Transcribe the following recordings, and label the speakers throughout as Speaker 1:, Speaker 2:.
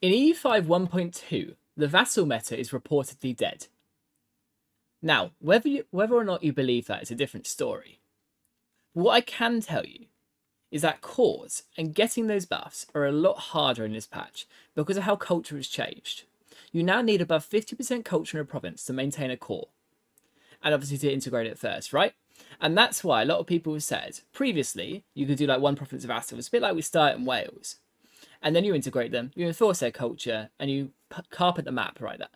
Speaker 1: In EU5 1.2, the vassal meta is reportedly dead. Now, whether or not you believe that is a different story. What I can tell you is that cores and getting those buffs are a lot harder in this patch because of how culture has changed. You now need above 50% culture in a province to maintain a core. And obviously to integrate it first, right? And that's why a lot of people have said, previously, you could do like one province of vassal. It's a bit like we start in Wales. And then you integrate them, you enforce their culture, and you carpet the map right there.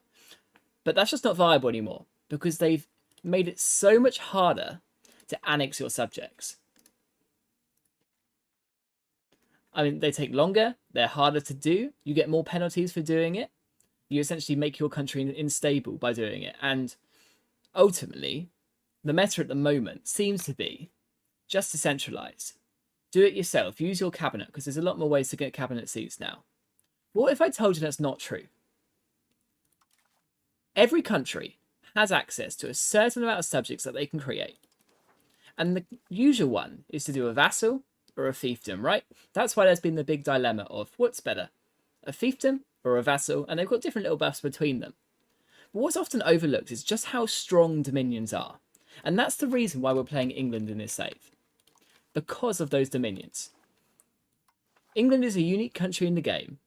Speaker 1: But that's just not viable anymore, because they've made it so much harder to annex your subjects. I mean, they take longer, they're harder to do, you get more penalties for doing it. You essentially make your country unstable by doing it. And ultimately, the meta at the moment seems to be just to centralise. Do it yourself, use your cabinet, because there's a lot more ways to get cabinet seats now. What if I told you that's not true? Every country has access to a certain amount of subjects that they can create. And the usual one is to do a vassal or a fiefdom, right? That's why there's been the big dilemma of what's better, a fiefdom or a vassal, and they've got different little buffs between them. But what's often overlooked is just how strong dominions are. And that's the reason why we're playing England in this save. Because of those dominions. England is a unique country in the game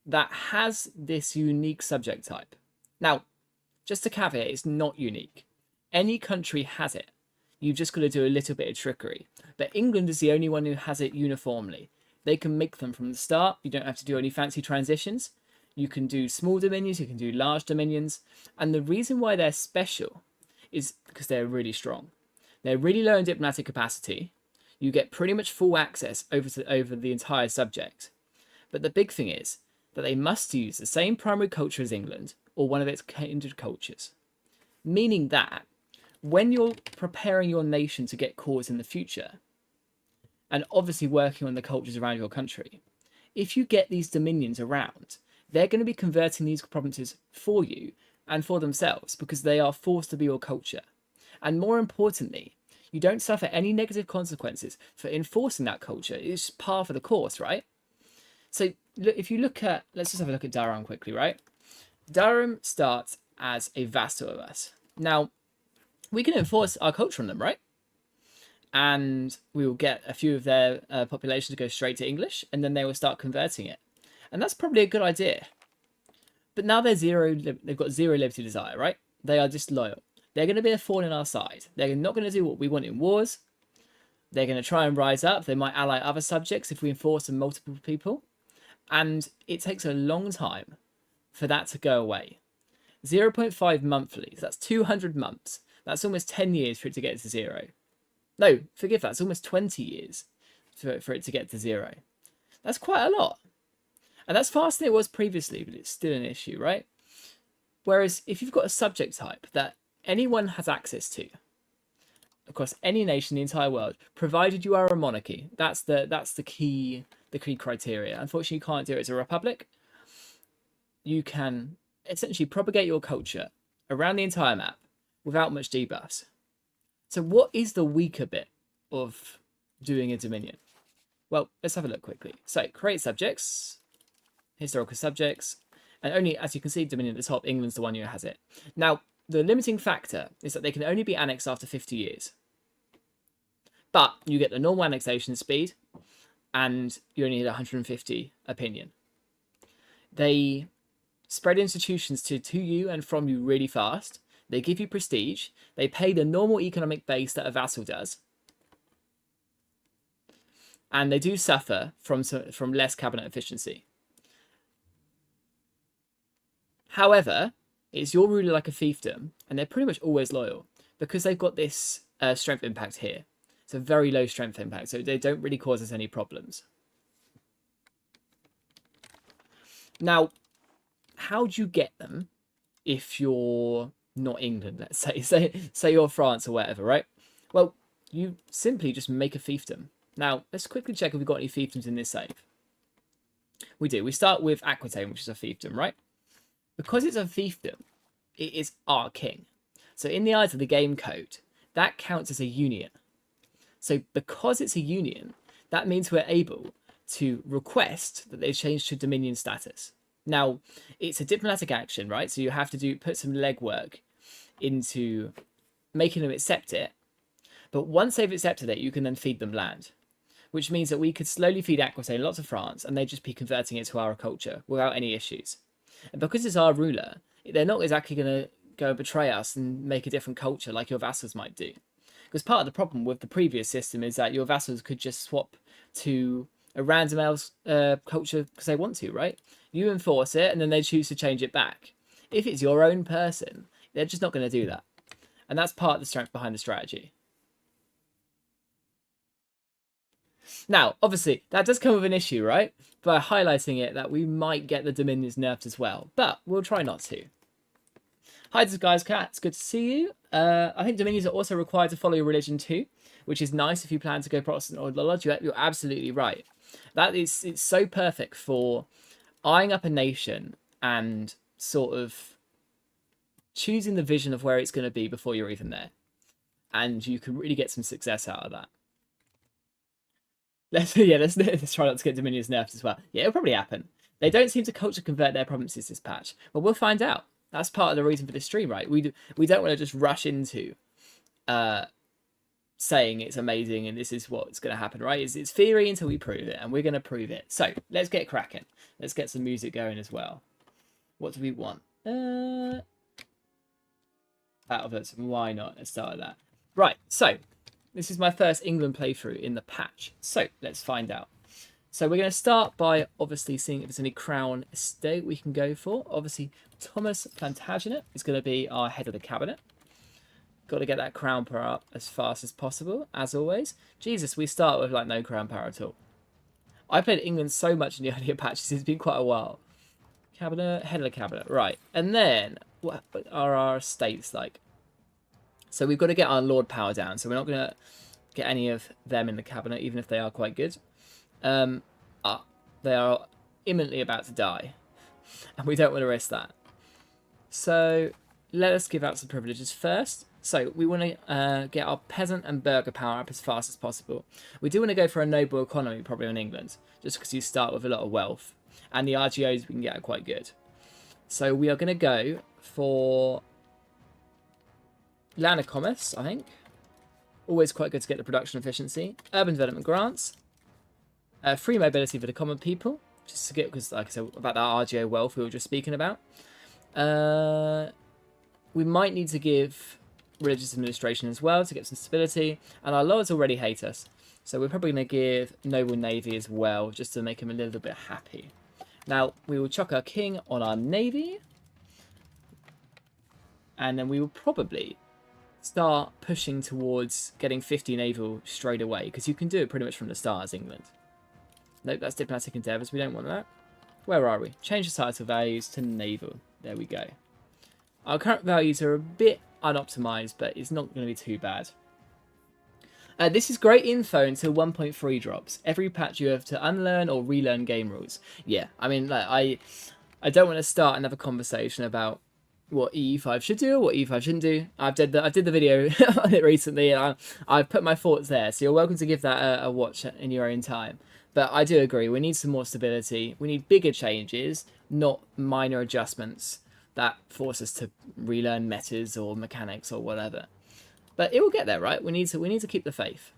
Speaker 1: that has this unique subject type. Now, just to caveat, it's not unique. Any country has it. You've just got to do a little bit of trickery. But England is the only one who has it uniformly. They can make them from the start. You don't have to do any fancy transitions. You can do small dominions, you can do large dominions. And the reason why they're special is because they're really strong. They're really low in diplomatic capacity. You get pretty much full access over the entire subject. But the big thing is that they must use the same primary culture as England or one of its kindred cultures. Meaning that when you're preparing your nation to get cores in the future, and obviously working on the cultures around your country, if you get these dominions around, they're going to be converting these provinces for you and for themselves because they are forced to be your culture. And more importantly, you don't suffer any negative consequences for enforcing that culture. It's par for the course, right? So if you look at, let's just have a look at Durham quickly, right? Durham starts as a vassal of us. Now, we can enforce our culture on them, right? And we will get a few of their population to go straight to English, and then they will start converting it. And that's probably a good idea. But now they've got zero liberty desire, right? They are disloyal. They're going to be a thorn in our side. They're not going to do what we want in wars. They're going to try and rise up. They might ally other subjects if we enforce on multiple people. And it takes a long time for that to go away. 0.5 monthly, that's 200 months. That's almost 10 years for it to get to zero. No, forgive that, it's almost 20 years for it to get to zero. That's quite a lot. And that's faster than it was previously, but it's still an issue, right? Whereas if you've got a subject type that anyone has access to across any nation in the entire world, provided you are a monarchy, that's the key criteria. Unfortunately, you can't do it as a republic. You can essentially propagate your culture around the entire map without much debuffs. So what is the weaker bit of doing a dominion? Well, let's have a look quickly. So create subjects, historical subjects, and only, as you can see, dominion at the top, England's the one who has it. Now, the limiting factor is that they can only be annexed after 50 years. But you get the normal annexation speed, and you only need 150 opinion. They spread institutions to you and from you really fast. They give you prestige. They pay the normal economic base that a vassal does. And they do suffer from less cabinet efficiency. However, it's your ruler like a fiefdom, and they're pretty much always loyal because they've got this strength impact here. It's a very low strength impact, so they don't really cause us any problems. Now, how do you get them if you're not England, let's say you're France or whatever, right? Well, you simply just make a fiefdom. Now, let's quickly check if we've got any fiefdoms in this save. We do. We start with Aquitaine, which is a fiefdom, right? Because it's a fiefdom, it is our king. So in the eyes of the game code, that counts as a union. So because it's a union, that means we're able to request that they change to dominion status. Now, it's a diplomatic action, right? So you have to put some legwork into making them accept it. But once they've accepted it, you can then feed them land, which means that we could slowly feed Aquitaine lots of France, and they'd just be converting it to our culture without any issues. And because it's our ruler, they're not exactly going to go and betray us and make a different culture like your vassals might do. Because part of the problem with the previous system is that your vassals could just swap to a random else culture because they want to, right? You enforce it, and then they choose to change it back. If it's your own person, they're just not going to do that. And that's part of the strength behind the strategy. Now, obviously, that does come with an issue, right? By highlighting it that we might get the Dominions nerfed as well. But we'll try not to. Hi, Disguised Cat. It's good to see you. I think Dominions are also required to follow your religion too, which is nice if you plan to go Protestant or Lodge. You're absolutely right. It's so perfect for eyeing up a nation and sort of choosing the vision of where it's going to be before you're even there. And you can really get some success out of that. Let's try not to get Dominions nerfed as well. Yeah, it'll probably happen. They don't seem to culture convert their provinces this patch. But we'll find out. That's part of the reason for this stream, right? We don't want to just rush into saying it's amazing and this is what's going to happen, right? It's theory until we prove it, and we're going to prove it. So let's get cracking. Let's get some music going as well. What do we want? Battle votes. Why not? Let's start with that. Right, so this is my first England playthrough in the patch. So let's find out. So we're going to start by obviously seeing if there's any crown estate we can go for. Obviously, Thomas Plantagenet is going to be our head of the cabinet. Got to get that crown power up as fast as possible, as always. Jesus, we start with like no crown power at all. I played England so much in the earlier patches, it's been quite a while. Cabinet, head of the cabinet, right. And then, what are our estates like? So we've got to get our lord power down, so we're not going to get any of them in the cabinet, even if they are quite good. They are imminently about to die, and we don't want to risk that. So let us give out some privileges first. So we want to get our peasant and burgher power up as fast as possible. We do want to go for a noble economy, probably in England, just because you start with a lot of wealth, and the RGOs we can get are quite good. So we are going to go for land of commerce, I think. Always quite good to get the production efficiency. Urban development grants. Free mobility for the common people, just to get, because like I said about that RGO wealth we were just speaking about. We might need to give religious administration as well to get some stability, and our lords already hate us, so we're probably going to give noble navy as well, just to make him a little bit happy. Now we will chuck our king on our navy, and then we will probably start pushing towards getting 50 naval straight away, because you can do it pretty much from the start as England. Nope, that's diplomatic endeavours. We don't want that. Where are we? Change the title values to naval. There we go. Our current values are a bit unoptimised, but it's not going to be too bad. This is great info until 1.3 drops. Every patch you have to unlearn or relearn game rules. Yeah, I mean, like, I don't want to start another conversation about what EU5 should do or what EU5 shouldn't do. I did the video on it recently, and I've put my thoughts there. So you're welcome to give that a watch in your own time. But I do agree, we need some more stability. We need bigger changes, not minor adjustments that force us to relearn metas or mechanics or whatever. But it will get there, right? We need to keep the faith.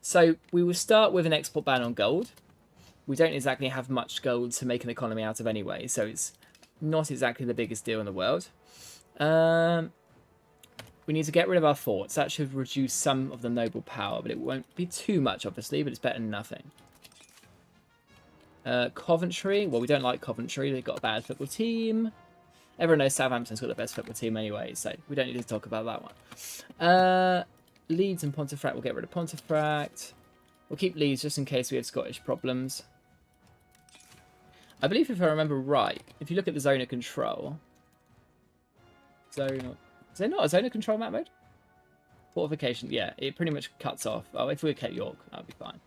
Speaker 1: So we will start with an export ban on gold. We don't exactly have much gold to make an economy out of anyway, so it's not exactly the biggest deal in the world. We need to get rid of our forts. That should reduce some of the noble power, but it won't be too much, obviously, but it's better than nothing. Coventry. Well, we don't like Coventry. They've got a bad football team. Everyone knows Southampton's got the best football team anyway, so we don't need to talk about that one. Leeds and Pontefract. We'll get rid of Pontefract. We'll keep Leeds just in case we have Scottish problems. I believe, if I remember right, if you look at the zone of control... Zone... Is there not a zone of control map mode? Fortification. Yeah, it pretty much cuts off. Oh, if we kept York, that would be fine.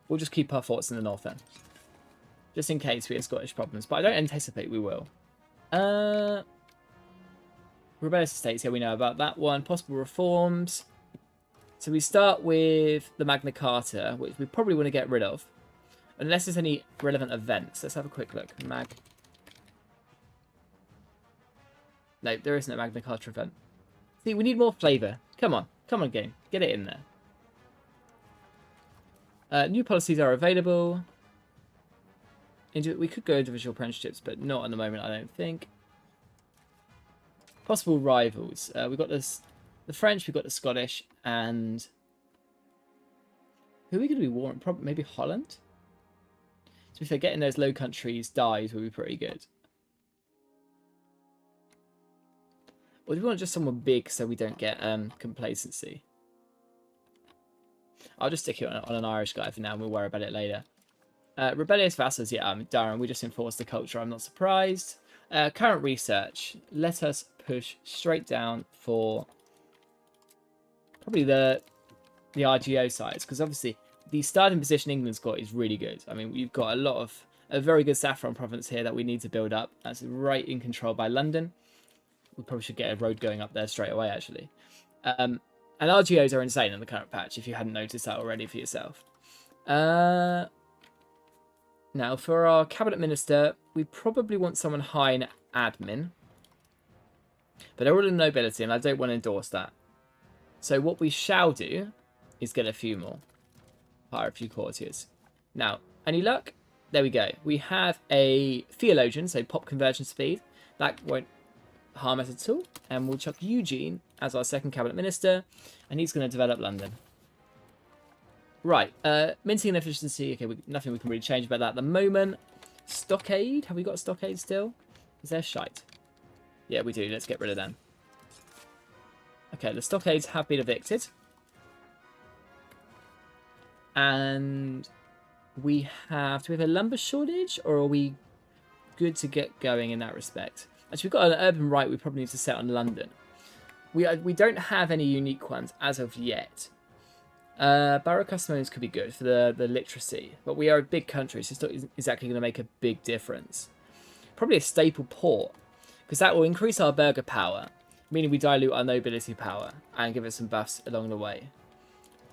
Speaker 1: We'll just keep our forts in the north then. Just in case we have Scottish problems. But I don't anticipate we will. Rebellious estates, yeah, we know about that one. Possible reforms. So we start with the Magna Carta, which we probably want to get rid of. Unless there's any relevant events. Let's have a quick look. No, there isn't a Magna Carta event. See, we need more flavour. Come on. Come on, game. Get it in there. New policies are available. We could go individual apprenticeships, but not at the moment, I don't think. Possible rivals. We've got the French, we've got the Scottish, and... Who are we going to be warring? Probably maybe Holland? To be fair, getting those Low Countries dies will be pretty good. Or do we want just someone big so we don't get complacency? I'll just stick it on an Irish guy for now and we'll worry about it later. Rebellious vassals, yeah, Darren, we just enforced the culture, I'm not surprised. Current research, let us push straight down for probably the RGO sides, because obviously the starting position England's got is really good. I mean, we've got a very good saffron province here that we need to build up. That's right in control by London. We probably should get a road going up there straight away, actually. And RGOs are insane in the current patch, if you hadn't noticed that already for yourself. Now, for our cabinet minister, we probably want someone high in admin. But they're all in nobility, and I don't want to endorse that. So what we shall do is get a few more. Hire a few courtiers. Now, any luck? There we go. We have a theologian, so pop conversion speed. That won't harm us at all. And we'll chuck Eugene as our second cabinet minister, and he's going to develop London. Right, minting and efficiency. Okay, nothing we can really change about that at the moment. Stockade. Have we got a stockade still? Is there shite? Yeah, we do. Let's get rid of them. Okay, the stockades have been evicted. And we have... Do we have a lumber shortage? Or are we good to get going in that respect? Actually, we've got an urban right we probably need to set on London. We don't have any unique ones as of yet. Borough customers could be good for the literacy. But we are a big country, so it's not exactly going to make a big difference. Probably a staple port. Because that will increase our burgher power. Meaning we dilute our nobility power. And give us some buffs along the way.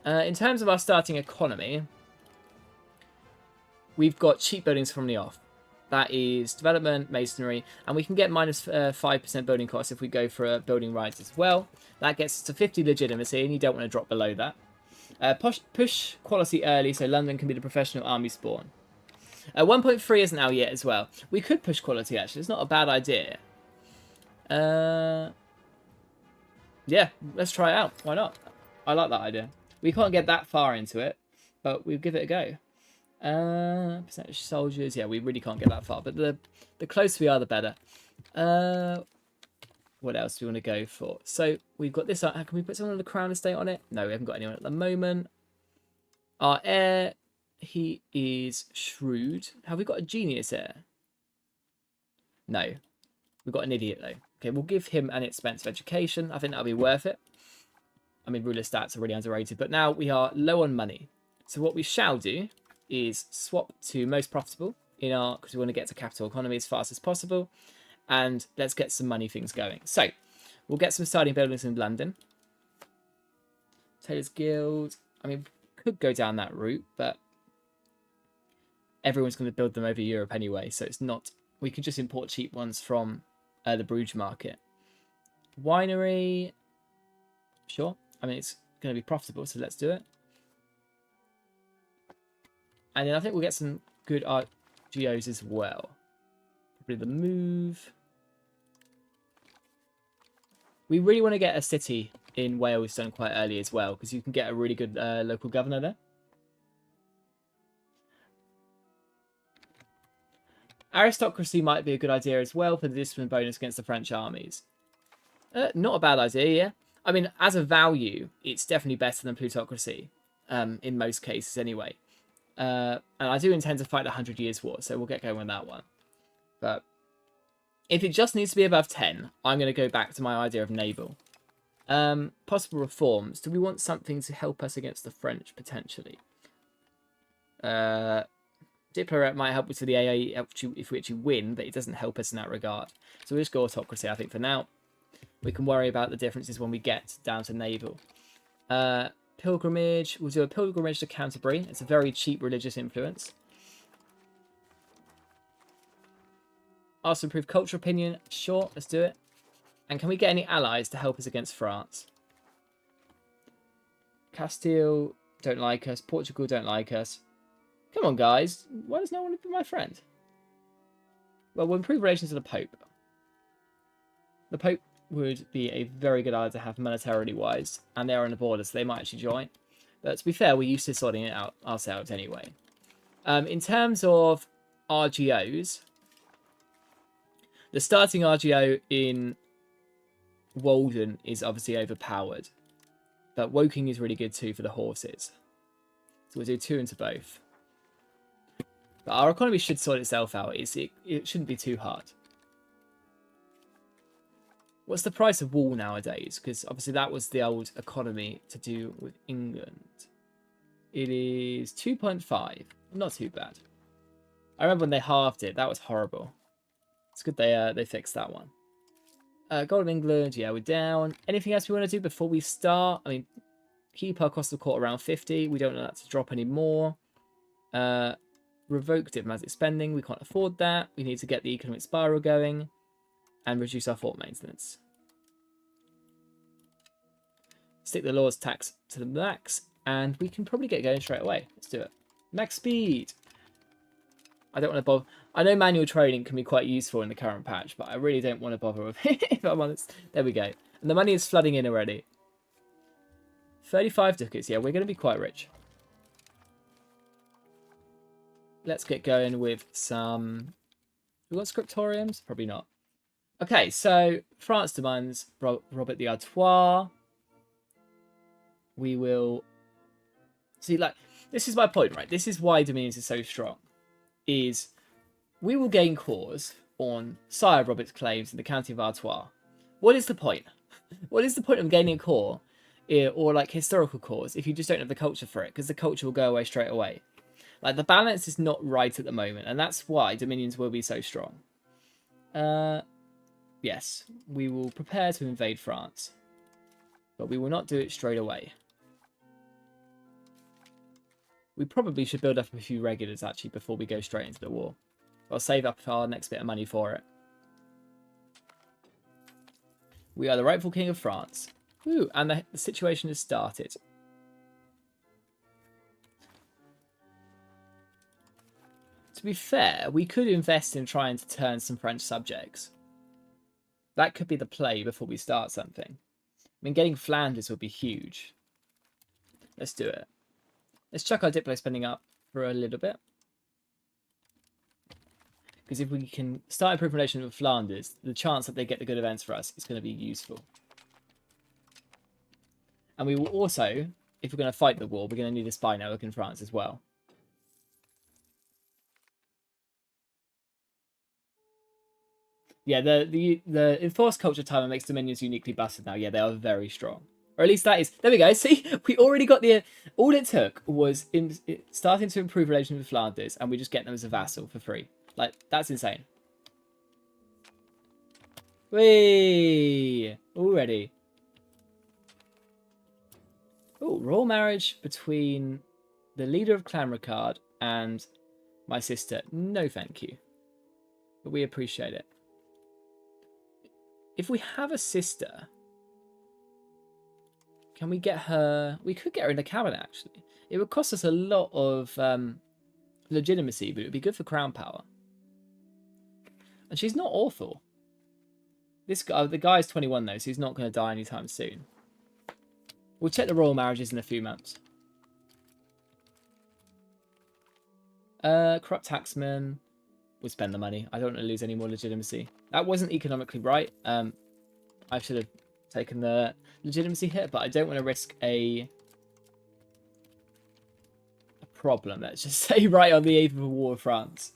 Speaker 1: In terms of our starting economy. We've got cheap buildings from the off. That is development, masonry, and we can get minus 5% building costs if we go for building rights as well. That gets us to 50 legitimacy, and you don't want to drop below that. Push quality early, so London can be the professional army spawn. 1.3 isn't out yet as well. We could push quality, actually. It's not a bad idea. Yeah, let's try it out. Why not? I like that idea. We can't get that far into it, but we'll give it a go. Percentage soldiers, yeah, we really can't get that far, but the closer we are, the better. What else do we want to go for? So we've got this. Can we put someone on the crown estate on it? No, we haven't got anyone at the moment. Our heir, he is shrewd. Have we got a genius heir? No, we've got an idiot though. Okay, we'll give him an expensive education. I think that'll be worth it. I mean, ruler stats are really underrated, but now we are low on money. So what we shall do is swap to most profitable in our, because we want to get to capital economy as fast as possible, and let's get some money things going. So we'll get some starting buildings in London. Taylor's Guild. I mean, could go down that route, but everyone's going to build them over Europe anyway, so it's not. We could just import cheap ones from the Bruges market. Winery. Sure. I mean, it's going to be profitable, so let's do it. And then I think we'll get some good RGOs as well. Probably the move. We really want to get a city in Wales done quite early as well, because you can get a really good local governor there. Aristocracy might be a good idea as well for the discipline bonus against the French armies. Not a bad idea, yeah. I mean, as a value, it's definitely better than plutocracy, in most cases anyway. And I do intend to fight the 100 Years' War, so we'll get going with that one. But if it just needs to be above 10, I'm going to go back to my idea of naval. Possible reforms. Do we want something to help us against the French, potentially? Diplomat might help us with the AA if we actually win, but it doesn't help us in that regard. So we'll just go autocracy, I think, for now. We can worry about the differences when we get down to naval. Pilgrimage. We'll do a pilgrimage to Canterbury. It's a very cheap religious influence. Ask to improve cultural opinion. Sure, let's do it. And can we get any allies to help us against France? Castile don't like us. Portugal don't like us. Come on, guys. Why does no one want to be my friend? Well, we'll improve relations with the Pope. The Pope would be a very good ally to have militarily wise. And they're on the border, so they might actually join. But to be fair, we're used to sorting it out ourselves anyway. In terms of RGOs, the starting RGO in Walden is obviously overpowered. But Woking is really good too for the horses. So we'll do 2 into both. But our economy should sort itself out. It shouldn't be too hard. What's the price of wool nowadays? Because obviously that was the old economy to do with England. It is 2.5. Not too bad. I remember when they halved it. That was horrible. It's good they fixed that one. Gold of England. Yeah, we're down. Anything else we want to do before we start? I mean, keep our cost of court around 50. We don't want that to drop any more. Revoke diplomatic spending. We can't afford that. We need to get the economic spiral going. And reduce our fort maintenance. Stick the laws tax to the max. And we can probably get going straight away. Let's do it. Max speed. I don't want to bother. I know manual trading can be quite useful in the current patch, but I really don't want to bother with it, if I'm honest. There we go. And the money is flooding in already. 35 ducats. Yeah, we're going to be quite rich. Let's get going with some... We got scriptoriums? Probably not. Okay, so France demands Robert the Artois. We will... See, like, this is my point, right? This is why Dominions is so strong. Is we will gain cause on Sire Robert's claims in the county of Artois. What is the point? What is the point of gaining a core or like historical cause if you just don't have the culture for it? Because the culture will go away straight away. Like the balance is not right at the moment, and that's why Dominions will be so strong. Yes, we will prepare to invade France, but we will not do it straight away. We probably should build up a few regulars actually before we go straight into the war. I'll save up our next bit of money for it. We are the rightful king of France. Ooh, and the situation has started. To be fair, we could invest in trying to turn some French subjects. That could be the play before we start something. I mean, getting Flanders would be huge. Let's do it. Let's chuck our Diplo spending up for a little bit. Because if we can start improving relations with Flanders, the chance that they get the good events for us is going to be useful. And we will also, if we're going to fight the war, we're going to need a spy network in France as well. Yeah, the enforced culture timer makes Dominions uniquely busted now. Yeah, they are very strong. Or at least that is... There we go. See, we already got the... All it took was starting to improve relations with Flanders, and we just get them as a vassal for free. Like, that's insane. Whee! Already. Oh, royal marriage between the leader of Clan Ricard and my sister. No, thank you. But we appreciate it. If we have a sister... Can we get her... We could get her in the cabinet, actually. It would cost us a lot of legitimacy, but it would be good for crown power. And she's not awful. This guy, the guy's 21, though, so he's not going to die anytime soon. We'll check the royal marriages in a few months. Corrupt taxman. We'll spend the money. I don't want to lose any more legitimacy. That wasn't economically right. I should have taken the legitimacy hit, but I don't want to risk a problem. Let's just say right on the eve of a war with France.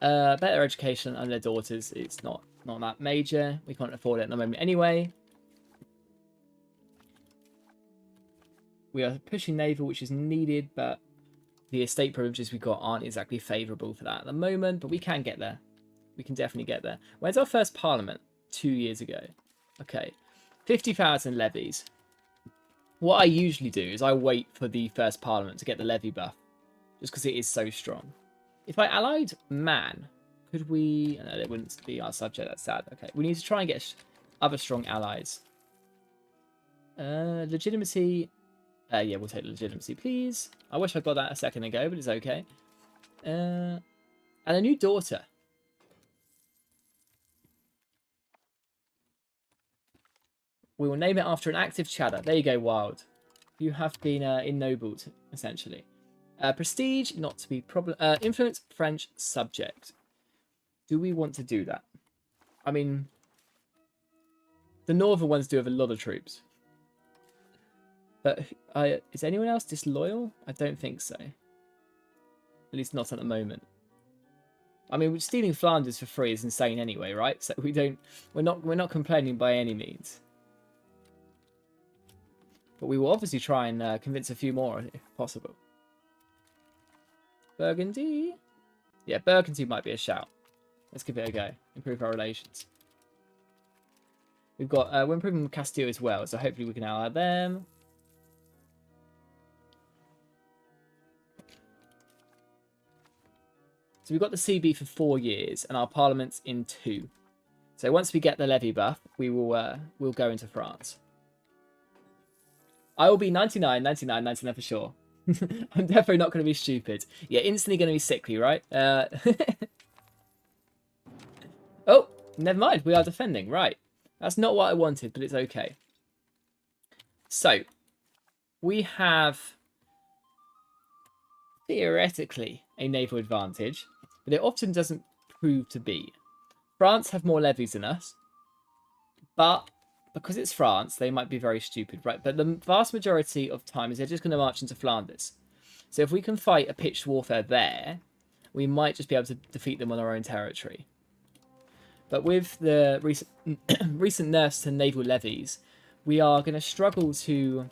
Speaker 1: Better education on their daughters. It's not that major. We can't afford it at the moment anyway. We are pushing naval, which is needed, but the estate privileges we've got aren't exactly favourable for that at the moment, but we can get there. We can definitely get there. When's our first parliament? 2 years ago. Okay. 50,000 levies. What I usually do is I wait for the first parliament to get the levy buff, just because it is so strong. If I allied Man, Could we... No, it wouldn't be our subject. That's sad. Okay, we need to try and get other strong allies. Legitimacy. Yeah, we'll take legitimacy, please. I wish I got that a second ago, but it's okay. And a new daughter. We will name it after an active chadder. There you go, Wild. You have been ennobled, essentially. Prestige, not to be problem. Influence, French, subject. Do we want to do that? I mean, the northern ones do have a lot of troops. But is anyone else disloyal? I don't think so. At least not at the moment. I mean, stealing Flanders for free is insane anyway, right? So we're not complaining by any means. But we will obviously try and convince a few more if possible. Burgundy? Yeah, Burgundy might be a shout. Let's give it a go. Improve our relations. We've got, we're improving Castile as well, so hopefully we can ally them. So we've got the CB for 4 years, and our parliament's in 2. So once we get the levy buff, we will we'll go into France. I will be 99, 99, 99 for sure. I'm definitely not going to be stupid. Yeah, instantly going to be sickly, right? Oh, never mind. We are defending. Right. That's not what I wanted, but it's okay. So, we have theoretically a naval advantage, but it often doesn't prove to be. France have more levies than us, but because it's France, they might be very stupid, right? But the vast majority of time is they're just going to march into Flanders. So if we can fight a pitched warfare there, we might just be able to defeat them on our own territory. But with the recent nerfs to naval levies, we are going to struggle to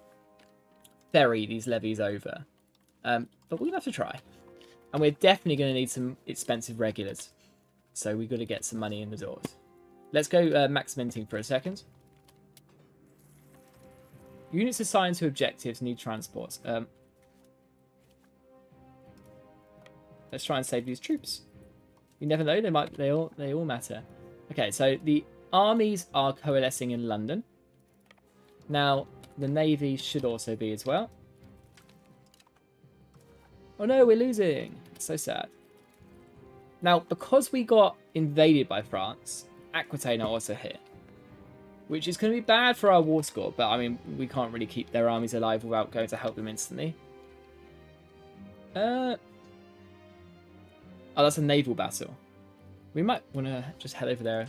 Speaker 1: ferry these levies over. But we'll have to try. And we're definitely going to need some expensive regulars. So we've got to get some money in the doors. Let's go max minting for a second. Units assigned to objectives need transports. Let's try and save these troops. You never know, they all matter. Okay, so the armies are coalescing in London. Now, the navy should also be as well. Oh no, we're losing. It's so sad. Now, because we got invaded by France, Aquitaine are also here. Which is going to be bad for our war score, but I mean, we can't really keep their armies alive without going to help them instantly. Oh, that's a naval battle. We might want to just head over there.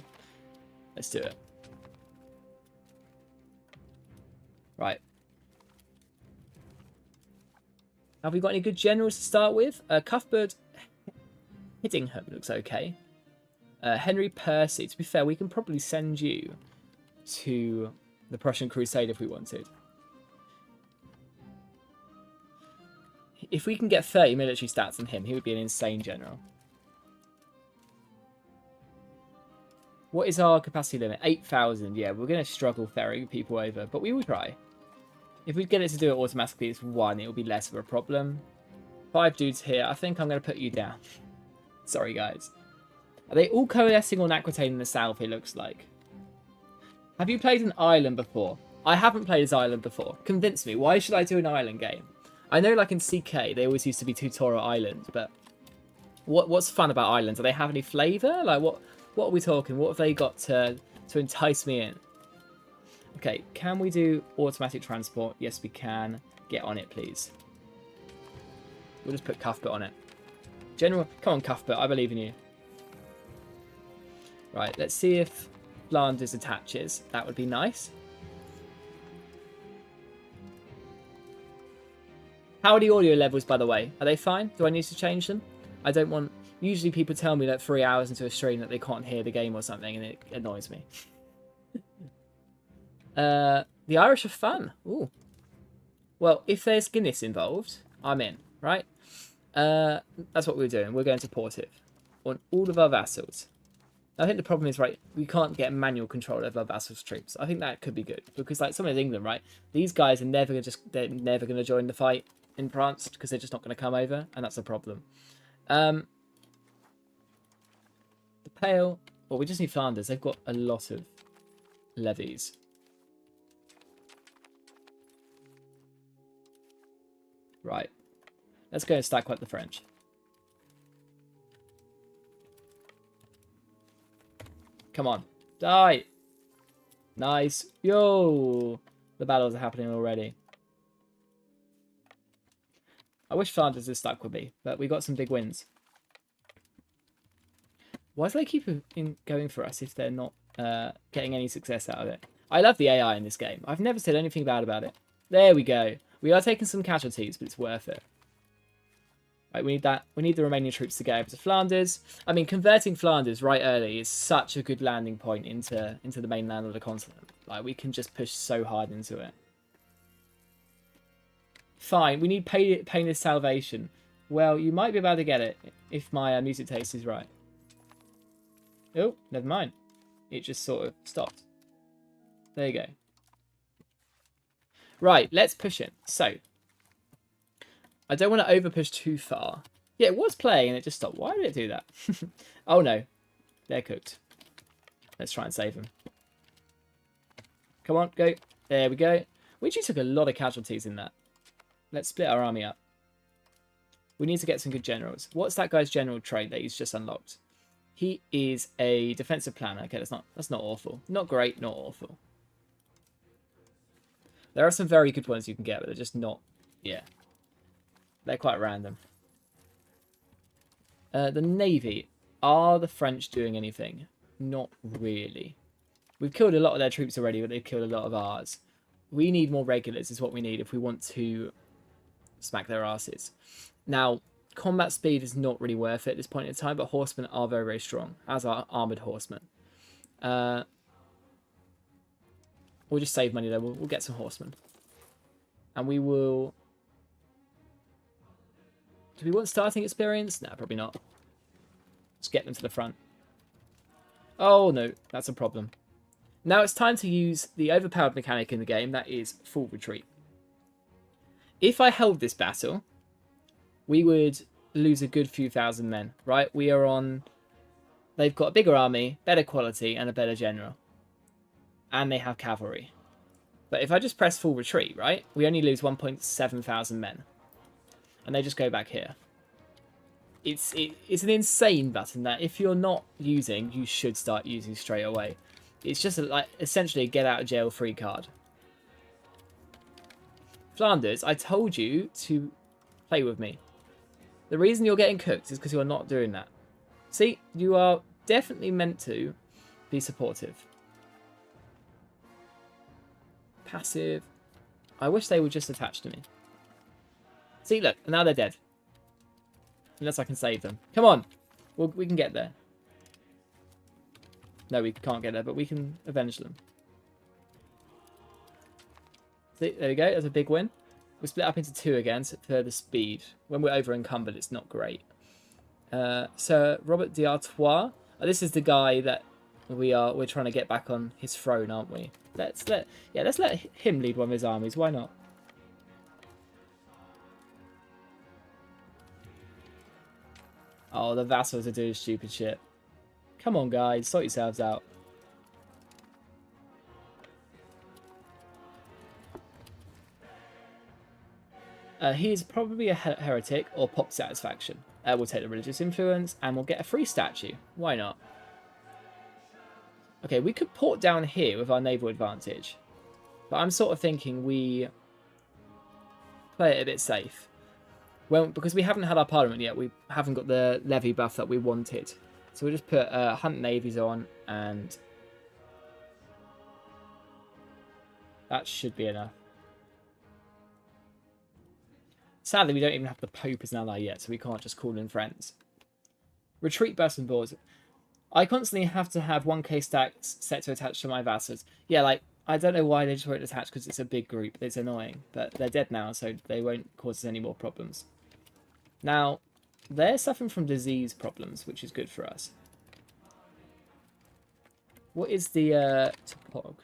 Speaker 1: Let's do it. Right. Have we got any good generals to start with? Cuthbert Hiddingham looks okay. Henry Percy. To be fair, we can probably send you to the Prussian Crusade if we wanted. If we can get 30 military stats on him, he would be an insane general. What is our capacity limit? 8,000. Yeah, we're going to struggle ferrying people over, but we will try. If we get it to do it automatically, it's 1. It will be less of a problem. 5 dudes here. I think I'm going to put you down. Sorry, guys. Are they all coalescing on Aquitaine in the south, it looks like? Have you played an island before? I haven't played this island before. Convince me. Why should I do an island game? I know, like in CK, they always used to be tutorial islands, but what's fun about islands? Do they have any flavour? Like, what are we talking? What have they got to entice me in? Okay, can we do automatic transport? Yes, we can. Get on it, please. We'll just put Cuthbert on it. General, come on, Cuthbert. I believe in you. Right, let's see if Flanders attaches. That would be nice. How are the audio levels, by the way? Are they fine? Do I need to change them? I don't want... Usually people tell me that 3 hours into a stream that they can't hear the game or something, and it annoys me. The Irish are fun. Ooh. Well, if there's Guinness involved, I'm in, right? That's what we're doing. We're going to Portive on all of our vassals. I think the problem is, right, we can't get manual control of our vassals' troops. I think that could be good because, like, someone in England, right, these guys are they're never going to join the fight in France because they're just not going to come over, and that's a problem. Pale. Well, we just need Flanders. They've got a lot of levies. Right. Let's go and stack wipe the French. Come on. Die! Nice. Yo! The battles are happening already. I wish Flanders was stuck with me, but we got some big wins. Why do they keep going for us if they're not getting any success out of it? I love the AI in this game. I've never said anything bad about it. There we go. We are taking some casualties, but it's worth it. Right, we need that. We need the Romanian troops to get over to Flanders. I mean, converting Flanders right early is such a good landing point into the mainland of the continent. Like, we can just push so hard into it. Fine, we need painless salvation. Well, you might be able to get it if my music taste is right. Oh, never mind. It just sort of stopped. There you go. Right, let's push it. So, I don't want to over push too far. Yeah, it was playing and it just stopped. Why did it do that? Oh no, they're cooked. Let's try and save them. Come on, go. There we go. We actually took a lot of casualties in that. Let's split our army up. We need to get some good generals. What's that guy's general trait that he's just unlocked? He is a defensive planner. Okay, that's not awful. Not great, not awful. There are some very good ones you can get, but they're just not, yeah. They're quite random. The Navy. Are the French doing anything? Not really. We've killed a lot of their troops already, but they've killed a lot of ours. We need more regulars is what we need if we want to smack their asses. Now, combat speed is not really worth it at this point in time, but horsemen are very, very strong, as are armoured horsemen. We'll just save money there. We'll get some horsemen. And we will... Do we want starting experience? No, probably not. Let's get them to the front. Oh, no. That's a problem. Now it's time to use the overpowered mechanic in the game. That is full retreat. If I held this battle, we would lose a good few thousand men, right? We are on... They've got a bigger army, better quality, and a better general. And they have cavalry. But if I just press full retreat, right? We only lose 1.7 thousand men. And they just go back here. It's an insane button that if you're not using, you should start using straight away. It's just like essentially a get out of jail free card. Flanders, I told you to play with me. The reason you're getting cooked is because you're not doing that. See, you are definitely meant to be supportive. Passive. I wish they would just attach to me. See, look, now they're dead. Unless I can save them. Come on. We can get there. No, we can't get there, but we can avenge them. See, there we go. That's a big win. We split up into two again for the speed. When we're over encumbered, it's not great. Sir Robert d'Artois. This is the guy that we're trying to get back on his throne, aren't we? Let's let him lead one of his armies. Why not? Oh, the vassals are doing stupid shit. Come on, guys. Sort yourselves out. He's probably a heretic or pop satisfaction. We'll take the religious influence and we'll get a free statue. Why not? Okay, we could port down here with our naval advantage. But I'm sort of thinking we play it a bit safe. Well, because we haven't had our parliament yet, we haven't got the levy buff that we wanted. So we'll just put hunt navies on, and that should be enough. Sadly, we don't even have the Pope as an ally yet, so we can't just call in friends. Retreat Burson boards. I constantly have to have 1k stacks set to attach to my vassals. Yeah, like, I don't know why they just won't attach because it's a big group. It's annoying, but they're dead now, so they won't cause us any more problems. Now, they're suffering from disease problems, which is good for us. What is the topog?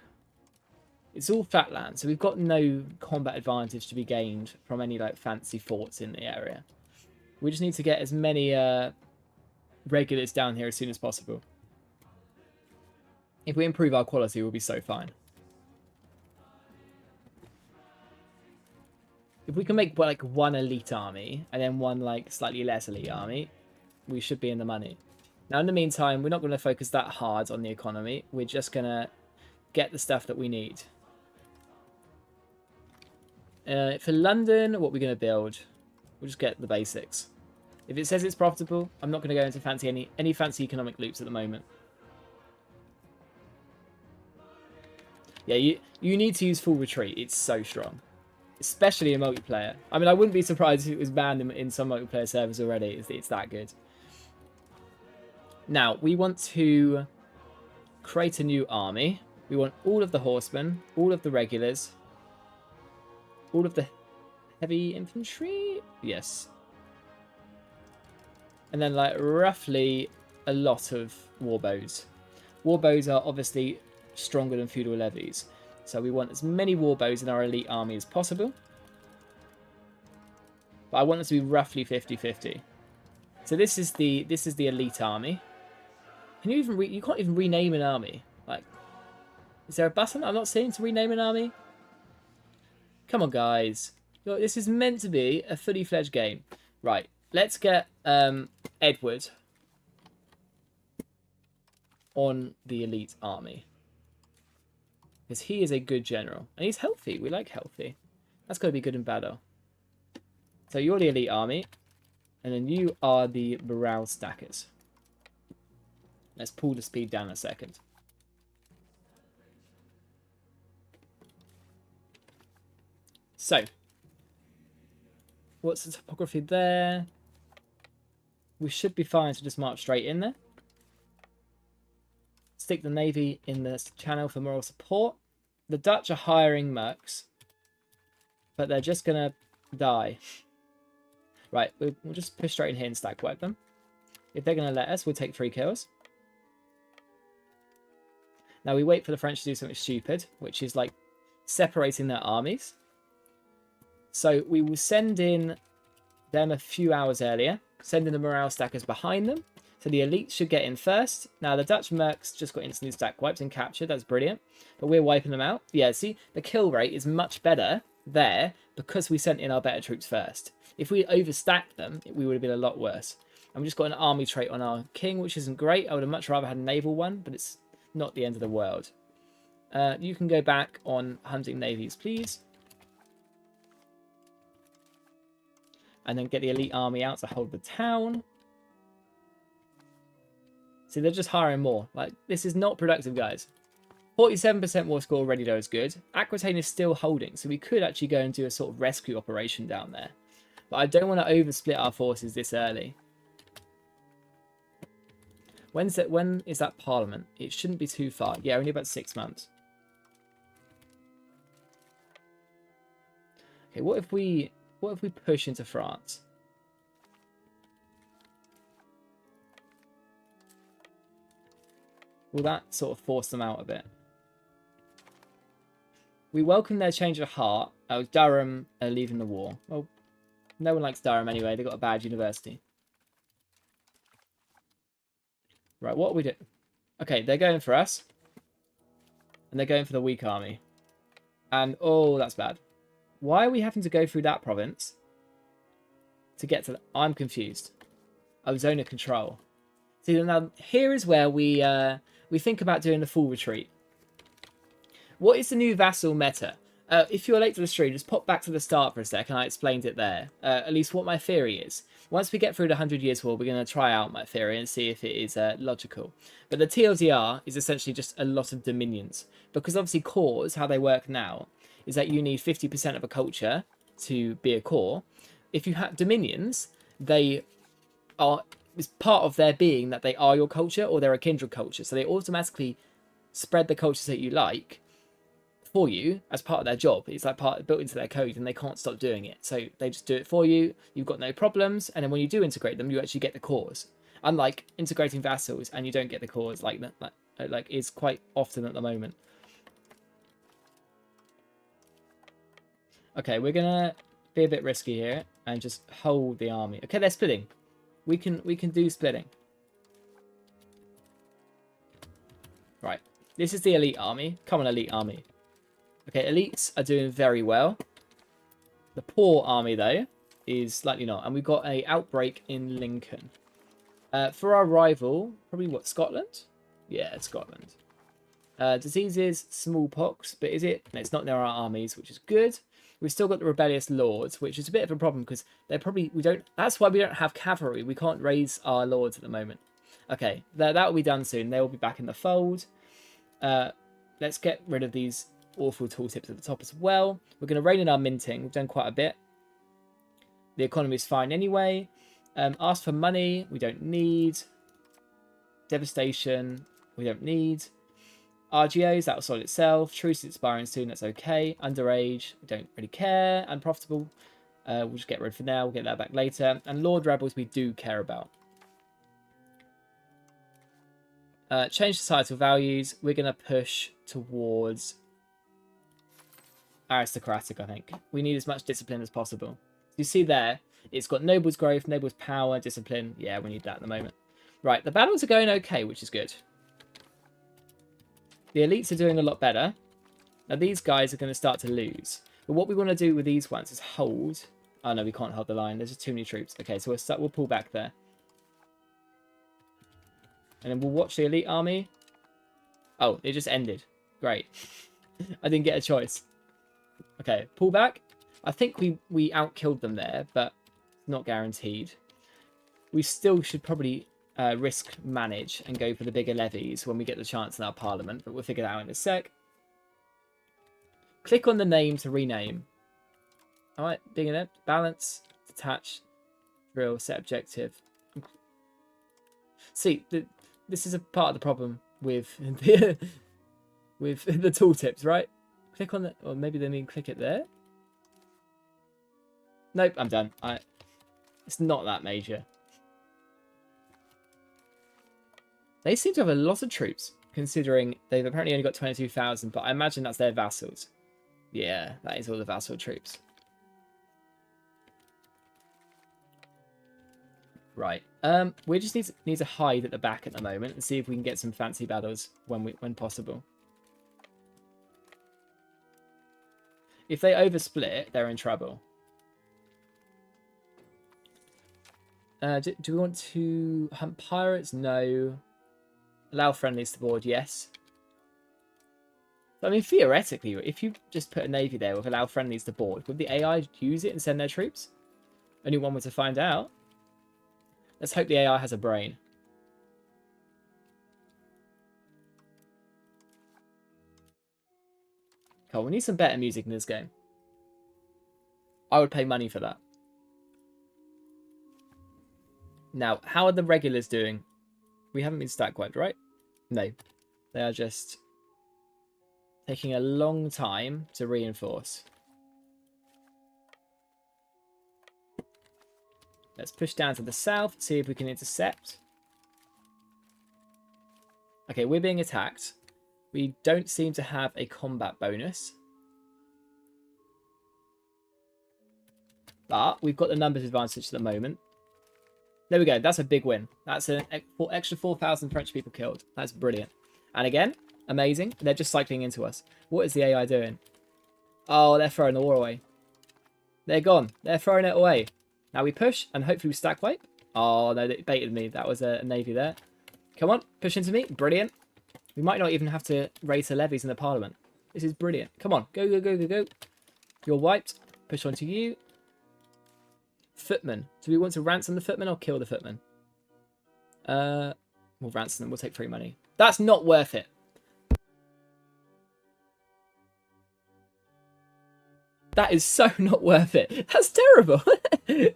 Speaker 1: It's all flat land, so we've got no combat advantage to be gained from any like fancy forts in the area. We just need to get as many regulars down here as soon as possible. If we improve our quality, we'll be so fine. If we can make like one elite army and then one like slightly less elite army, we should be in the money. Now, in the meantime, we're not going to focus that hard on the economy. We're just going to get the stuff that we need. For London, what we're going to build, we'll just get the basics. If it says it's profitable, I'm not going to go into fancy any fancy economic loops at the moment. Yeah, you need to use full retreat. It's so strong. Especially in multiplayer. I mean, I wouldn't be surprised if it was banned in some multiplayer servers already. It's that good. Now, we want to create a new army. We want all of the horsemen, all of the regulars, all of the heavy infantry. Yes. And then, like, roughly a lot of warbows. Warbows are obviously stronger than feudal levies. So we want as many warbows in our elite army as possible. But I want them to be roughly 50-50. So this is the elite army. Can you even you can't even rename an army? Like, is there a button I'm not seeing to rename an army? Come on, guys. Look, this is meant to be a fully fledged game. Right, let's get Edward on the elite army. Because he is a good general. And he's healthy. We like healthy. That's got to be good in battle. So you're the elite army. And then you are the morale stackers. Let's pull the speed down a second. So. What's the topography there? We should be fine to just march straight in there. Stick the navy in the channel for moral support. The Dutch are hiring mercs, but they're just going to die. Right, we'll just push straight in here and stack wipe them. If they're going to let us, we'll take 3 kills. Now we wait for the French to do something stupid, which is like separating their armies. So we will send in them a few hours earlier, send in the morale stackers behind them. So the elites should get in first. Now the Dutch mercs just got instantly stack wiped and captured. That's brilliant. But we're wiping them out. Yeah, see, the kill rate is much better there because we sent in our better troops first. If we overstacked them, we would have been a lot worse. And we just got an army trait on our king, which isn't great. I would have much rather had a naval one, but it's not the end of the world. You can go back on hunting navies, please. And then get the elite army out to hold the town. See, they're just hiring more. Like, this is not productive, guys. 47% war score already, though, is good. Aquitaine is still holding, so we could actually go and do a sort of rescue operation down there. But I don't want to oversplit our forces this early. When is that Parliament? It shouldn't be too far. Yeah, only about 6 months. Okay, what if we push into France? Will that sort of force them out a bit? We welcome their change of heart. Oh, Durham are leaving the war. Well, no one likes Durham anyway. They've got a bad university. Right, what are we doing? Okay, they're going for us. And they're going for the weak army. And, oh, that's bad. Why are we having to go through that province to get to... I'm confused. Oh, zone of control. See, now, here is where we think about doing the full retreat. What is the new vassal meta? If you're late to the stream, just pop back to the start for a sec, and I explained it there. At least what my theory is. Once we get through the 100 Years' War, we're going to try out my theory and see if it is logical. But the TLDR is essentially just a lot of dominions. Because obviously cores, how they work now, is that you need 50% of a culture to be a core. If you have dominions, they are... It's part of their being that they are your culture or they're a kindred culture. So they automatically spread the cultures that you like for you as part of their job. It's like built into their code and they can't stop doing it. So they just do it for you. You've got no problems. And then when you do integrate them, you actually get the cores. Unlike integrating vassals and you don't get the cores like is quite often at the moment. Okay, we're going to be a bit risky here and just hold the army. Okay, they're splitting. We can do splitting. Right. This is the elite army. Come on, elite army. Okay, elites are doing very well. The poor army, though, is slightly not. And we've got a outbreak in Lincoln. For our rival, probably what, Scotland? Yeah, it's Scotland. Diseases, smallpox, but is it? No, it's not near our armies, which is good. We've still got the rebellious lords, which is a bit of a problem because they're probably, we don't, that's why we don't have cavalry. We can't raise our lords at the moment. Okay, that will be done soon. They will be back in the fold. Let's get rid of these awful tooltips at the top as well. We're going to rein in our minting. We've done quite a bit. The economy is fine anyway. Ask for money. We don't need. Devastation. We don't need. RGOs, that'll sort itself. Truce is expiring soon. That's okay. Underage. We don't really care. Unprofitable. We'll just get rid for now. We'll get that back later. And Lord Rebels we do care about. Change societal values. We're going to push towards aristocratic, I think. We need as much discipline as possible. You see there, it's got nobles growth, nobles power, discipline. Yeah, we need that at the moment. Right, the battles are going okay, which is good. The elites are doing a lot better. Now these guys are going to start to lose. But what we want to do with these ones is hold. Oh no, we can't hold the line. There's just too many troops. Okay, so we'll pull back there. And then we'll watch the elite army. Oh, it just ended. Great. I didn't get a choice. Okay, pull back. I think we outkilled them there, but not guaranteed. We still should probably risk manage and go for the bigger levies when we get the chance in our parliament, but we'll figure that out in a sec. Click on the name to rename. All right, big enough. Balance, detach, drill, set objective. See, this is a part of the problem with the tooltips, right? Click on it, or maybe they mean click it there. Nope, I'm done. It's not that major. They seem to have a lot of troops, considering they've apparently only got 22,000, but I imagine that's their vassals. Yeah, that is all the vassal troops. Right. We just need to hide at the back at the moment and see if we can get some fancy battles when possible. If they oversplit, they're in trouble. Do we want to hunt pirates? No. Allow friendlies to board? Yes. I mean, theoretically, if you just put a navy there with allow friendlies to board, would the AI use it and send their troops? Only one way to find out. Let's hope the AI has a brain. Cool, we need some better music in this game. I would pay money for that. Now, how are the regulars doing? We haven't been stack wiped, right? No. They are just taking a long time to reinforce. Let's push down to the south, see if we can intercept. Okay, we're being attacked. We don't seem to have a combat bonus. But we've got the numbers advantage at the moment. There we go. That's a big win. That's an extra 4,000 French people killed. That's brilliant. And again, amazing. They're just cycling into us. What is the AI doing? Oh, they're throwing the war away. They're gone. They're throwing it away. Now we push and hopefully we stack wipe. Oh, no, they baited me. That was a navy there. Come on, push into me. Brilliant. We might not even have to raise the levies in the parliament. This is brilliant. Come on, go, go, go, go, go. You're wiped. Push onto you. Footmen. Do we want to ransom the footmen or kill the footmen? We'll ransom them. We'll take free money. That's not worth it. That is so not worth it. That's terrible. The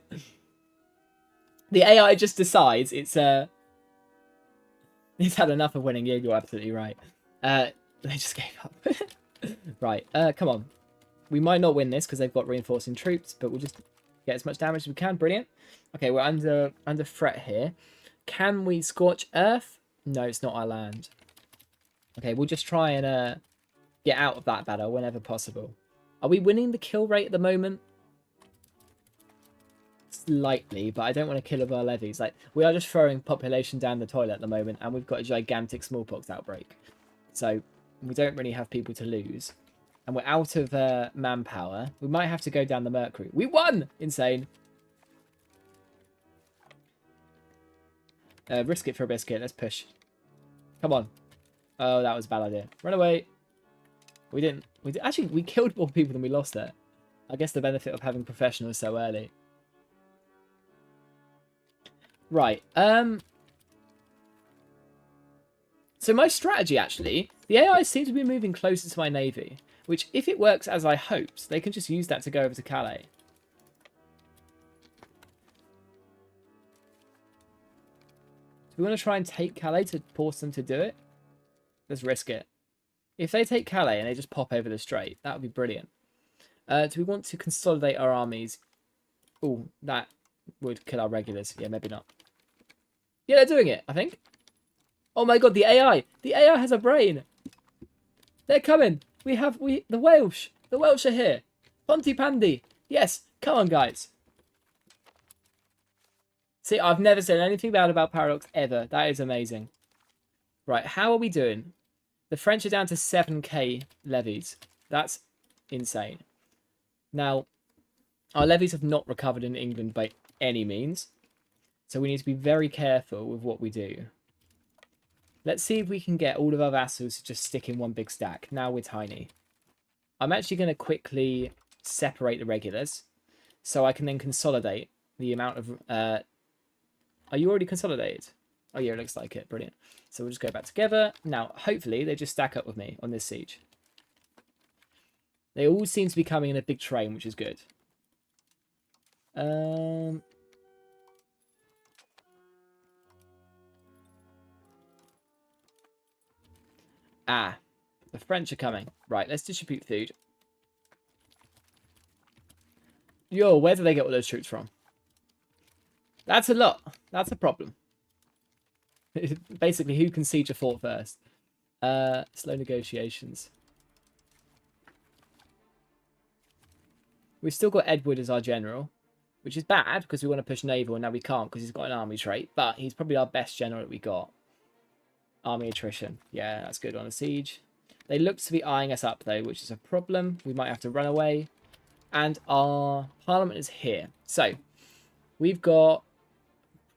Speaker 1: AI just decides it's had enough of winning. Yeah, you're absolutely right. They just gave up. Right. Come on. We might not win this because they've got reinforcing troops, but we'll just get as much damage as we can. Brilliant. Okay, we're under threat here. Can we scorch earth? No, it's not our land. Okay, we'll just try and get out of that battle whenever possible. Are we winning the kill rate at the moment? Slightly, but I don't want to kill our levies. Like, we are just throwing population down the toilet at the moment, and we've got a gigantic smallpox outbreak. So we don't really have people to lose. And we're out of manpower. We might have to go down the Mercury. We won! Insane. Risk it for a biscuit. Let's push. Come on. Oh, that was a bad idea. Run away. We didn't. Actually, we killed more people than we lost there. I guess the benefit of having professionals so early. Right. So my strategy, actually, the AI seems to be moving closer to my navy, which, if it works as I hoped, they can just use that to go over to Calais. Do we want to try and take Calais to force them to do it? Let's risk it. If they take Calais and they just pop over the strait, that would be brilliant. Do we want to consolidate our armies? Oh, that would kill our regulars. Yeah, maybe not. Yeah, they're doing it, I think. Oh my god, the AI! The AI has a brain! They're coming! The Welsh! The Welsh are here! Pontypandy! Yes! Come on, guys! See, I've never said anything bad about Paradox ever. That is amazing. Right, how are we doing? The French are down to 7k levies. That's insane. Now, our levies have not recovered in England by any means. So we need to be very careful with what we do. Let's see if we can get all of our vassals to just stick in one big stack. Now we're tiny. I'm actually going to quickly separate the regulars, so I can then consolidate the amount of... Are you already consolidated? Oh yeah, it looks like it. Brilliant. So we'll just go back together. Now, hopefully, they just stack up with me on this siege. They all seem to be coming in a big train, which is good. The French are coming. Right, let's distribute food. Yo, where do they get all those troops from? That's a lot. That's a problem. Basically, who can siege a fort first? Slow negotiations. We've still got Edward as our general, which is bad because we want to push naval and now we can't because he's got an army trait, but he's probably our best general that we got. Army attrition. Yeah, that's good on a siege. They look to be eyeing us up though, which is a problem. We might have to run away. And our parliament is here. So, we've got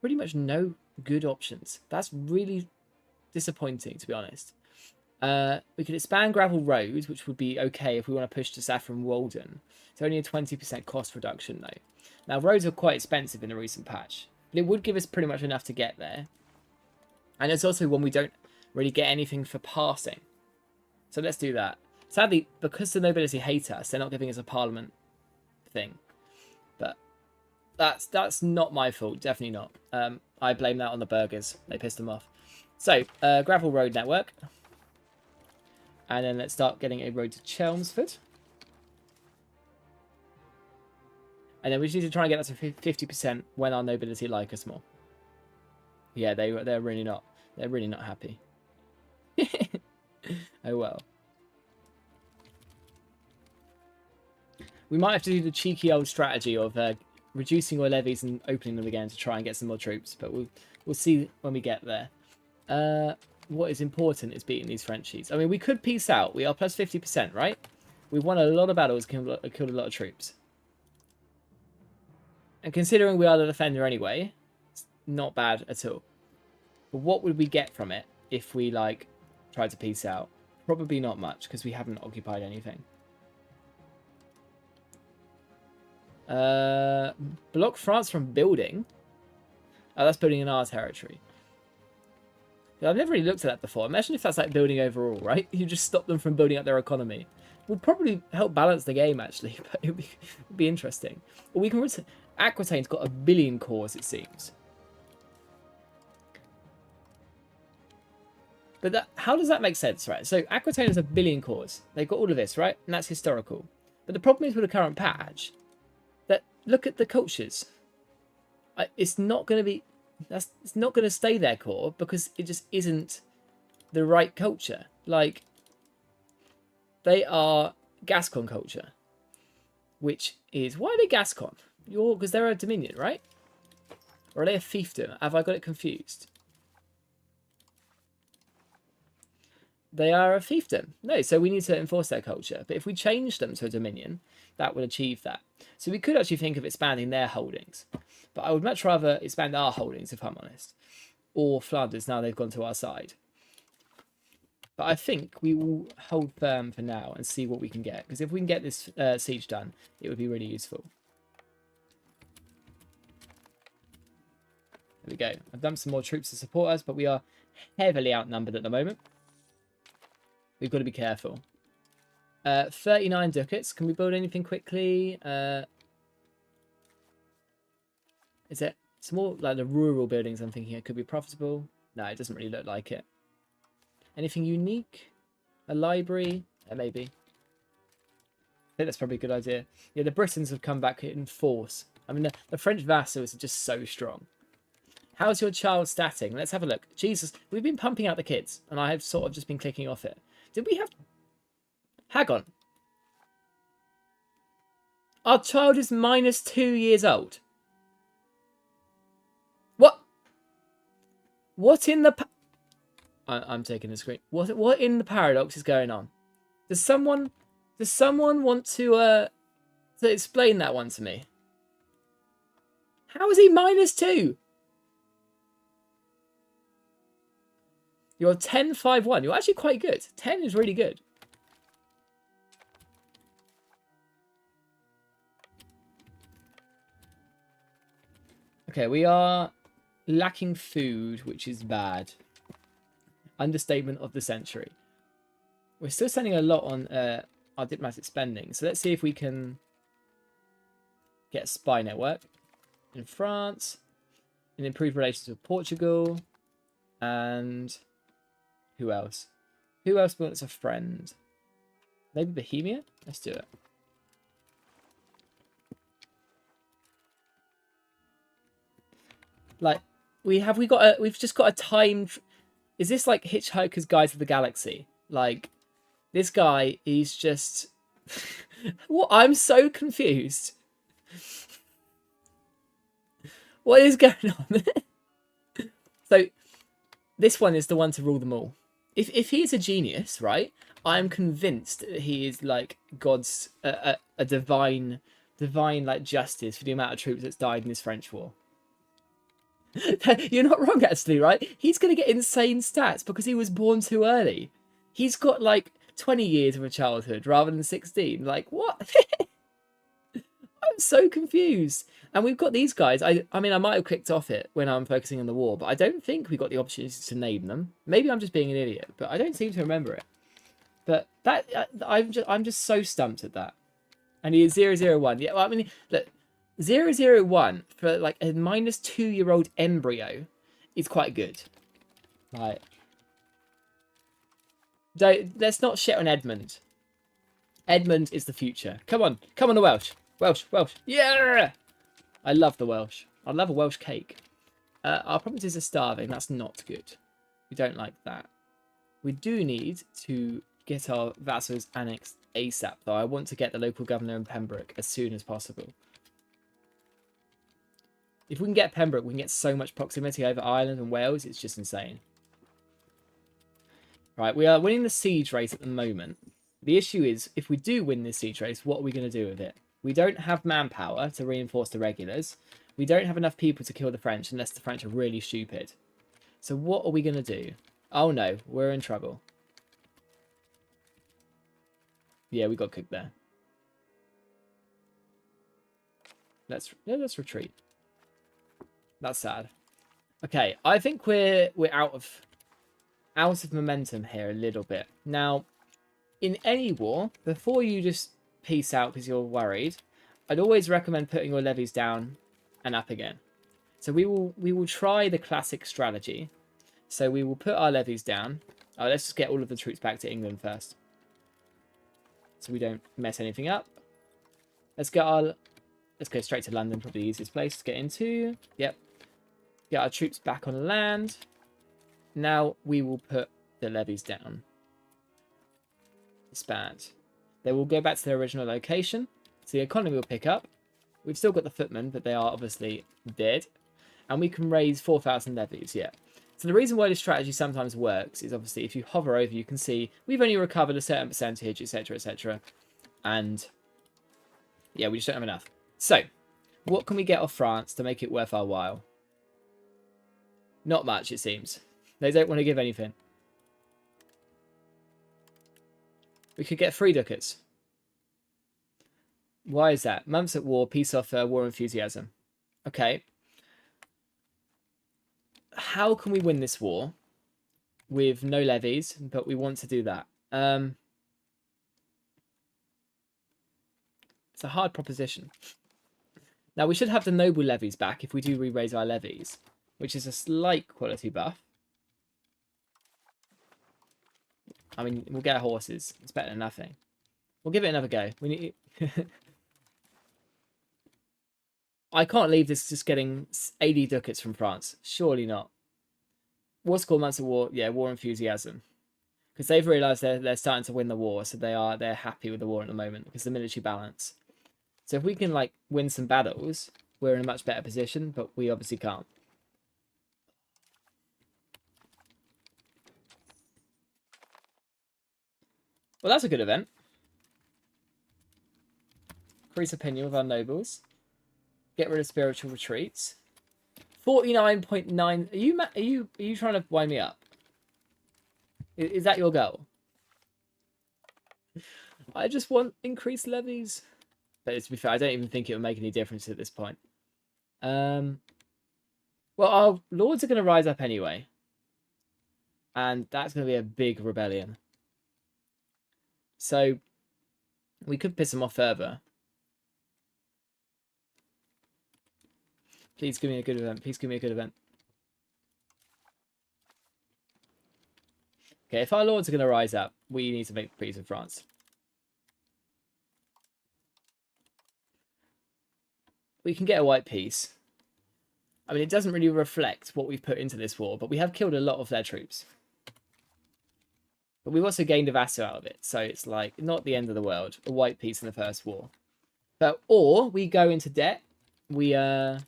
Speaker 1: pretty much no good options. That's really disappointing, to be honest. We could expand gravel roads, which would be okay if we want to push to Saffron Walden. It's only a 20% cost reduction, though. Now, roads are quite expensive in the recent patch, but it would give us pretty much enough to get there. And it's also one we don't really get anything for passing. So let's do that. Sadly, because the nobility hate us, they're not giving us a parliament thing. But that's not my fault, definitely not. I blame that on the burghers. They pissed them off. So, gravel road network. And then let's start getting a road to Chelmsford. And then we just need to try and get that to 50% when our nobility like us more. Yeah, they're really not. They're really not happy. Oh well. We might have to do the cheeky old strategy of reducing our levies and opening them again to try and get some more troops. But we'll see when we get there. What is important is beating these Frenchies. I mean, we could peace out. We are plus 50%, right? We've won a lot of battles, killed a lot of troops. And considering we are the defender anyway, it's not bad at all. But what would we get from it if we, like, tried to peace out? Probably not much, because we haven't occupied anything. Block France from building? Oh, that's building in our territory. I've never really looked at that before. Imagine if that's like building overall, right? You just stop them from building up their economy. Will probably help balance the game, actually, but it would be interesting. Or we can... Aquitaine's got 1 billion cores, it seems. But how does that make sense, right? So Aquitaine has 1 billion cores. They've got all of this, right? And that's historical. But the problem is with the current patch that look at the cultures. It's not going to be... It's not going to stay their core because it just isn't the right culture. Like, they are Gascon culture, which is... Why are they Gascon? Because they're a Dominion, right? Or are they a fiefdom? Have I got it confused? They are a fiefdom. No, so we need to enforce their culture. But if we change them to a dominion, that would achieve that. So we could actually think of expanding their holdings. But I would much rather expand our holdings, if I'm honest. Or Flanders, now they've gone to our side. But I think we will hold firm for now and see what we can get. Because if we can get this siege done, it would be really useful. There we go. I've dumped some more troops to support us, but we are heavily outnumbered at the moment. We've got to be careful. 39 ducats. Can we build anything quickly? Is it? It's more like the rural buildings I'm thinking it could be profitable. No, it doesn't really look like it. Anything unique? A library? Maybe. I think that's probably a good idea. Yeah, the Britons have come back in force. I mean, the French vassals are just so strong. How's your child statting? Let's have a look. Jesus, we've been pumping out the kids, and I have sort of just been clicking off it. Did we have... Hang on. Our child is -2 years old. What? What in the... I'm taking the screen. What in the paradox is going on? Does someone want to explain that one to me? How is he -2? You're 10-5-1. You're actually quite good. 10 is really good. Okay, we are lacking food, which is bad. Understatement of the century. We're still spending a lot on our diplomatic spending. So let's see if we can get a spy network in France and improve relations with Portugal. And who else? Who else wants a friend? Maybe Bohemia? Let's do it. Like, we've just got a time... Is this like Hitchhiker's Guide to the Galaxy? Like, this guy, he's just... What? I'm so confused. What is going on? So, this one is the one to rule them all. If he's a genius, right? I'm convinced that he is like God's... a divine like justice for the amount of troops that's died in this French war. You're not wrong, actually, right? He's going to get insane stats because he was born too early. He's got, like, 20 years of a childhood rather than 16. Like, what? I'm so confused. And we've got these guys. I mean, I might have clicked off it when I'm focusing on the war, but I don't think we got the opportunity to name them. Maybe I'm just being an idiot, but I don't seem to remember it. But that I'm just so stumped at that. And he is 001. Yeah, well, I mean, look... 001 for like a -2-year-old embryo is quite good. Like, let's not shit on Edmund. Edmund is the future. Come on the Welsh. Welsh. Yeah, I love the Welsh. I love a Welsh cake. Our provinces are starving. That's not good. We don't like that. We do need to get our vassals annexed ASAP, though. I want to get the local governor in Pembroke as soon as possible. If we can get Pembroke, we can get so much proximity over Ireland and Wales. It's just insane. Right, we are winning the siege race at the moment. The issue is, if we do win this siege race, what are we going to do with it? We don't have manpower to reinforce the regulars. We don't have enough people to kill the French unless the French are really stupid. So what are we going to do? Oh no, we're in trouble. Yeah, we got cooked there. Let's retreat. That's sad. Okay, I think we're out of momentum here a little bit. Now, in any war, before you just peace out because you're worried, I'd always recommend putting your levies down and up again. So we will try the classic strategy. So we will put our levies down. Oh, let's just get all of the troops back to England first, so we don't mess anything up. Let's go straight to London, probably the easiest place to get into. Yep. Get our troops back on land. Now we will put the levies down. Expand. They will go back to their original location. So the economy will pick up. We've still got the footmen, but they are obviously dead. And we can raise 4,000 levies, yeah. So the reason why this strategy sometimes works is obviously if you hover over, you can see we've only recovered a certain percentage, etc., etc. And yeah, we just don't have enough. So what can we get off France to make it worth our while? Not much, it seems. They don't want to give anything. We could get 3 ducats. Why is that? Months at war, peace offer, war enthusiasm. Okay. How can we win this war with no levies, but we want to do that? It's a hard proposition. Now, we should have the noble levies back if we do re-raise our levies, which is a slight quality buff. I mean, we'll get horses. It's better than nothing. We'll give it another go. We need... I can't leave this just getting 80 ducats from France. Surely not. What's called months of war? Yeah, war enthusiasm. Because they've realised they're starting to win the war, so they're happy with the war at the moment because the military balance. So if we can like win some battles, we're in a much better position, but we obviously can't. Well, that's a good event. Increase opinion with our nobles. Get rid of spiritual retreats. 49.9. Are you trying to wind me up? Is that your goal? I just want increased levies. But to be fair, I don't even think it would make any difference at this point. Well, our lords are going to rise up anyway. And that's going to be a big rebellion. So we could piss them off further. Please give me a good event. Please give me a good event. Okay, if our lords are going to rise up, we need to make peace with France. We can get a white peace. I mean, it doesn't really reflect what we've put into this war, but we have killed a lot of their troops. But we've also gained a vassal out of it, so it's like not the end of the world. A white peace in the first war. But or we go into debt. We hire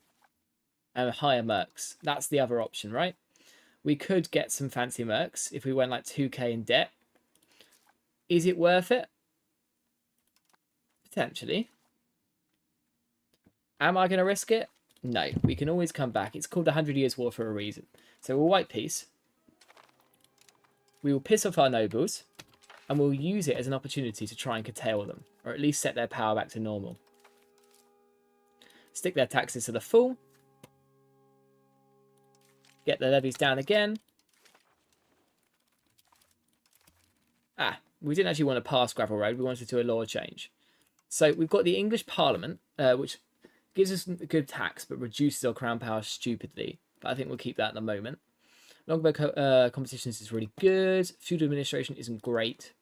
Speaker 1: mercs. That's the other option, right? We could get some fancy mercs if we went like 2k in debt. Is it worth it? Potentially. Am I going to risk it? No. We can always come back. It's called the 100 Years' War for a reason. So we'll white peace. We will piss off our nobles. And we'll use it as an opportunity to try and curtail them. Or at least set their power back to normal. Stick their taxes to the full. Get the levies down again. We didn't actually want to pass gravel road. We wanted to do a law change. So we've got the English Parliament, which gives us a good tax, but reduces our crown power stupidly. But I think we'll keep that at the moment. Longbow competitions is really good. Feudal administration isn't great.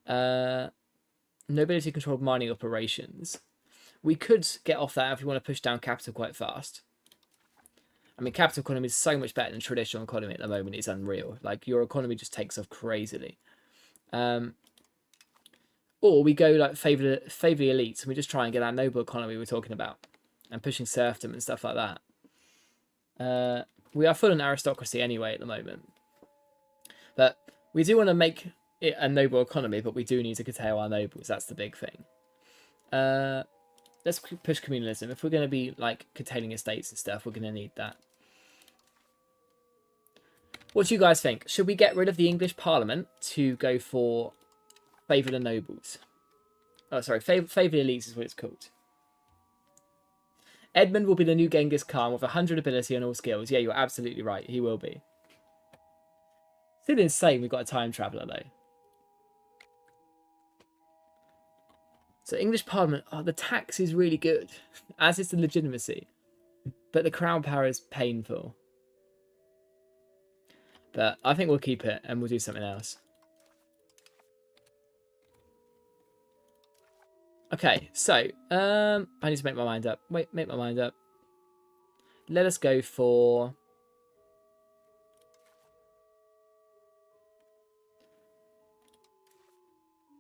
Speaker 1: Nobility controlled mining operations. We could get off that if we want to push down capital quite fast. I mean, capital economy is so much better than traditional economy at the moment. It's unreal. Like, your economy just takes off crazily. Or we go, like, favour the elites, and we just try and get that noble economy we're talking about. And pushing serfdom and stuff like that. We are full on aristocracy anyway at the moment. But we do want to make it a noble economy, but we do need to curtail our nobles. That's the big thing. Let's push communalism. If we're going to be, like, curtailing estates and stuff, we're going to need that. What do you guys think? Should we get rid of the English Parliament to go for favour the nobles? Oh, sorry, favour the elites is what it's called. Edmund will be the new Genghis Khan with 100 ability and all skills. Yeah, you're absolutely right. He will be. Still insane we've got a time traveller, though. So English Parliament, the tax is really good, as is the legitimacy. But the crown power is painful. But I think we'll keep it and we'll do something else. Okay, so I need to make my mind up. Wait, make my mind up. Let us go for...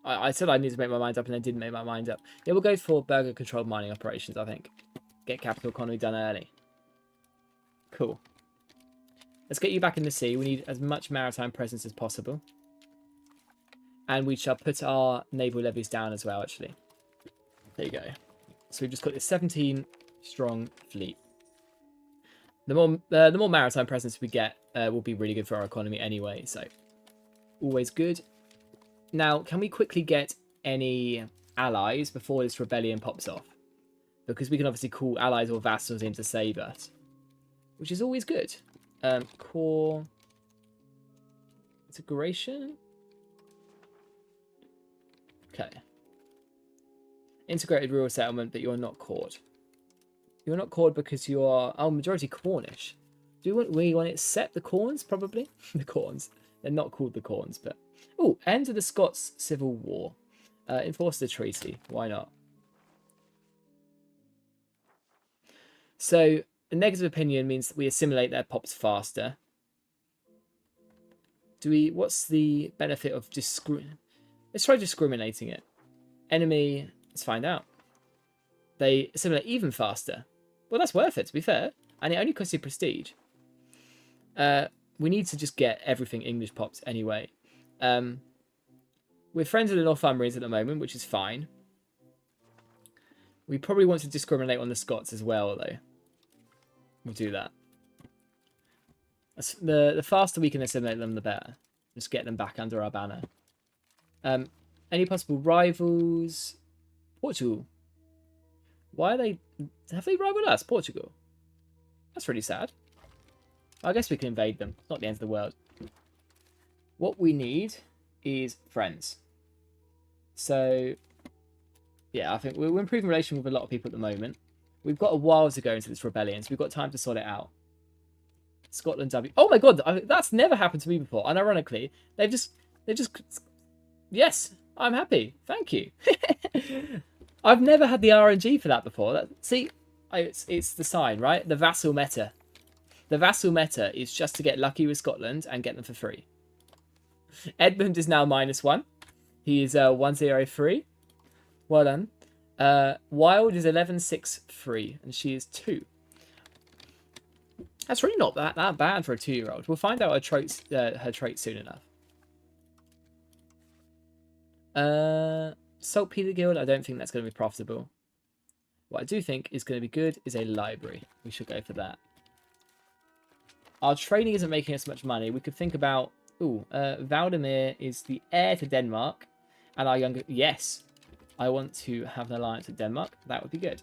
Speaker 1: I said I need to make my mind up and then didn't make my mind up. Yeah, we'll go for burgher-controlled mining operations, I think. Get capital economy done early. Cool. Let's get you back in the sea. We need as much maritime presence as possible. And we shall put our naval levies down as well, actually. There you go. So we've just got this 17 strong fleet. The more maritime presence we get will be really good for our economy anyway. So always good. Now, can we quickly get any allies before this rebellion pops off? Because we can obviously call allies or vassals in to save us, which is always good. Core integration. Okay. Integrated rural settlement, but you're not cored. You're not cored because you are... Oh, majority Cornish. Do we want it set the Corns? Probably. The Corns. They're not called the Corns, but... Oh, end of the Scots Civil War. Enforce the treaty. Why not? So, a negative opinion means that we assimilate their pops faster. What's the benefit of Let's try discriminating it. Enemy... Let's find out. They assimilate even faster. Well, that's worth it, to be fair. And it only costs you prestige. We need to just get everything English pops anyway. We're friends with the Northumbrians at the moment, which is fine. We probably want to discriminate on the Scots as well, though. We'll do that. The faster we can assimilate them, the better. Just get them back under our banner. Any possible rivals? Portugal. Why are they... Have they rivaled us? Portugal. That's really sad. I guess we can invade them. It's not the end of the world. What we need is friends. So, yeah, I think we're improving relation with a lot of people at the moment. We've got a while to go into this rebellion, so we've got time to sort it out. Scotland W. Oh my god, that's never happened to me before. And ironically, they've just... Yes, I'm happy. Thank you. I've never had the RNG for that before. See, it's the sign, right? The vassal meta. The vassal meta is just to get lucky with Scotland and get them for free. Edmund is now -1. He is 103. Well done. Wild is 1163, and she is 2. That's really not that bad for a 2-year-old. We'll find out her traits soon enough. Saltpeter Guild, I don't think that's going to be profitable. What I do think is going to be good is a library. We should go for that. Our trading isn't making us much money. We could think about... Ooh, Valdemir is the heir to Denmark. And our younger... Yes, I want to have an alliance with Denmark. That would be good.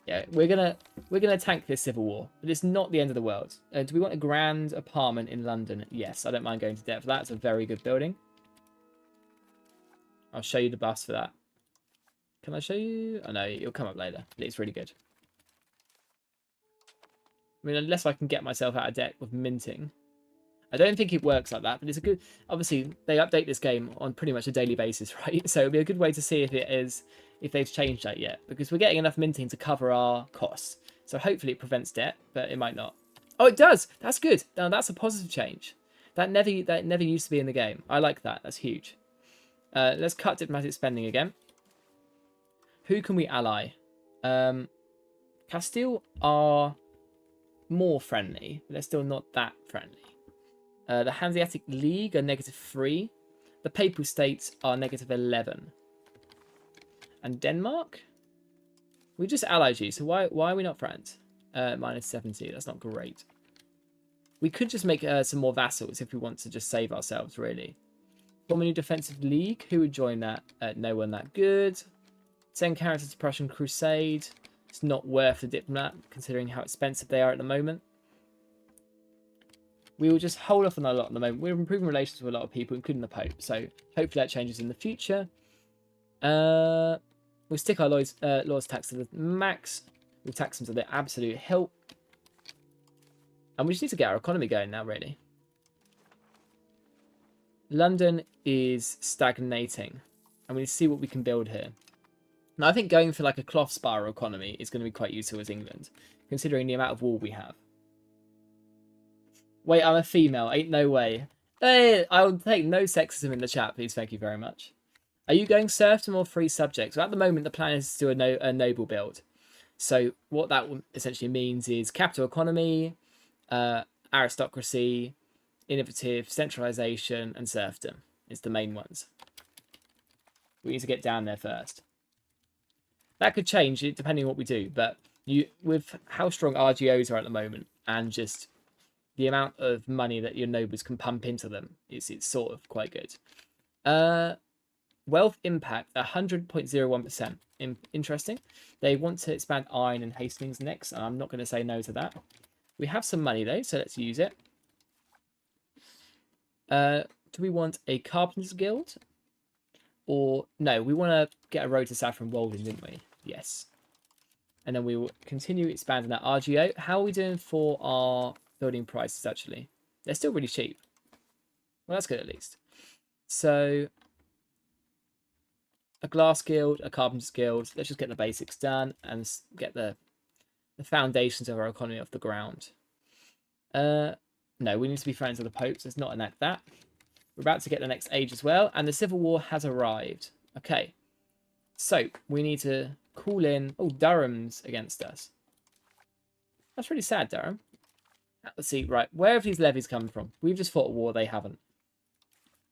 Speaker 1: Yeah, we're gonna tank this civil war. But it's not the end of the world. Do we want a grand apartment in London? Yes, I don't mind going to debt for that. It's a very good building. I'll show you the bus for that. Can I show you? Oh no, it'll come up later. But it's really good. I mean, unless I can get myself out of debt with minting. I don't think it works like that, but it's a good... Obviously, they update this game on pretty much a daily basis, right? So it'll be a good way to see if they've changed that yet. Because we're getting enough minting to cover our costs. So hopefully it prevents debt, but it might not. Oh, it does! That's good! Now, that's a positive change. That never used to be in the game. I like that. That's huge. Let's cut diplomatic spending again. Who can we ally? Castile are more friendly, but they're still not that friendly. The Hanseatic League are -3. The Papal States are -11. And Denmark? We just allied you, so why are we not friends? -70, that's not great. We could just make some more vassals if we want to just save ourselves, really. Form a new defensive league. Who would join that? No one that good. Send characters to Prussian Crusade. It's not worth the diplomat, considering how expensive they are at the moment. We will just hold off on a lot at the moment. We're improving relations with a lot of people, including the Pope. So hopefully that changes in the future. We'll stick our laws tax to the max. We'll tax them to the absolute hilt. And we just need to get our economy going now, really. London is stagnating. And we need to see what we can build here. Now, I think going for like a cloth spiral economy is going to be quite useful as England, considering the amount of wool we have. Wait, I'm a female. Ain't no way. Hey, I will take no sexism in the chat, please. Thank you very much. Are you going serfdom or free subjects? Well, at the moment, the plan is to do a noble build. So what that essentially means is capital economy, aristocracy, innovative, centralisation, and serfdom is the main ones. We need to get down there first. That could change depending on what we do, but with how strong RGOs are at the moment and just the amount of money that your nobles can pump into them, it's sort of quite good. Wealth impact 100.01%. Interesting. They want to expand iron and Hastings next, and I'm not going to say no to that. We have some money though, so let's use it. Do we want a carpenter's guild? Or no, we want to get a road to Saffron Walden, didn't we? Yes. And then we will continue expanding that RGO. How are we doing for our building prices, actually? They're still really cheap. Well, that's good at least. So, a glass guild, a carpenter's guild. Let's just get the basics done and get the foundations of our economy off the ground. No, we need to be friends with the popes. Let's not enact that. We're about to get the next age as well. And the civil war has arrived. Okay. So, we need to call in... Oh, Durham's against us. That's really sad, Durham. Let's see. Right. Where have these levies come from? We've just fought a war. They haven't.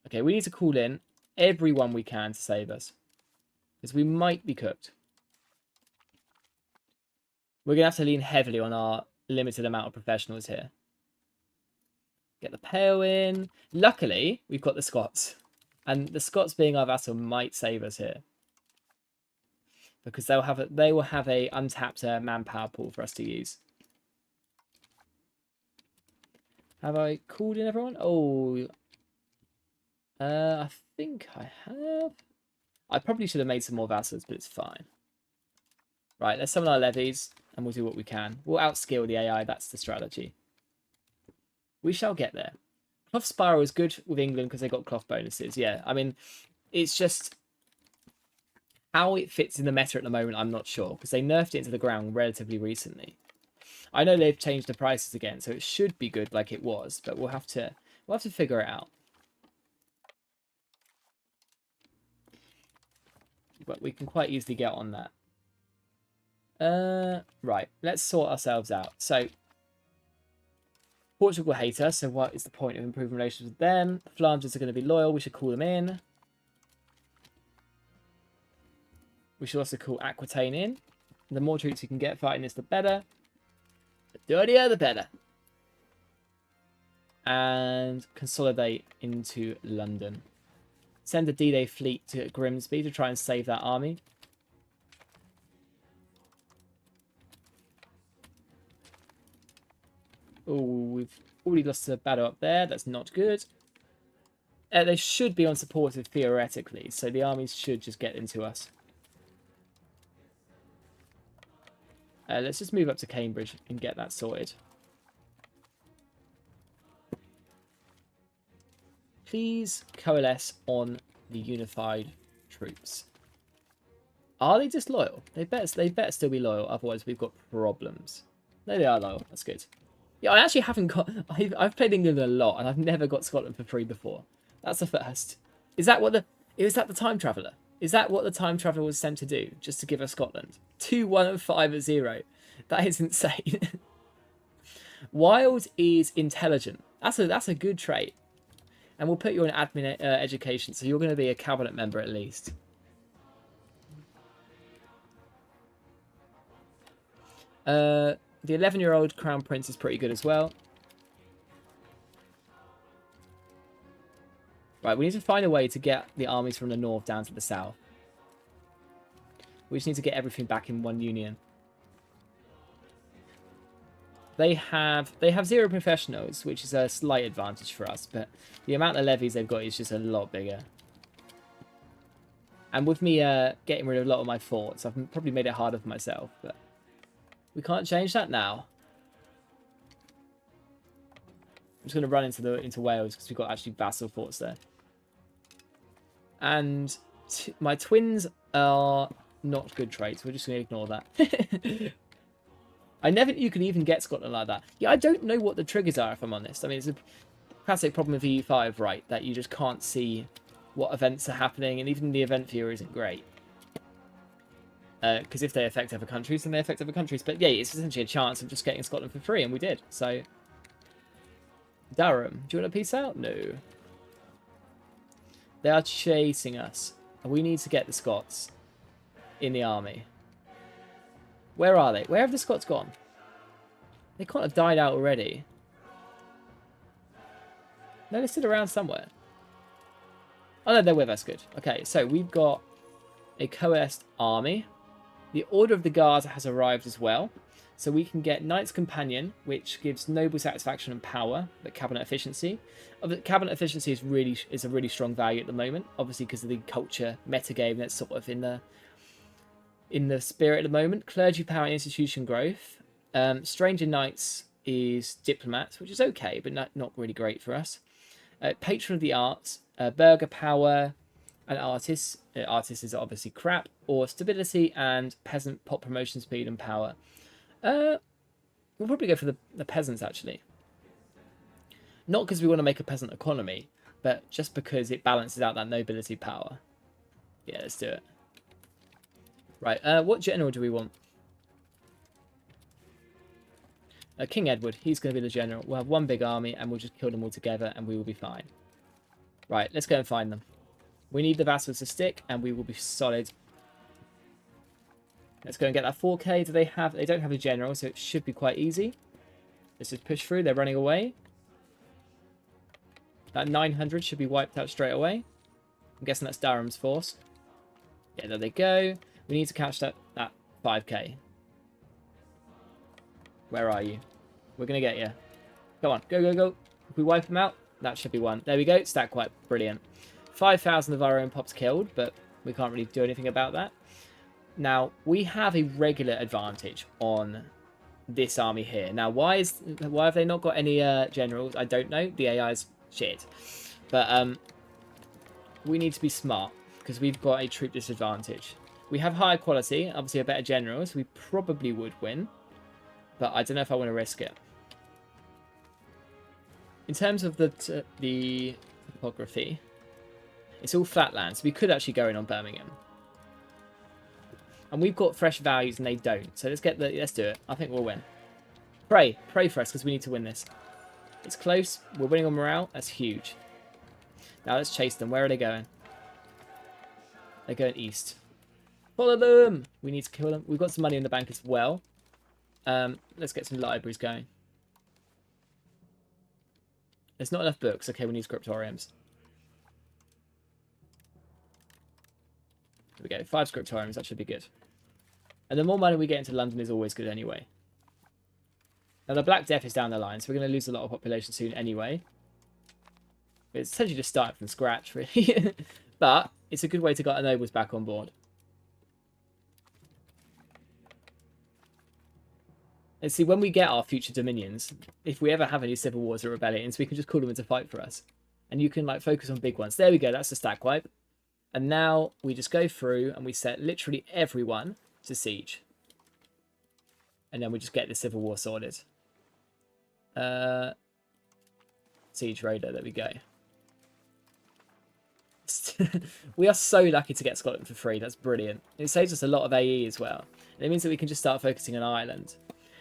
Speaker 1: Okay, we need to call in everyone we can to save us. Because we might be cooked. We're going to have to lean heavily on our limited amount of professionals here. Get the Pale in. Luckily, we've got the Scots. And the Scots being our vassal might save us here. Because they will have a untapped manpower pool for us to use. Have I called in everyone? Oh, I think I have. I probably should have made some more vassals, but it's fine. Right, let's summon our levies, and we'll do what we can. We'll outskill the AI, that's the strategy. We shall get there. Cloth Spiral is good with England because they got cloth bonuses. Yeah, I mean, it's just... how it fits in the meta at the moment, I'm not sure. Because they nerfed it into the ground relatively recently. I know they've changed the prices again, so it should be good like it was. But we'll have to figure it out. But we can quite easily get on that. Right, let's sort ourselves out. So, Portugal hate us, so what is the point of improving relations with them? The Flanders are going to be loyal, we should call them in. We should also call Aquitaine in. The more troops we can get fighting this, the better. The dirtier, the better. And consolidate into London. Send a D-Day fleet to Grimsby to try and save that army. Oh, we've already lost a battle up there. That's not good. They should be unsupported theoretically, so the armies should just get into us. Let's just move up to Cambridge and get that sorted. Please coalesce on the unified troops. Are they disloyal? They better still be loyal, otherwise we've got problems. No, they are loyal. That's good. Yeah, I actually haven't got... I've played England a lot, and I've never got Scotland for free before. That's the first. Is that the Time Traveller? Is that what the Time Traveller was sent to do? Just to give us Scotland? 2, 1, and 5 at 0. That is insane. Wild is intelligent. That's a good trait. And we'll put you in admin education, so you're going to be a cabinet member at least. The 11-year-old Crown Prince is pretty good as well. Right, we need to find a way to get the armies from the north down to the south. We just need to get everything back in one union. They have 0 professionals, which is a slight advantage for us, but the amount of levies they've got is just a lot bigger. And with me getting rid of a lot of my forts, I've probably made it harder for myself, but we can't change that now. I'm just going to run into Wales because we've got actually vassal forts there. And my twins are not good traits. We're just going to ignore that. I never knew you could even get Scotland like that. Yeah, I don't know what the triggers are, if I'm honest. I mean, it's a classic problem with EU5, right? That you just can't see what events are happening, and even the event viewer isn't great. Because if they affect other countries, then they affect other countries. But yeah, it's essentially a chance of just getting Scotland for free, and we did. So Durham, do you want to peace out? No. They are chasing us. And we need to get the Scots in the army. Where are they? Where have the Scots gone? They can't have died out already. No, they're still around somewhere. Oh no, they're with us. Good. Okay, so we've got a coerced army. The Order of the Guard has arrived as well. So we can get Knight's Companion, which gives noble satisfaction and power, but cabinet efficiency. Cabinet efficiency is a really strong value at the moment, obviously because of the culture metagame that's sort of in the spirit at the moment. Clergy power and institution growth. Stranger Knights is diplomats, which is okay, but not really great for us. Patron of the arts, burgher power, and artists. Artists is obviously crap. Or stability and peasant pop promotion speed and power. We'll probably go for the peasants, actually. Not because we want to make a peasant economy, but just because it balances out that nobility power. Yeah, let's do it. Right, what general do we want? King Edward, he's going to be the general. We'll have one big army, and we'll just kill them all together, and we will be fine. Right, let's go and find them. We need the vassals to stick, and we will be solid. Let's go and get that 4k. Do they have... They don't have a general, so it should be quite easy. Let's just push through. They're running away. That 900 should be wiped out straight away. I'm guessing that's Durham's force. Yeah, there they go. We need to catch that 5k. Where are you? We're going to get you. Come on. Go, go, go. If we wipe them out, that should be one. There we go. Stack quite brilliant. 5,000 of our own pops killed, but we can't really do anything about that. Now, we have a regular advantage on this army here. Now, why have they not got any generals? I don't know. The AI's shit. But we need to be smart because we've got a troop disadvantage. We have higher quality, obviously a better general, so we probably would win. But I don't know if I want to risk it. In terms of the topography, it's all flatland, so we could actually go in on Birmingham. And we've got fresh values and they don't. So let's do it. I think we'll win. Pray for us because we need to win this. It's close. We're winning on morale. That's huge. Now let's chase them. Where are they going? They're going east. Follow them. We need to kill them. We've got some money in the bank as well. Let's get some libraries going. There's not enough books. Okay, we need scriptoriums. There we go. 5 scriptoriums. That should be good. And the more money we get into London is always good anyway. Now, the Black Death is down the line, so we're going to lose a lot of population soon anyway. It's essentially just starting from scratch, really. But it's a good way to get our nobles back on board. And see, when we get our future dominions, if we ever have any civil wars or rebellions, we can just call them in to fight for us. And you can like focus on big ones. There we go. That's the stack wipe. And now we just go through and we set literally everyone to siege. And then we just get the civil war sorted. Siege raider. There we go. We are so lucky to get Scotland for free. That's brilliant. It saves us a lot of AE as well. And it means that we can just start focusing on Ireland.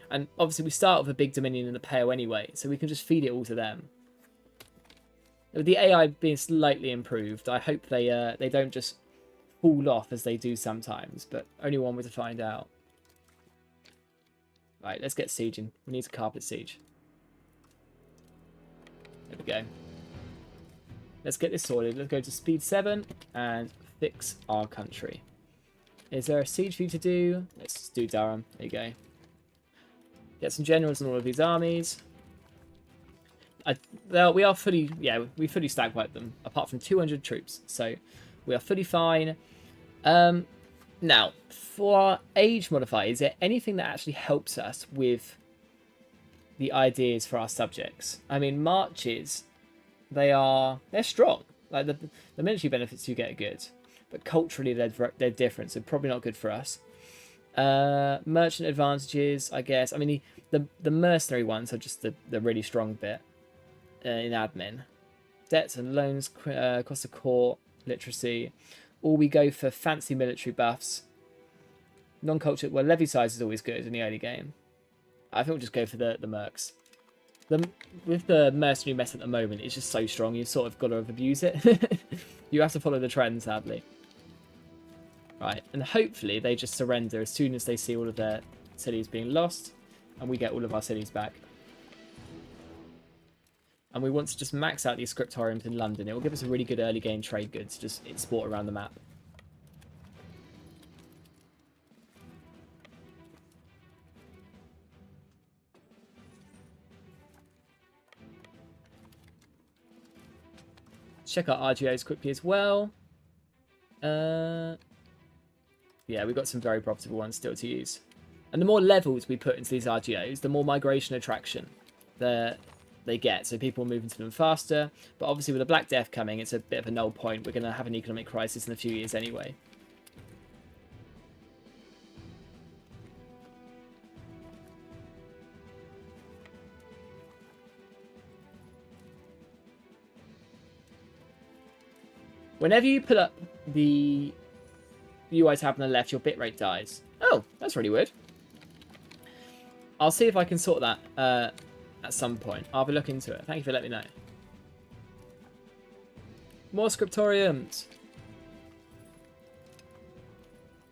Speaker 1: And obviously we start with a big dominion in the Pale anyway, so we can just feed it all to them. With the AI being slightly improved, I hope they don't just fall off as they do sometimes, but only one way to find out. Right, let's get sieging. We need to carpet siege. There we go. Let's get this sorted. Let's go to speed 7 and fix our country. Is there a siege for you to do? Let's do Durham. There you go. Get some generals in all of these armies. We are fully, yeah, we fully stack wipe them, apart from 200 troops. So we are fully fine. Now, for our age modifier, is there anything that actually helps us with the ideas for our subjects? I mean, marches, they're strong. Like the military benefits you get are good, but culturally they're different, so probably not good for us. Merchant advantages, I guess. I mean, the mercenary ones are just the really strong bit in admin. Debts and loans, cost of court, literacy. Or we go for fancy military buffs. Non-culture, well, levy size is always good in the early game. I think we'll just go for the mercs. With the mercenary mess at the moment, it's just so strong. You've sort of got to abuse it. You have to follow the trend, sadly. Right, and hopefully they just surrender as soon as they see all of their cities being lost, and we get all of our cities back. And we want to just max out these scriptoriums in London. It will give us a really good early game trade goods to just export around the map. Check our RGOs quickly as well. Yeah, we've got some very profitable ones still to use. And the more levels we put into these RGOs, the more migration attraction they get. So people move into them faster. But obviously with the Black Death coming, it's a bit of a null point. We're going to have an economic crisis in a few years anyway. Whenever you put up the UI tab on the left, your bitrate dies. Oh, that's really weird. I'll see if I can sort that at some point. I'll have a look into it. Thank you for letting me know. More scriptoriums.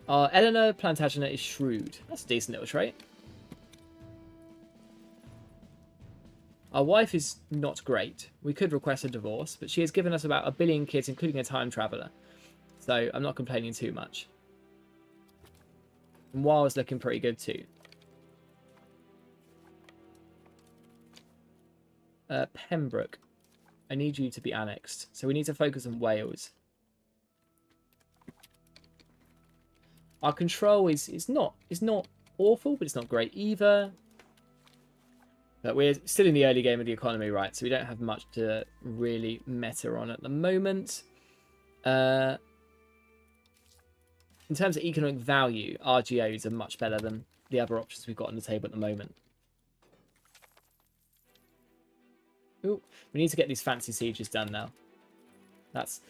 Speaker 1: Eleanor Plantagenet is shrewd. That's a decent little trait. Our wife is not great. We could request a divorce, but she has given us about 1 billion kids, including a time traveller. So I'm not complaining too much. And Wild looking pretty good too. Pembroke. I need you to be annexed. So we need to focus on Wales. Our control is not awful, but it's not great either. But we're still in the early game of the economy, right? So we don't have much to really meta on at the moment. In terms of economic value, RGOs are much better than the other options we've got on the table at the moment. Ooh, we need to get these fancy sieges done now. It's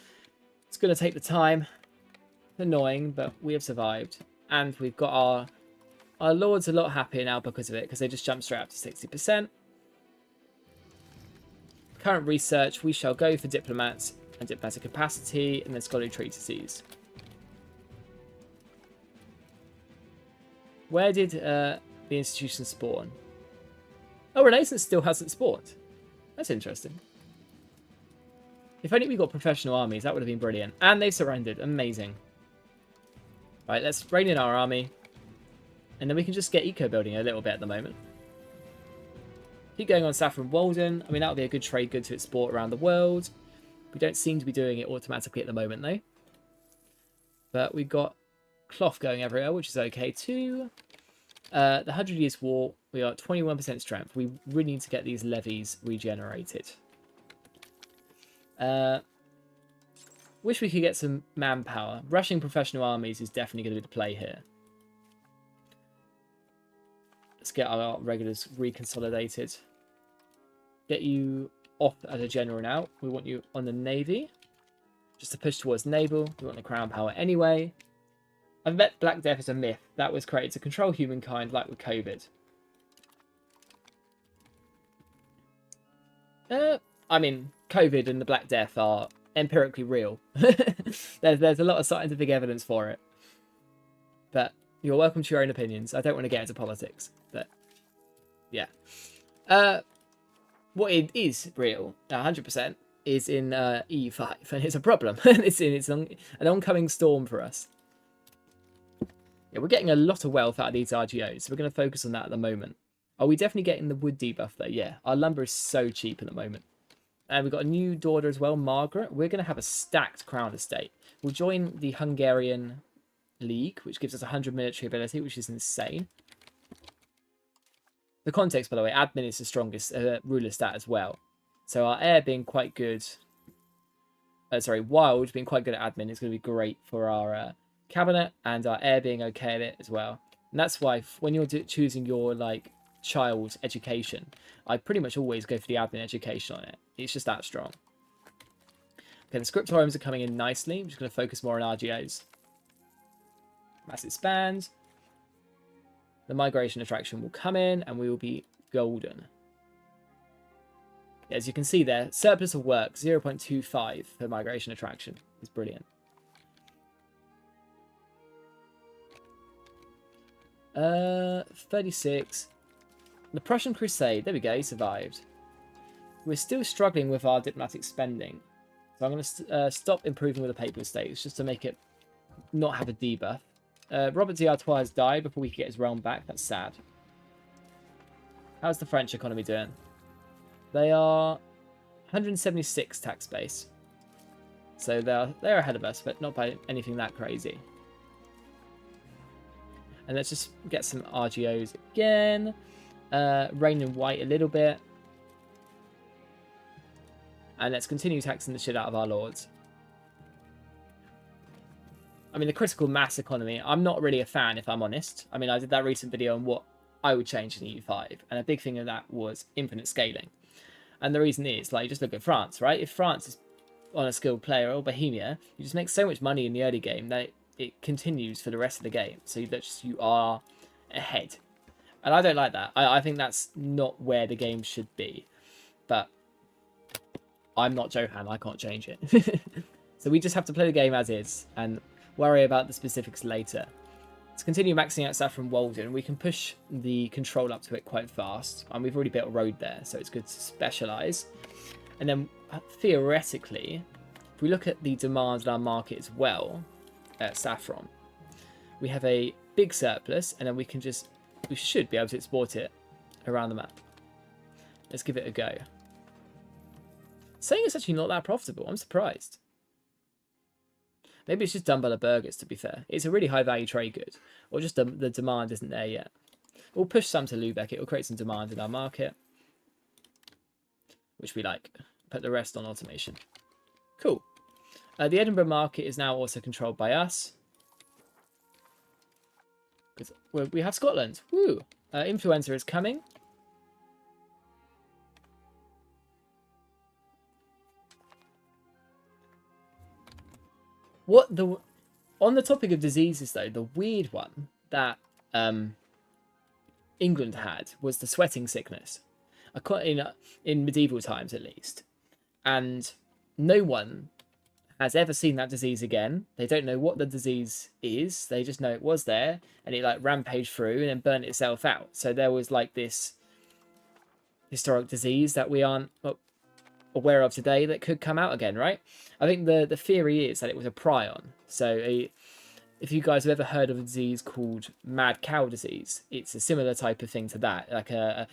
Speaker 1: going to take the time. Annoying, but we have survived. And we've got our lords a lot happier now because of it, because they just jumped straight up to 60%. Current research, we shall go for diplomats and diplomatic capacity, and then scholarly treatises. Where did the institution spawn? Oh, Renaissance still hasn't spawned. That's interesting. If only we got professional armies, that would have been brilliant. And they've surrendered. Amazing. Right, let's rein in our army. And then we can just get eco-building a little bit at the moment. Keep going on Saffron Walden. I mean, that would be a good trade good to export around the world. We don't seem to be doing it automatically at the moment, though. But we've got cloth going everywhere, which is okay too. The 100 Years' War, we are at 21% strength. We really need to get these levies regenerated. Wish we could get some manpower. Rushing professional armies is definitely going to be the play here. Let's get our regulars reconsolidated. Get you off as a general now. We want you on the navy. Just to push towards naval. We want the crown power anyway. I bet Black Death is a myth. That was created to control humankind like with COVID. I mean, COVID and the Black Death are empirically real. there's a lot of scientific evidence for it. But you're welcome to your own opinions. I don't want to get into politics. But, yeah. What it is real, 100%, is in EU5. And it's a problem. it's an oncoming storm for us. Yeah, we're getting a lot of wealth out of these RGOs. So we're going to focus on that at the moment. Are we definitely getting the wood debuff though? Yeah, our lumber is so cheap at the moment. And we've got a new daughter as well, Margaret. We're going to have a stacked crown estate. We'll join the Hungarian League, which gives us 100 military ability, which is insane. The context, by the way, admin is the strongest ruler stat as well. So our heir being quite good... Wild being quite good at admin is going to be great for our cabinet, and our heir being okay at it as well. And that's why when you're choosing your child's education, I pretty much always go for the admin education on it. It's just that strong. Okay, the scriptoriums are coming in nicely. I'm just going to focus more on RGOs. Mass expand. The migration attraction will come in and we will be golden. As you can see there, surplus of work, 0.25 for migration attraction. Is brilliant. 36. The Prussian Crusade. There we go, he survived. We're still struggling with our diplomatic spending. So I'm going to stop improving with the Papal States just to make it not have a debuff. Robert d'Artois has died before we can get his realm back. That's sad. How's the French economy doing? They are 176 tax base. So they're ahead of us, but not by anything that crazy. And let's just get some RGOs again. Rain in white a little bit. And let's continue taxing the shit out of our lords. I mean, the critical mass economy, I'm not really a fan, if I'm honest. I mean, I did that recent video on what I would change in EU5. And a big thing of that was infinite scaling. And the reason is, like, just look at France, right? If France is on a skilled player or Bohemia, you just make so much money in the early game that it continues for the rest of the game. So you are ahead. And I don't like that. I think that's not where the game should be. But I'm not Johan. I can't change it. So we just have to play the game as is and worry about the specifics later. Let's continue maxing out Saffron Walden. We can push the control up to it quite fast. And we've already built a road there, so it's good to specialise. And then, theoretically, if we look at the demand in our market as well, at Saffron, we have a big surplus, and then we should be able to export it around the map. Let's give it a go. Saying it's actually not that profitable. I'm surprised. Maybe it's just done by the burghers, to be fair. It's a really high value trade good. Or just the demand isn't there yet. We'll push some to Lubeck. It will create some demand in our market. Which we like. Put the rest on automation. Cool. The Edinburgh market is now also controlled by us. Because we have Scotland. Woo! Influenza is coming. On the topic of diseases, though, the weird one that England had was the sweating sickness, in medieval times at least, and no one has ever seen that disease again. They don't know what the disease is. They just know it was there, and it like rampaged through and then burnt itself out. So there was like this historic disease that we aren't aware of today that could come out again, right? I think the theory is that it was a prion. So if you guys have ever heard of a disease called mad cow disease, it's a similar type of thing to that, like an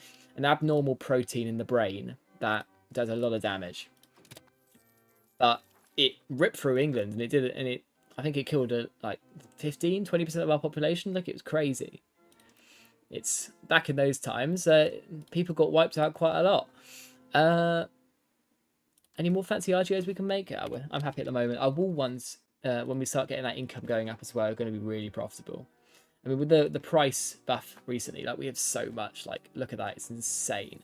Speaker 1: abnormal protein in the brain that does a lot of damage. But it ripped through England, and it did it, and I think it killed like 15-20% of our population. Like, it was crazy. It's back in those times, people got wiped out quite a lot. Any more fancy RGOs we can make? I'm happy at the moment. Our wool ones, when we start getting that income going up as well, are going to be really profitable. I mean, with the price buff recently, like, we have so much. Like, look at that. It's insane.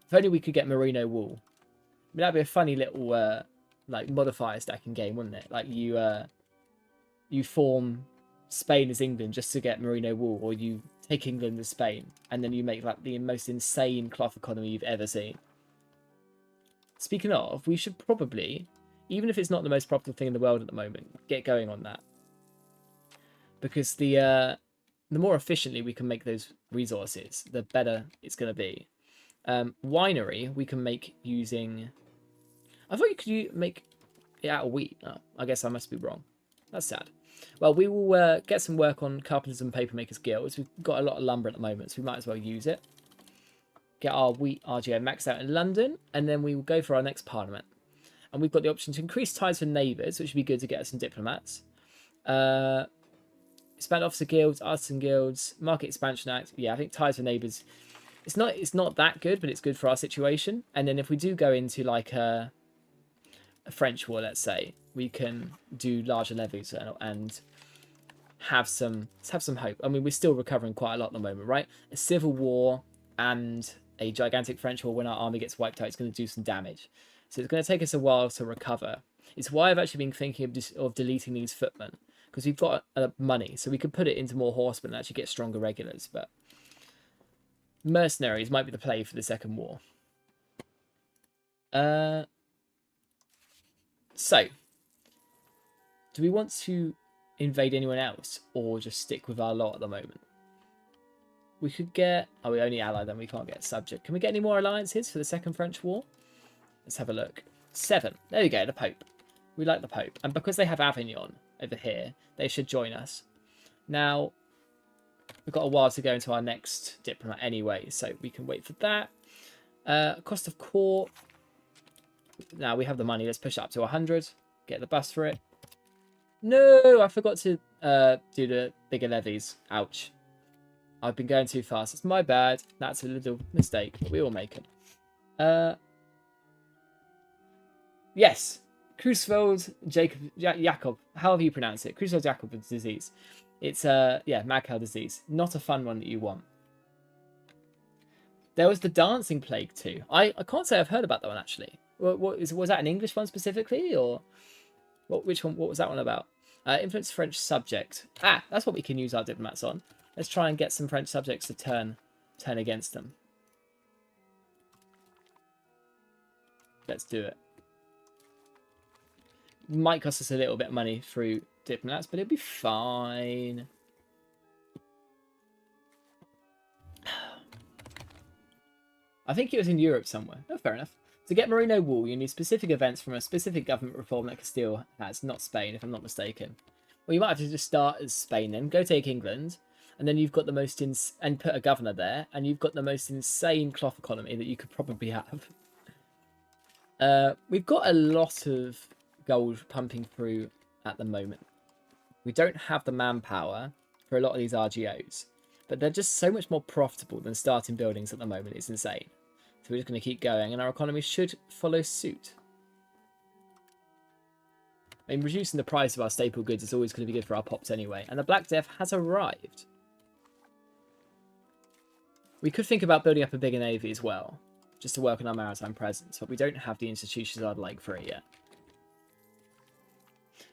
Speaker 1: If only we could get merino wool. I mean, that'd be a funny little, like, modifier stacking game, wouldn't it? Like, you form Spain as England just to get merino wool, or you take England as Spain, and then you make, like, the most insane cloth economy you've ever seen. Speaking of, we should probably, even if it's not the most profitable thing in the world at the moment, get going on that. Because the more efficiently we can make those resources, the better it's going to be. Winery, we can make using... I thought you could make it out of wheat. Oh, I guess I must be wrong. That's sad. Well, we will get some work on Carpenters and Papermakers Guilds. We've got a lot of lumber at the moment, so we might as well use it. Get our wheat RGO maxed out in London, and then we will go for our next parliament. And we've got the option to increase ties for neighbours, which would be good to get us some diplomats. Expand officer guilds, artisan guilds, market expansion act. Yeah, I think ties for neighbours. It's not that good, but it's good for our situation. And then if we do go into like a French war, let's say, we can do larger levies and have some hope. I mean, we're still recovering quite a lot at the moment, right? A civil war and a gigantic French war, when our army gets wiped out, it's going to do some damage. So it's going to take us a while to recover. It's why I've actually been thinking of deleting these footmen, because we've got money, so we could put it into more horsemen and actually get stronger regulars. But mercenaries might be the play for the second war. So, do we want to invade anyone else or just stick with our lot at the moment? We could get... Oh, we only ally them. We can't get a subject. Can we get any more alliances for the Second French War? Let's have a look. 7. There we go, the Pope. We like the Pope. And because they have Avignon over here, they should join us. Now, we've got a while to go into our next diplomat anyway, so we can wait for that. Cost of court. Now, we have the money. Let's push it up to 100. Get the bus for it. No, I forgot to do the bigger levies. Ouch. I've been going too fast. It's my bad. That's a little mistake, but we all make it. Yes. Creutzfeldt Jakob. However you pronounce it. Creutzfeldt Jakob disease. It's, yeah, mad cow disease. Not a fun one that you want. There was the dancing plague too. I can't say I've heard about that one, actually. Was that an English one specifically, or which one? What was that one about? Influence French subject. Ah, that's what we can use our diplomats on. Let's try and get some French subjects to turn against them. Let's do it. Might cost us a little bit of money through diplomats, but it'll be fine. I think it was in Europe somewhere. Oh, fair enough. To get merino wool, you need specific events from a specific government reform that Castile has, not Spain, if I'm not mistaken. Well, you might have to just start as Spain then, go take England, and then you've got the most and put a governor there, and you've got the most insane cloth economy that you could probably have. We've got a lot of gold pumping through at the moment. We don't have the manpower for a lot of these RGOs, but they're just so much more profitable than starting buildings at the moment. It's insane. So we're just going to keep going, and our economy should follow suit. I mean, reducing the price of our staple goods is always going to be good for our pops anyway. And the Black Death has arrived. We could think about building up a bigger navy as well, just to work on our maritime presence, but we don't have the institutions I'd like for it yet.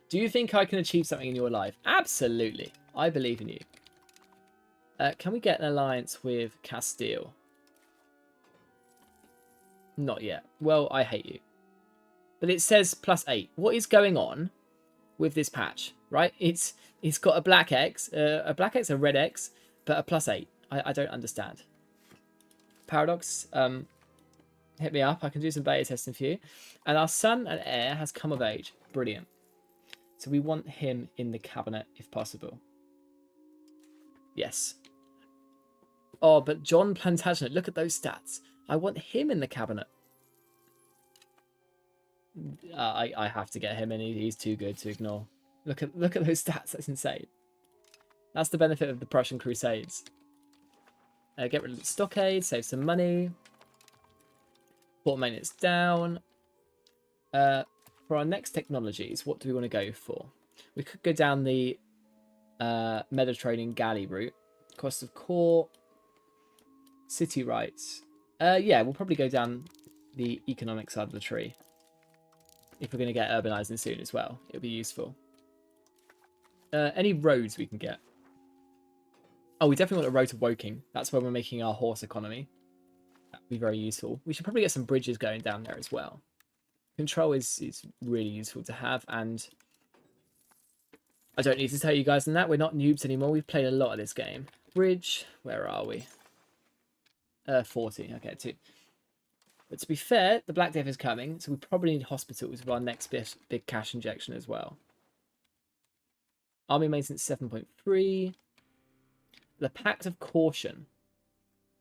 Speaker 1: Do you think I can achieve something in your life? Absolutely. I believe in you. Can we get an alliance with Castile? Not yet. Well, I hate you. But it says +8. What is going on with this patch, right? It's got a black X, a red X, but a +8. I don't understand. Paradox, hit me up. I can do some beta testing for you. And our son and heir has come of age. Brilliant. So we want him in the cabinet if possible. Yes. Oh, but John Plantagenet, look at those stats. I want him in the cabinet. I have to get him in. He's too good to ignore. Look at those stats. That's insane. That's the benefit of the Prussian Crusades. Get rid of the stockade, save some money. Port maintenance down. For our next technologies, what do we want to go for? We could go down the Mediterranean galley route. Cost of court. City rights. Yeah, we'll probably go down the economic side of the tree. If we're going to get urbanizing soon as well. It'll be useful. Any roads we can get. Oh, we definitely want a road to Woking. That's where we're making our horse economy. That would be very useful. We should probably get some bridges going down there as well. Control is really useful to have, and I don't need to tell you guys on that. We're not noobs anymore. We've played a lot of this game. Bridge, where are we? 40. Okay, 2. But to be fair, the Black Death is coming, so we probably need hospitals for our next big cash injection as well. Army maintenance 7.3. The Pact of Caution.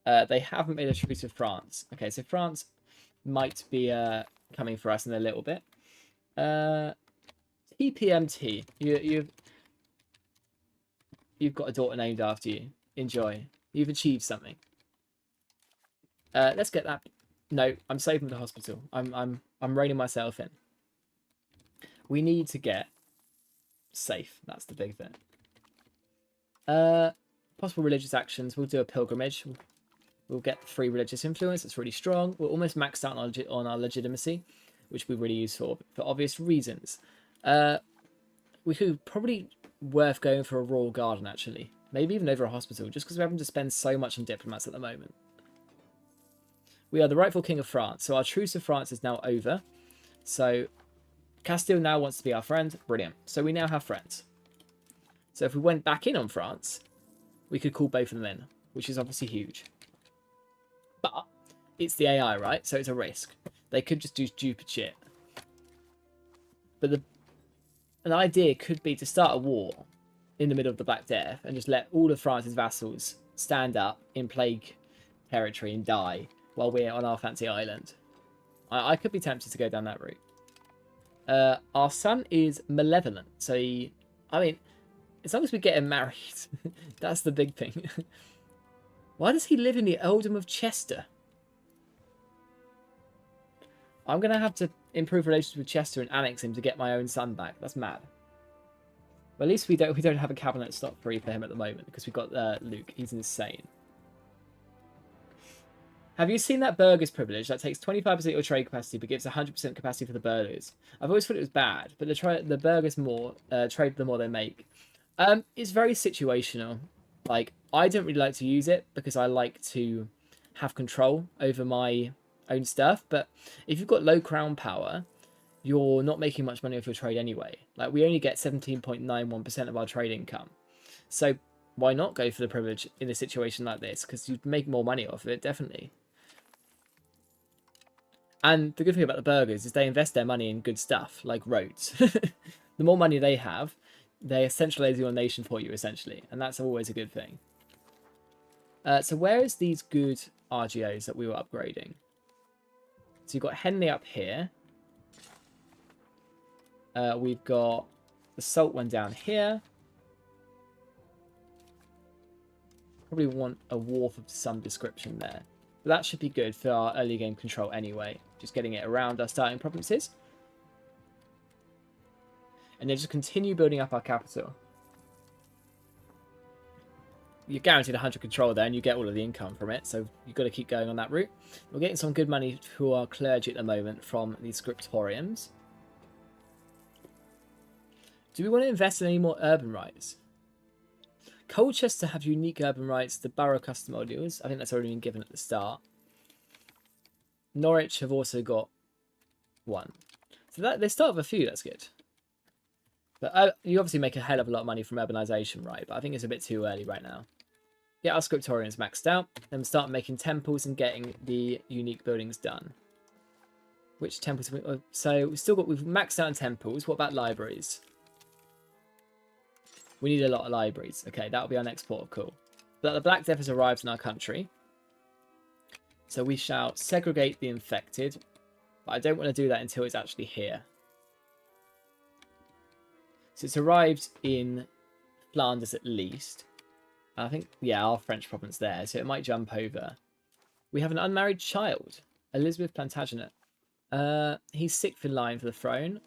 Speaker 1: They haven't made a truce with France. Okay, so France might be coming for us in a little bit. TPMT. You've got a daughter named after you. Enjoy. You've achieved something. Let's get that. No, I'm saving the hospital. I'm reining myself in. We need to get safe. That's the big thing. Possible religious actions. We'll do a pilgrimage. We'll get free religious influence. It's really strong. We're almost maxed out on our legitimacy, which will be really useful for obvious reasons. We could probably worth going for a royal garden, actually. Maybe even over a hospital, just because we're having to spend so much on diplomats at the moment. We are the rightful king of France. So our truce with France is now over. So Castile now wants to be our friend. Brilliant. So we now have friends. So if we went back in on France, we could call both of them in, which is obviously huge. But it's the AI, right? So it's a risk. They could just do stupid shit. But an idea could be to start a war in the middle of the Black Death and just let all of France's vassals stand up in plague territory and die while we're on our fancy island. I could be tempted to go down that route. Our son is malevolent, so I mean, as long as we get him married, that's the big thing. Why does he live in the earldom of Chester? I'm going to have to improve relations with Chester and annex him to get my own son back. That's mad. But at least we don't have a cabinet slot free for him at the moment because we've got Luke. He's insane. Have you seen that burgers privilege that takes 25% of your trade capacity but gives 100% capacity for the burgers? I've always thought it was bad, but the burgers trade the more they make. It's very situational. Like, I don't really like to use it because I like to have control over my own stuff. But if you've got low crown power, you're not making much money off your trade anyway. Like, we only get 17.91% of our trade income. So why not go for the privilege in a situation like this? Because you'd make more money off of it, definitely. And the good thing about the burgers is they invest their money in good stuff, like roads. The more money they have, they centralize your nation for you, essentially. And that's always a good thing. So where is these good RGOs that we were upgrading? So you've got Henley up here. We've got the Salt one down here. Probably want a wharf of some description there. But that should be good for our early game control anyway. Just getting it around our starting provinces. And then just continue building up our capital. You're guaranteed 100 control there, and you get all of the income from it. So you've got to keep going on that route. We're getting some good money to our clergy at the moment from these scriptoriums. Do we want to invest in any more urban rights? Colchester have unique urban rights. The borough custom modules. I think that's already been given at the start. Norwich have also got one. So they start with a few. That's good. But you obviously make a hell of a lot of money from urbanization, right? But I think it's a bit too early right now. Get our scriptoriums maxed out. Then start making temples and getting the unique buildings done. Which temples? So we've maxed out on temples. What about libraries? We need a lot of libraries. Okay, that'll be our next port of call. But the Black Death has arrived in our country. So we shall segregate the infected. But I don't want to do that until it's actually here. So it's arrived in Flanders at least. I think, yeah, our French province there. So it might jump over. We have an unmarried child. Elizabeth Plantagenet. He's sixth in line for the throne.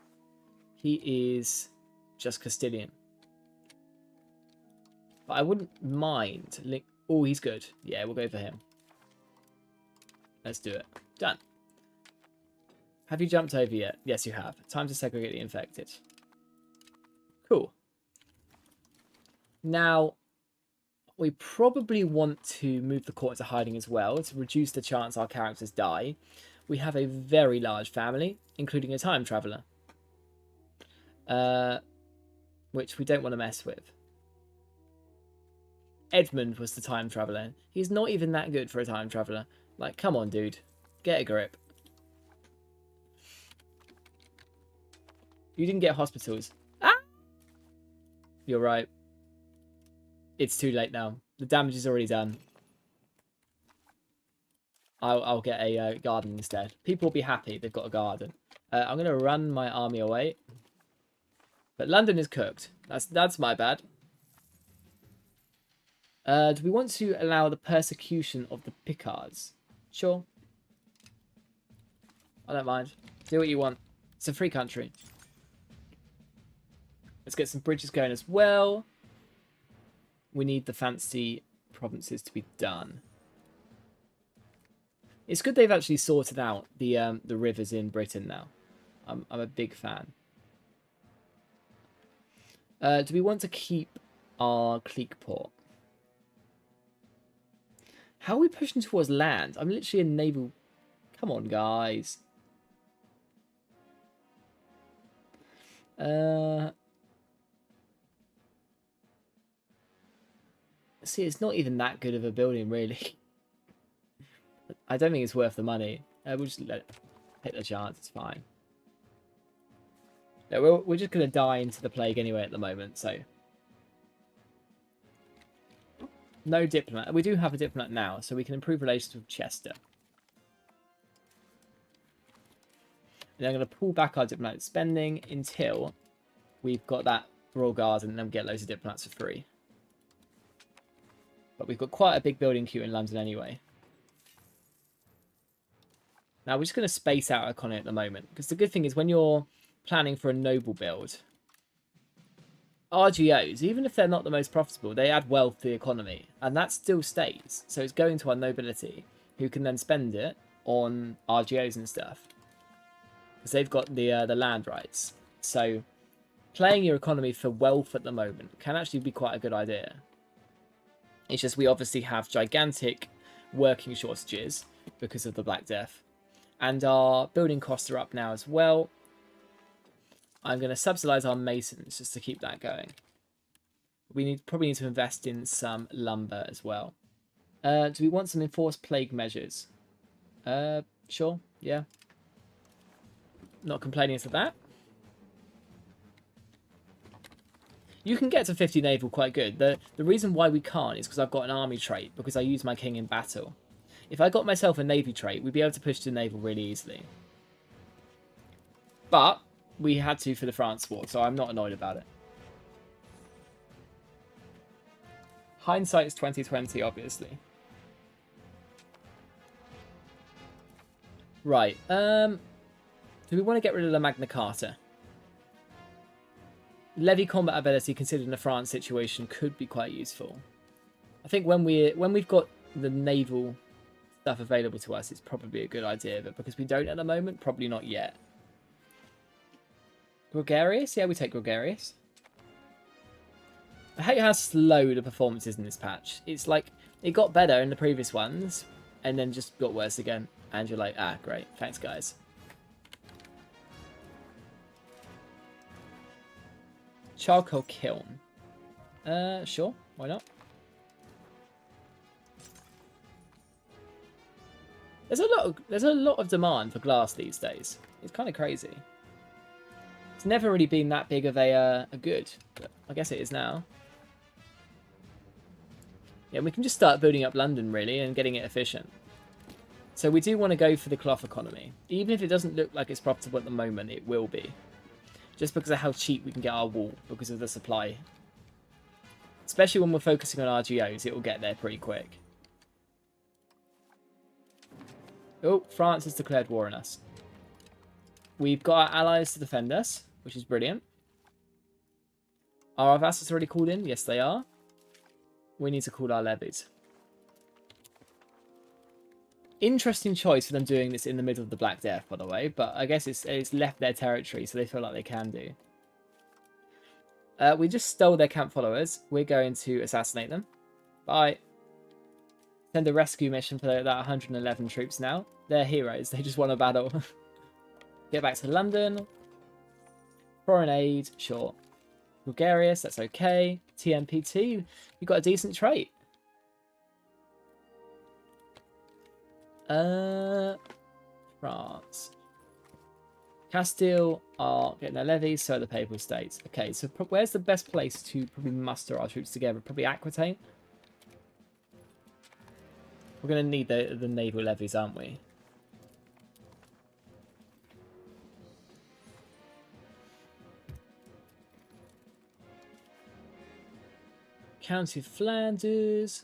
Speaker 1: He is just Castilian. But I wouldn't mind. Oh, he's good. Yeah, we'll go for him. Let's do it. Done. Have you jumped over yet? Yes, you have. Time to segregate the infected. Cool. Now, we probably want to move the court into hiding as well to reduce the chance our characters die. We have a very large family, including a time traveller. Which we don't want to mess with. Edmund was the time traveller. He's not even that good for a time traveller. Like, come on, dude. Get a grip. You didn't get hospitals. Ah! You're right. It's too late now. The damage is already done. I'll get a garden instead. People will be happy they've got a garden. I'm going to run my army away. But London is cooked. That's my bad. Do we want to allow the persecution of the Picards? Sure. I don't mind. Do what you want. It's a free country. Let's get some bridges going as well. We need the fancy provinces to be done. It's good they've actually sorted out the rivers in Britain now. I'm a big fan. Do we want to keep our clique port? How are we pushing towards land? I'm literally a naval Come on, guys. See, it's not even that good of a building, really. I don't think it's worth the money. We'll just take the chance. It's fine. No, we're just going to die into the plague anyway at the moment, so... No diplomat. We do have a diplomat now, so we can improve relations with Chester. And I'm going to pull back our diplomatic spending until we've got that Royal Guard and then we get loads of diplomats for free. But we've got quite a big building queue in London anyway. Now we're just going to space out our economy at the moment. Because the good thing is when you're planning for a noble build, RGOs, even if they're not the most profitable, they add wealth to the economy. And that still stays. So it's going to our nobility, who can then spend it on RGOs and stuff. Because they've got the land rights. So playing your economy for wealth at the moment can actually be quite a good idea. It's just we obviously have gigantic working shortages because of the Black Death. And our building costs are up now as well. I'm going to subsidise our masons just to keep that going. We probably need to invest in some lumber as well. Do we want some enforced plague measures? Sure, yeah. Not complaining to that. You can get to 50 naval quite good. The reason why we can't is because I've got an army trait, because I use my king in battle. If I got myself a navy trait, we'd be able to push to naval really easily. But we had to for the France war, so I'm not annoyed about it. Hindsight is 2020, obviously. Right. Do we want to get rid of the Magna Carta? Levy combat ability, considering the France situation, could be quite useful. I think when we've got the naval stuff available to us, it's probably a good idea. But because we don't at the moment, probably not yet. Gregarious? Yeah, we take Gregarious. I hate how slow the performance is in this patch. It's like, it got better in the previous ones, and then just got worse again. And you're like, ah, great. Thanks, guys. Charcoal kiln. Sure. Why not? There's a lot of demand for glass these days. It's kind of crazy. It's never really been that big of a good, but I guess it is now. Yeah, we can just start building up London, really, and getting it efficient. So we do want to go for the cloth economy. Even if it doesn't look like it's profitable at the moment, it will be. Just because of how cheap we can get our wool, because of the supply. Especially when we're focusing on RGOs, it will get there pretty quick. Oh, France has declared war on us. We've got our allies to defend us, which is brilliant. Are our vassals already called in? Yes, they are. We need to call our levies. Interesting choice for them doing this in the middle of the Black Death, by the way. But I guess it's left their territory, so they feel like they can do. We just stole their camp followers. We're going to assassinate them. Bye. Send a rescue mission for that 111 troops now. They're heroes. They just won a battle. Get back to London. Foreign aid. Sure. Gregarious. That's okay. TMP2. You've got a decent trait. France. Castile are getting their levies, so are the Papal States. Okay, so where's the best place to probably muster our troops together? Probably Aquitaine. We're going to need the naval levies, aren't we? County of Flanders.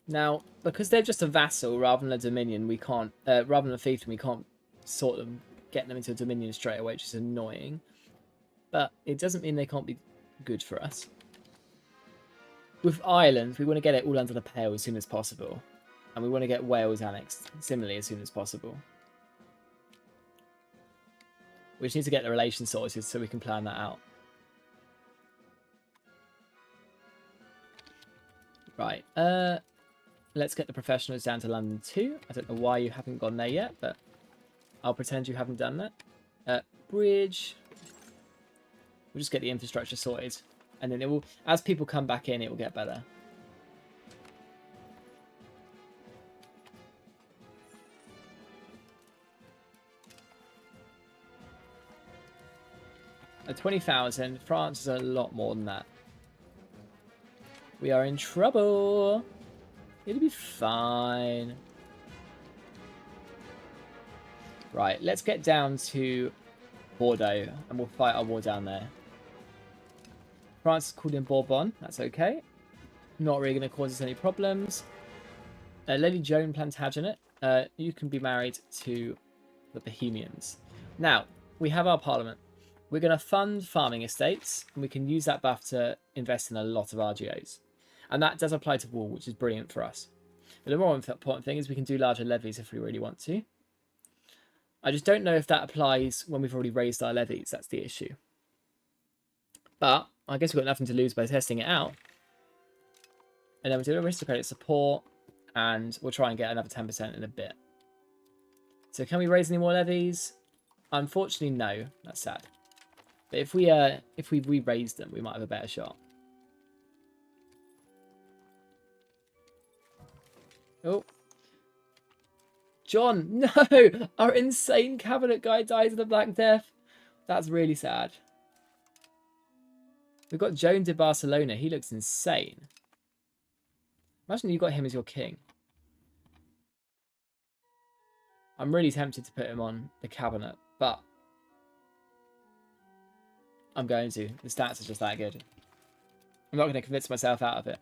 Speaker 1: Now, because they're just a vassal rather than a dominion, we can't, rather than a fiefdom, we can't sort them, get them into a dominion straight away, which is annoying. But it doesn't mean they can't be good for us. With Ireland, we want to get it all under the Pale as soon as possible. And we want to get Wales annexed similarly as soon as possible. We just need to get the relation sorted so we can plan that out. Right. let's get the professionals down to London too. I don't know why you haven't gone there yet, but I'll pretend you haven't done that. Bridge. We'll just get the infrastructure sorted. And then it will, as people come back in, it will get better. At 20,000, France is a lot more than that. We are in trouble. It'll be fine. Right, let's get down to Bordeaux and we'll fight our war down there. France is called in Bourbon. That's okay. Not really going to cause us any problems. Lady Joan Plantagenet, you can be married to the Bohemians. Now, we have our parliament. We're going to fund farming estates, and we can use that buff to invest in a lot of RGOs. And that does apply to wool, which is brilliant for us. But the more important thing is we can do larger levies if we really want to. I just don't know if that applies when we've already raised our levies. That's the issue. But I guess we've got nothing to lose by testing it out. And then we'll do aristocratic support, and we'll try and get another 10% in a bit. So can we raise any more levies? Unfortunately, no. That's sad. But if we re-raise them, we might have a better shot. Oh. John, no! Our insane cabinet guy dies of the Black Death. That's really sad. We've got Joan de Barcelona. He looks insane. Imagine you got him as your king. I'm really tempted to put him on the cabinet, but I'm going to. The stats are just that good. I'm not going to convince myself out of it.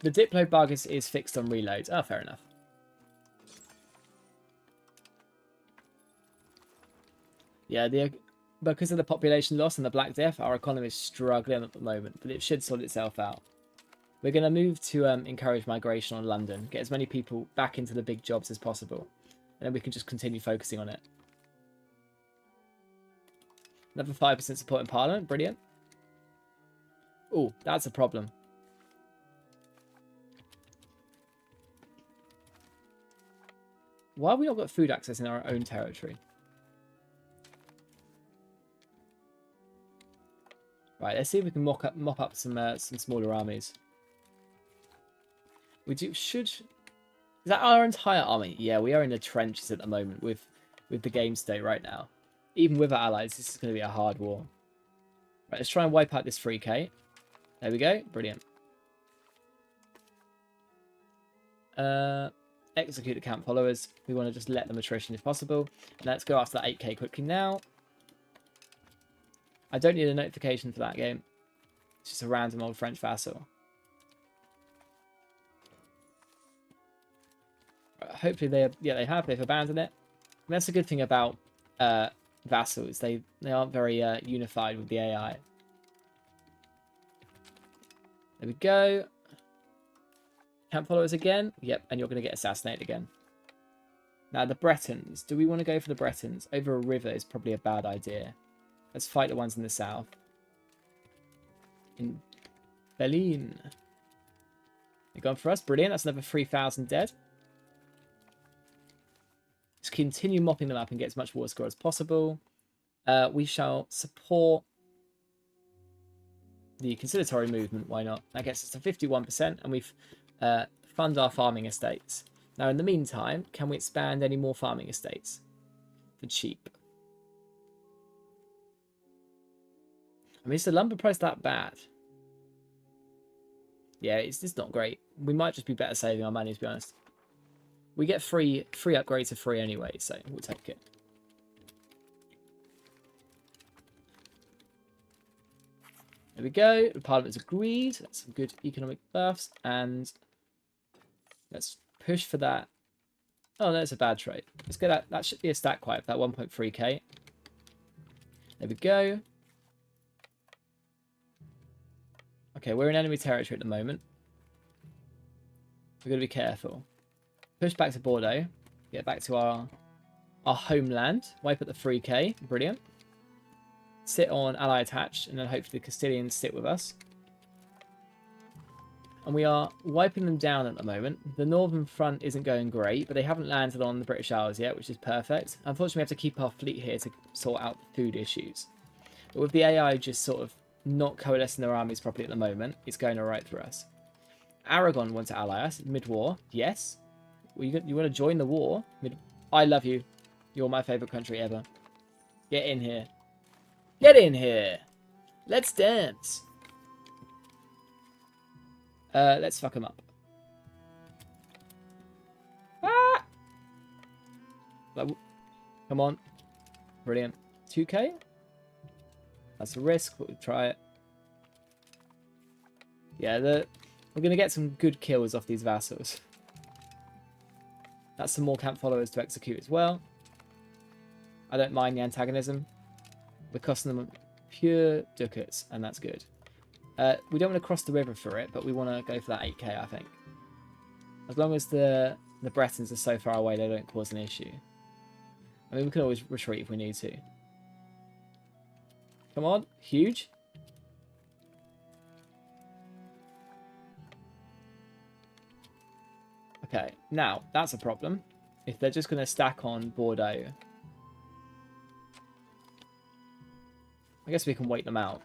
Speaker 1: The Diplo bug is fixed on reloads. Oh, fair enough. Yeah, because of the population loss and the Black Death, our economy is struggling at the moment, but it should sort itself out. We're going to move to encourage migration on London, get as many people back into the big jobs as possible, and then we can just continue focusing on it. Another 5% support in Parliament, brilliant. Oh, that's a problem. Why have we not got food access in our own territory? Right, let's see if we can mop up some smaller armies. Is that our entire army? Yeah, we are in the trenches at the moment with the game state right now. Even with our allies, this is going to be a hard war. Right, let's try and wipe out this 3k. There we go, brilliant. Execute the camp followers. We want to just let them attrition if possible. And let's go after that 8k quickly now. I don't need a notification for that game. It's just a random old French vassal. Right, hopefully they've abandoned it. And that's a good thing about vassals. They aren't very unified with the AI. There we go. Camp followers again. Yep, and you're going to get assassinated again. Now the Bretons. Do we want to go for the Bretons? Over a river is probably a bad idea. Let's fight the ones in the south. In Berlin. They're gone for us. Brilliant. That's another 3,000 dead. Just continue mopping them up and get as much war score as possible. We shall support the conciliatory movement. Why not? That gets us to 51%, and we've fund our farming estates. Now, in the meantime, can we expand any more farming estates for cheap? I mean, is the lumber price that bad? Yeah, it's not great. We might just be better saving our money, to be honest. We get free upgrades for free anyway, so we'll take it. There we go. The Parliament's agreed. That's some good economic buffs. And let's push for that. Oh, that's a bad trade. Let's get that. That should be a stat quiet for that 1.3k. There we go. Okay, we're in enemy territory at the moment. We've got to be careful. Push back to Bordeaux. Get back to our homeland. Wipe at the 3k. Brilliant. Sit on ally attached, and then hopefully the Castilians sit with us. And we are wiping them down at the moment. The northern front isn't going great, but they haven't landed on the British Isles yet, which is perfect. Unfortunately, we have to keep our fleet here to sort out the food issues. But with the AI just sort of not coalescing their armies properly at the moment, it's going alright for us. Aragon wants to ally us mid-war. Yes. Well, you want to join the war? I love you. You're my favourite country ever. Get in here. Get in here. Let's dance. Let's fuck them up. Ah! Come on. Brilliant. 2k? That's a risk, but we'll try it. Yeah, we're going to get some good kills off these vassals. That's some more camp followers to execute as well. I don't mind the antagonism. We're costing them pure ducats, and that's good. We don't want to cross the river for it, but we want to go for that 8k, I think. As long as the Bretons are so far away, they don't cause an issue. I mean, we can always retreat if we need to. Come on, huge. Okay, now, that's a problem. If they're just going to stack on Bordeaux, I guess we can wait them out.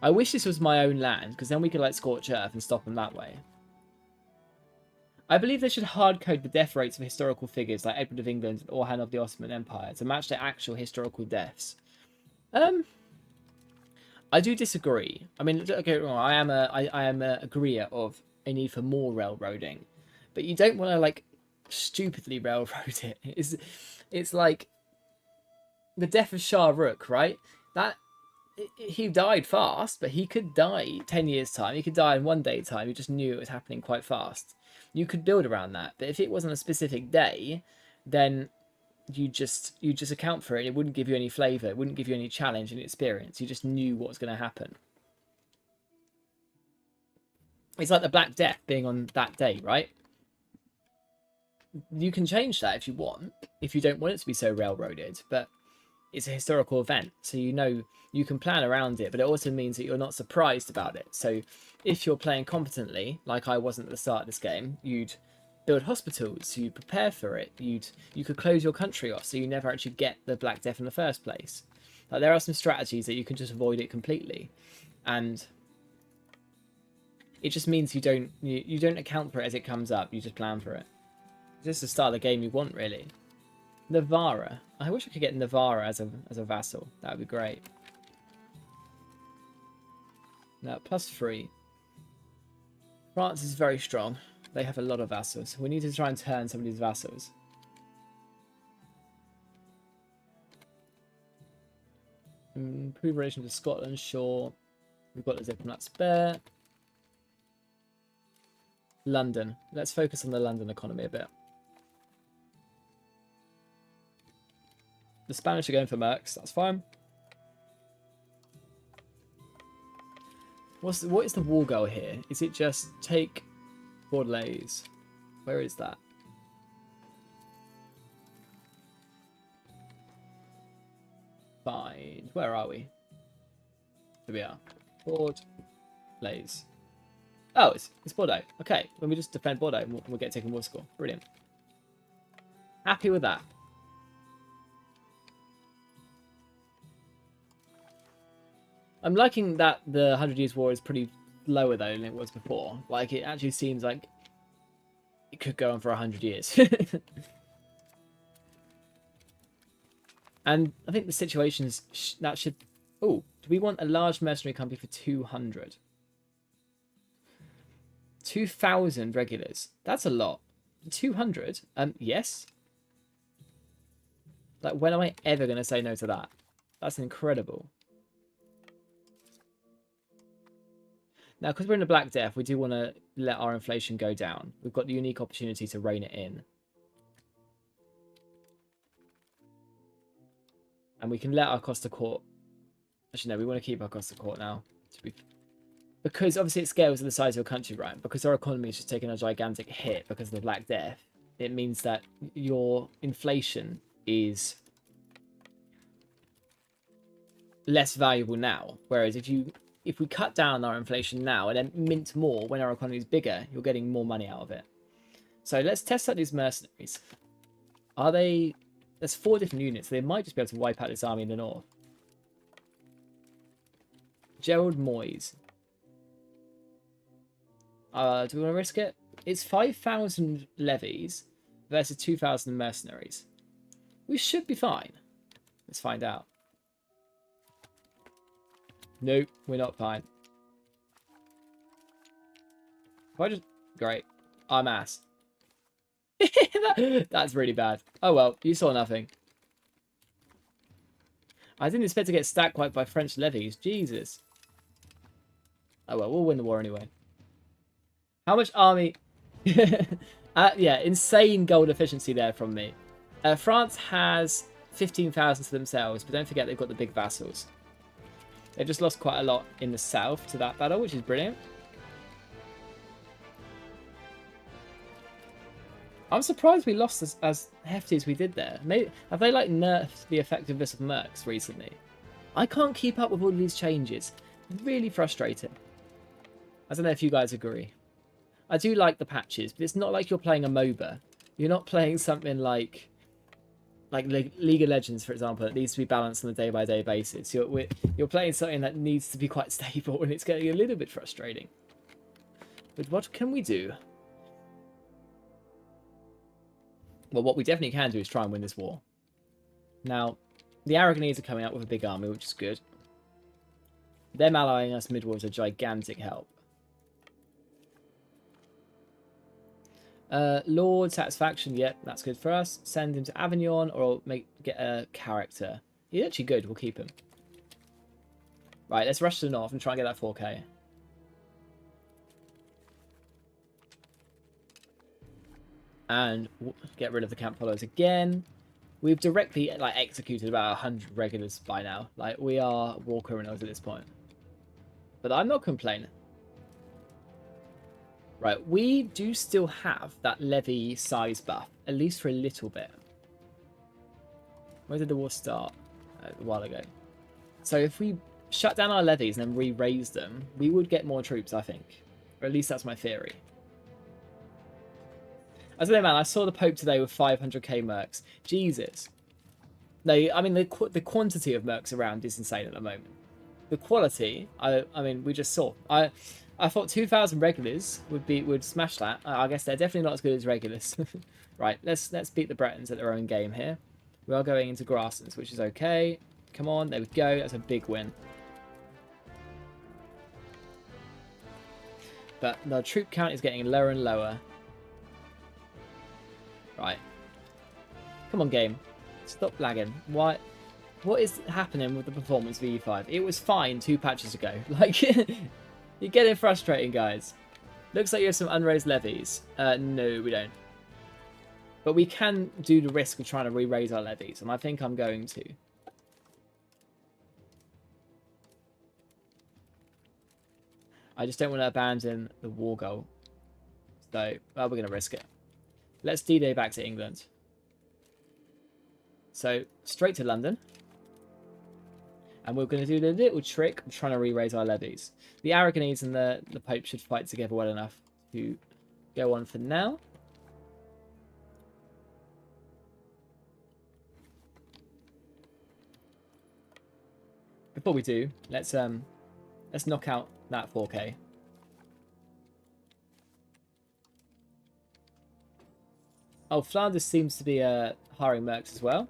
Speaker 1: I wish this was my own land, because then we could, like, scorch earth and stop them that way. I believe they should hard-code the death rates of historical figures like Edward of England and Orhan of the Ottoman Empire to match their actual historical deaths. I do disagree. I mean, don't get me wrong, I am a agreeer of a need for more railroading, but you don't want to, like, stupidly railroad it. It's like the death of Shah Rukh, right? He died fast, but he could die 10 years' time. He could die in 1 day time. You just knew it was happening quite fast. You could build around that, but if it wasn't a specific day, then you just account for it. It wouldn't give you any flavour. It wouldn't give you any challenge and experience. You just knew what was going to happen. It's like the Black Death being on that day, right? You can change that if you want, if you don't want it to be so railroaded, but it's a historical event, so you know you can plan around it, but it also means that you're not surprised about it. So if you're playing competently, like I wasn't at the start of this game, you'd build hospitals, you'd prepare for it, you could close your country off so you never actually get the Black Death in the first place. Like, there are some strategies that you can just avoid it completely, and it just means you don't account for it as it comes up. You just plan for it. It's just the start of the game you want, really. Navarra. I wish I could get Navarra as a vassal. That would be great. Now, +3. France is very strong. They have a lot of vassals. We need to try and turn some of these vassals. Improve relation to Scotland, sure. We've got the diplomat spare. London. Let's focus on the London economy a bit. The Spanish are going for mercs. That's fine. What is the war goal here? Is it just take Bordelais? Where is that? Fine. Where are we? Here we are. Bordelais. Oh, it's Bordeaux. Okay, when we just defend Bordeaux, we'll get taken war score. Brilliant. Happy with that. I'm liking that the 100 Years' War is pretty lower, though, than it was before. Like, it actually seems like it could go on for 100 years. And I think the situations that should... Oh, do we want a large mercenary company for 200? 2,000 regulars. That's a lot. 200? Yes. Like, when am I ever going to say no to that? That's incredible. Now, because we're in the Black Death, we do want to let our inflation go down. We've got the unique opportunity to rein it in. And we can let our cost of court... Actually, no, we want to keep our cost of court now. Because, obviously, it scales with the size of your country, right? Because our economy is just taking a gigantic hit because of the Black Death. It means that your inflation is less valuable now. Whereas if if we cut down our inflation now and then mint more when our economy is bigger, you're getting more money out of it. So let's test out these mercenaries. Are they... There's 4 different units. So they might just be able to wipe out this army in the north. Gerald Moyes. Do we want to risk it? It's 5,000 levies versus 2,000 mercenaries. We should be fine. Let's find out. Nope, we're not fine. If I just... Great. I'm ass. That's really bad. Oh well, you saw nothing. I didn't expect to get stack wiped by French levies. Jesus. Oh well, we'll win the war anyway. How much army... yeah, insane gold efficiency there from me. France has 15,000 to themselves, but don't forget they've got the big vassals. They've just lost quite a lot in the south to that battle, which is brilliant. I'm surprised we lost as hefty as we did there. Maybe, have they like nerfed the effectiveness of mercs recently? I can't keep up with all these changes. Really frustrating. I don't know if you guys agree. I do like the patches, but it's not like you're playing a MOBA. You're not playing something like League of Legends, for example, that needs to be balanced on a day-by-day basis. You're playing something that needs to be quite stable, and it's getting a little bit frustrating. But what can we do? Well, what we definitely can do is try and win this war. Now, the Aragonese are coming out with a big army, which is good. Them allying us mid-war is a gigantic help. Lord Satisfaction, yep, that's good for us. Send him to Avignon, or get a character. He's actually good, we'll keep him. Right, let's rush to the north and try and get that 4k. And get rid of the camp followers again. We've directly executed about 100 regulars by now. Like, we are war criminals at this point. But I'm not complaining. Right, we do still have that levy size buff, at least for a little bit. Where did the war start? A while ago. So if we shut down our levies and then re-raise them, we would get more troops, I think. Or at least that's my theory. I don't know, man, I saw the Pope today with 500k mercs. Jesus. No, I mean, the quantity of mercs around is insane at the moment. The quality, I mean, we just saw. I thought 2,000 regulars would smash that. I guess they're definitely not as good as regulars. Right, let's beat the Bretons at their own game here. We are going into Grasslands, which is okay. Come on, there we go. That's a big win. But the troop count is getting lower and lower. Right. Come on, game. Stop lagging. What is happening with the performance of EU5? It was fine 2 patches ago. Like, you're getting frustrating, guys. Looks like you have some unraised levies. No, we don't. But we can do the risk of trying to re-raise our levies, and I think I'm going to. I just don't want to abandon the war goal. So, well, we're going to risk it. Let's D-Day back to England. So, straight to London. And we're going to do the little trick of trying to re-raise our levies. The Aragonese and the Pope should fight together well enough to go on for now. Before we do, let's knock out that 4k. Oh, Flanders seems to be hiring mercs as well.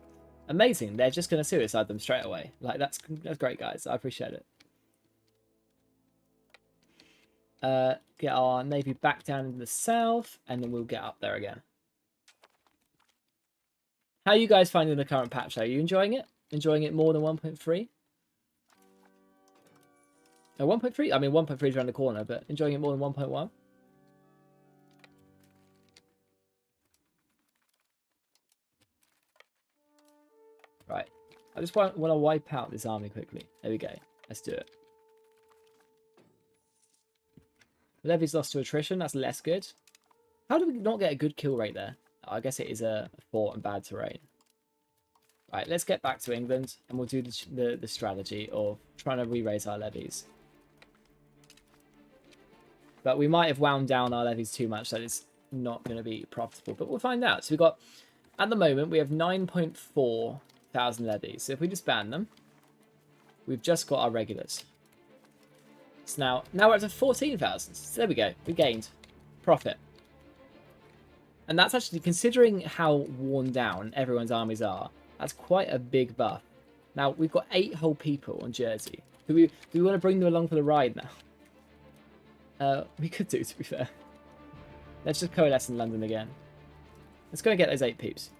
Speaker 1: Amazing. They're just going to suicide them straight away. Like, that's great, guys. I appreciate it. Get our navy back down into the south, and then we'll get up there again. How are you guys finding the current patch? Are you enjoying it? Enjoying it more than 1.3? No, 1.3? I mean, 1.3 is around the corner, but enjoying it more than 1.1? Right. I just want to wipe out this army quickly. There we go. Let's do it. Levy's lost to attrition. That's less good. How do we not get a good kill rate there? I guess it is a fort and bad terrain. Right, let's get back to England, and we'll do the strategy of trying to re-raise our levies. But we might have wound down our levies too much, so it's not going to be profitable. But we'll find out. So we've got, at the moment, we have 9.4 thousand levies. So if we disband them, we've just got our regulars. So now we're up to 14,000. So there we go. We gained profit. And that's actually, considering how worn down everyone's armies are, that's quite a big buff. Now, we've got 8 whole people on Jersey. Do we want to bring them along for the ride now? We could do, to be fair. Let's just coalesce in London again. Let's go and get those 8 peeps.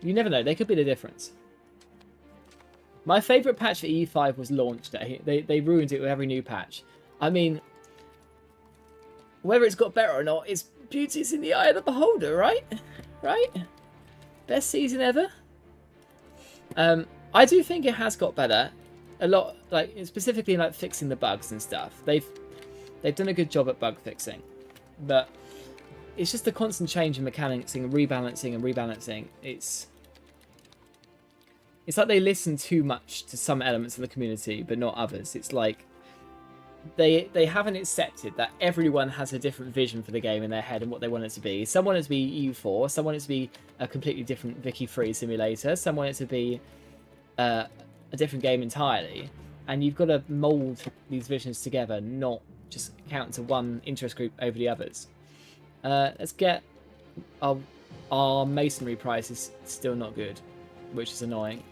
Speaker 1: You never know, they could be the difference. My favourite patch for EU5 was launch day. They ruined it with every new patch. I mean, whether it's got better or not, it's beauty's in the eye of the beholder, right? Right? Best season ever? I do think it has got better. A lot, like, specifically like fixing the bugs and stuff. They've done a good job at bug fixing. But it's just the constant change in mechanics and rebalancing. It's like they listen too much to some elements of the community, but not others. It's like they haven't accepted that everyone has a different vision for the game in their head and what they want it to be. Some want it to be EU4, some want it to be a completely different Vicky-free simulator, some want it to be a different game entirely. And you've got to mould these visions together, not just count to one interest group over the others. Let's get our masonry price is still not good, which is annoying.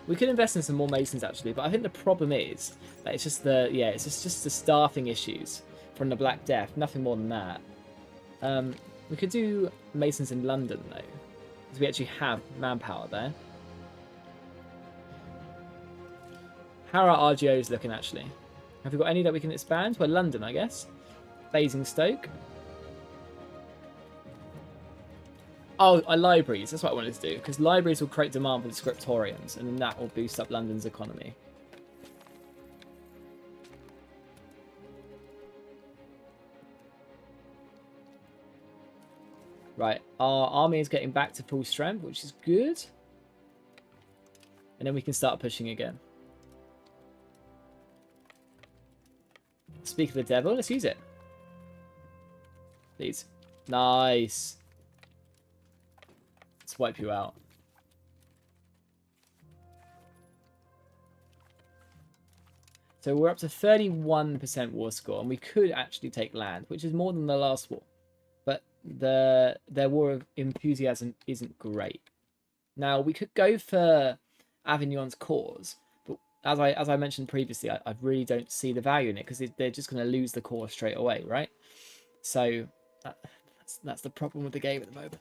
Speaker 1: We could invest in some more masons actually, but I think the problem is that it's just just the staffing issues from the Black Death, nothing more than that. We could do masons in London though, because we actually have manpower there. How are our RGOs looking actually? Have we got any that we can expand? Well, London, I guess. Basingstoke. Oh, libraries. That's what I wanted to do. Because libraries will create demand for the scriptoriums, and then that will boost up London's economy. Right. Our army is getting back to full strength, which is good. And then we can start pushing again. Speak of the devil. Let's use it. Please. Nice. Let's wipe you out. So we're up to 31% war score, and we could actually take land, which is more than the last war. But their war of enthusiasm isn't great. Now we could go for Avignon's cause, but as I mentioned previously, I really don't see the value in it because they're just going to lose the cause straight away, right? So that's the problem with the game at the moment.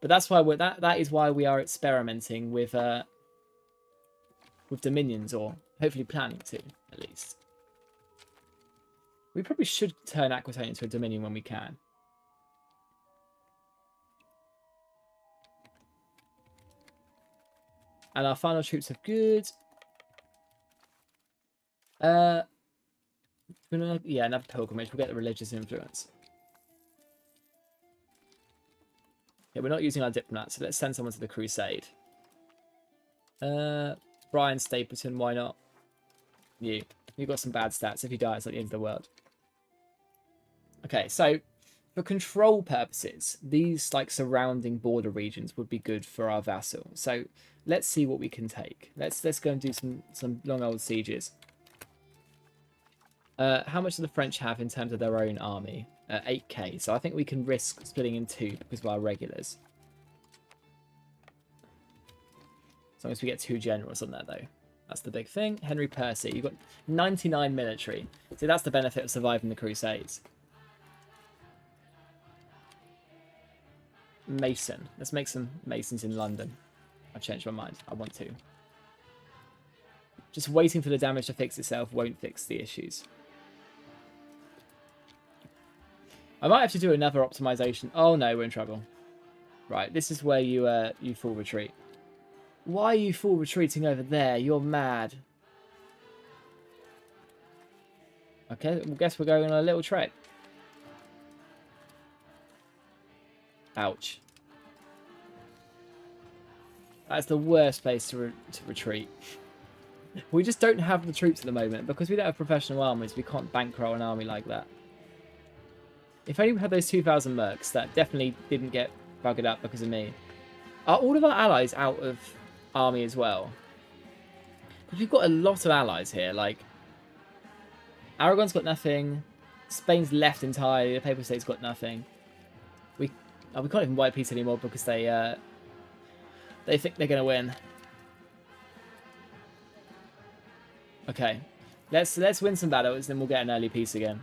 Speaker 1: But that's why that is why we are experimenting with dominions, or hopefully planning to, at least. We probably should turn Aquitaine into a dominion when we can. And our final troops are good. Yeah, another pilgrimage. We'll get the religious influence. Yeah, we're not using our diplomats, so let's send someone to the crusade. Brian Stapleton, why not? You've got some bad stats. If you die, it's not the end of the world. Okay, so for control purposes, these like surrounding border regions would be good for our vassal. So let's see what we can take. Let's go and do some long old sieges. How much do the French have in terms of their own army? 8k. So I think we can risk splitting in two because of our regulars. As long as we get 2 generals on there, though. That's the big thing. Henry Percy. You've got 99 military. See, that's the benefit of surviving the Crusades. Mason. Let's make some Masons in London. I've changed my mind. I want to. Just waiting for the damage to fix itself won't fix the issues. I might have to do another optimization. Oh no, we're in trouble. Right, this is where you full retreat. Why are you full retreating over there? You're mad. Okay, well, guess we're going on a little trek. Ouch. That's the worst place to retreat. We just don't have the troops at the moment. Because we don't have professional armies, we can't bankroll an army like that. If only we had those 2,000 mercs, that definitely didn't get buggered up because of me. Are all of our allies out of army as well? Because we've got a lot of allies here. Like, Aragon's got nothing. Spain's left entirely. The Papal State's got nothing. We can't even white peace anymore because they think they're going to win. Okay, let's win some battles, then we'll get an early peace again.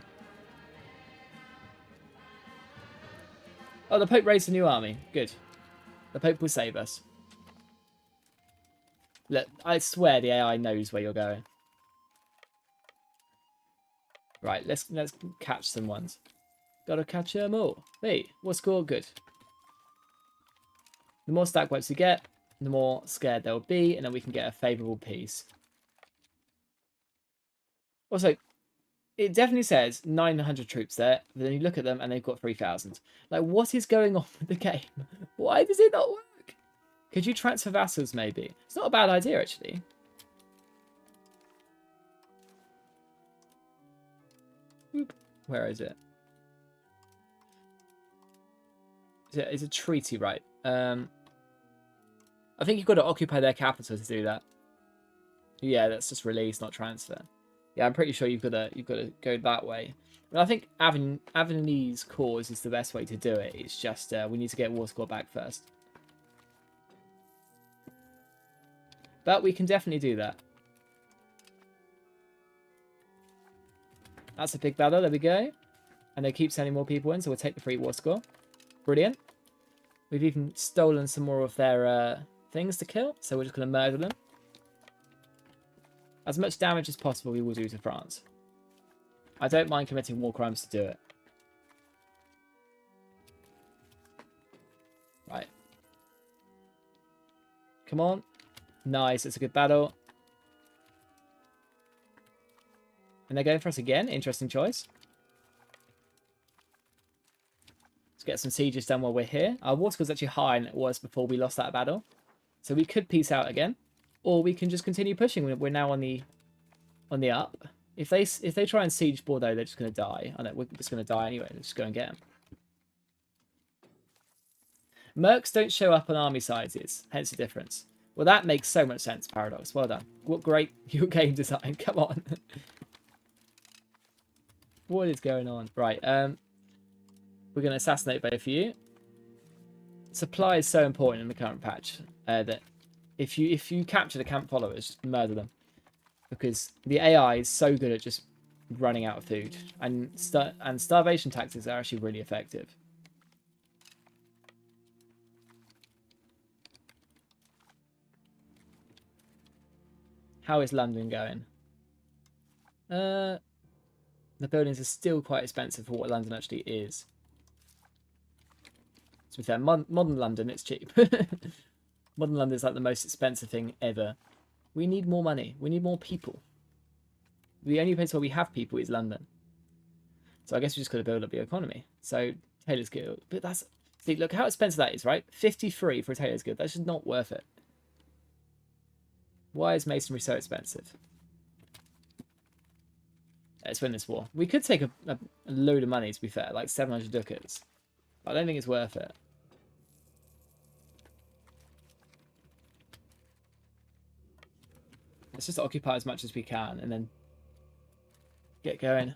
Speaker 1: Oh, the Pope raised a new army. Good. The Pope will save us. Look, I swear the AI knows where you're going. Right, let's catch some ones. Gotta catch them all. Hey, what's score? Good. The more stack wipes you get, the more scared they'll be, and then we can get a favourable peace. Also, it definitely says 900 troops there, but then you look at them and they've got 3,000. Like, what is going on with the game? Why does it not work? Could you transfer vassals, maybe? It's not a bad idea, actually. Where is it? It's a treaty, right? I think you've got to occupy their capital to do that. Yeah, that's just release, not transfer. Yeah, I'm pretty sure you've got to go that way. But I think Avigny's cause is the best way to do it. It's just we need to get war score back first. But we can definitely do that. That's a big battle. There we go. And they keep sending more people in, so we'll take the free war score. Brilliant. We've even stolen some more of their things to kill, so we're just going to murder them. As much damage as possible we will do to France. I don't mind committing war crimes to do it. Right. Come on. Nice, it's a good battle. And they're going for us again. Interesting choice. Let's get some sieges done while we're here. Our war score is actually higher than it was before we lost that battle. So we could peace out again. Or we can just continue pushing. We're now on the up. If they try and siege Bordeaux, they're just going to die. I know, we're just going to die anyway. Let's just go and get them. Mercs don't show up on army sizes. Hence the difference. Well, that makes so much sense, Paradox. Well done. What great your game design. Come on. What is going on? Right. We're going to assassinate both of you. Supply is so important in the current patch that if you capture the camp followers, just murder them, because the AI is so good at just running out of food, and starvation tactics are actually really effective. How is London going? The buildings are still quite expensive for what London actually is. To be fair, modern London, it's cheap. Modern London is like the most expensive thing ever. We need more money. We need more people. The only place where we have people is London. So I guess we just got to build up the economy. So Tailor's Guild. But that's... See, look how expensive that is, right? 53 for a Tailor's Guild. That's just not worth it. Why is masonry so expensive? Let's win this war. We could take a load of money, to be fair. Like 700 ducats. I don't think it's worth it. Let's just occupy as much as we can and then get going.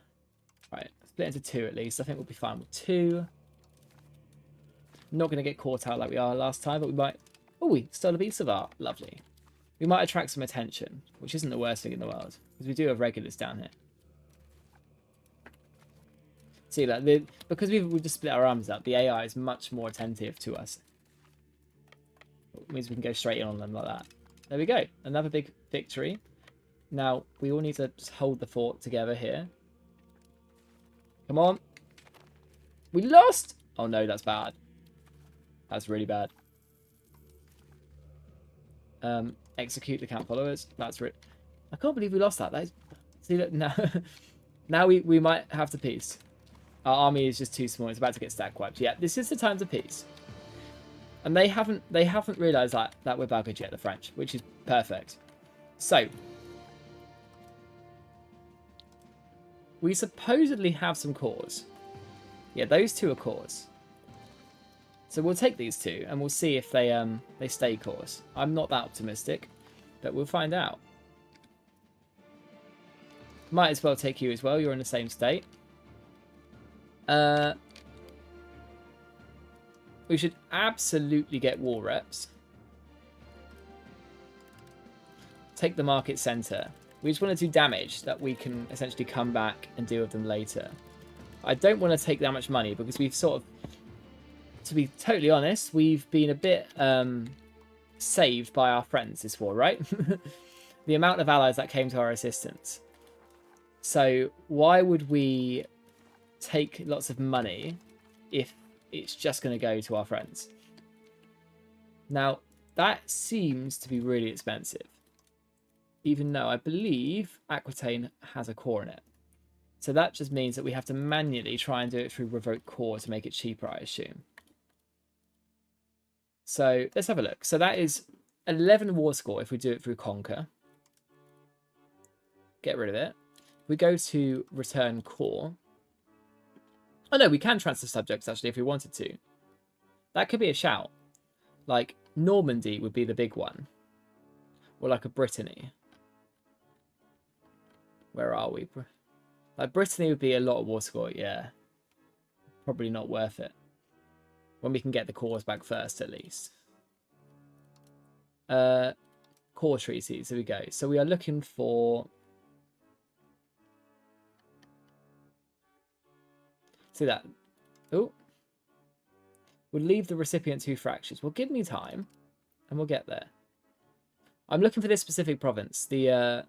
Speaker 1: Right, split into two at least. I think we'll be fine with two. Not going to get caught out like we are last time, but we might... Oh, we stole a piece of art. Lovely. We might attract some attention, which isn't the worst thing in the world, because we do have regulars down here. See, like, because we've just split our arms up, the AI is much more attentive to us. It means we can go straight in on them like that. There we go. Another big victory. Now, we all need to just hold the fort together here. Come on. We lost! Oh no, that's bad. That's really bad. Execute the camp followers. That's I can't believe we lost that. See, look, now, now we might have to peace. Our army is just too small. It's about to get stack wiped. Yeah, this is the time to peace. And they haven't realised that we're buggered yet, the French, which is perfect. So, we supposedly have some cores. Yeah, those two are cores. So we'll take these two and we'll see if they stay cores. I'm not that optimistic, but we'll find out. Might as well take you as well. You're in the same state. We should absolutely get war reps. Take the market center. We just want to do damage that we can essentially come back and deal with them later. I don't want to take that much money because we've sort of, to be totally honest, we've been a bit saved by our friends this war, right? The amount of allies that came to our assistance. So why would we take lots of money if it's just going to go to our friends? Now, that seems to be really expensive. Even though I believe Aquitaine has a core in it. So that just means that we have to manually try and do it through revoke core to make it cheaper, I assume. So let's have a look. So that is 11 war score if we do it through conquer. Get rid of it. We go to return core. Oh no, we can transfer subjects actually if we wanted to. That could be a shout. Like Normandy would be the big one. Or like a Brittany. Where are we? Like Brittany would be a lot of war score, yeah. Probably not worth it. When we can get the cores back first, at least. Core treaties, here we go. So we are looking for... See that? Oh. We'll leave the recipient 2 fractures. Well, give me time, and we'll get there. I'm looking for this specific province. The...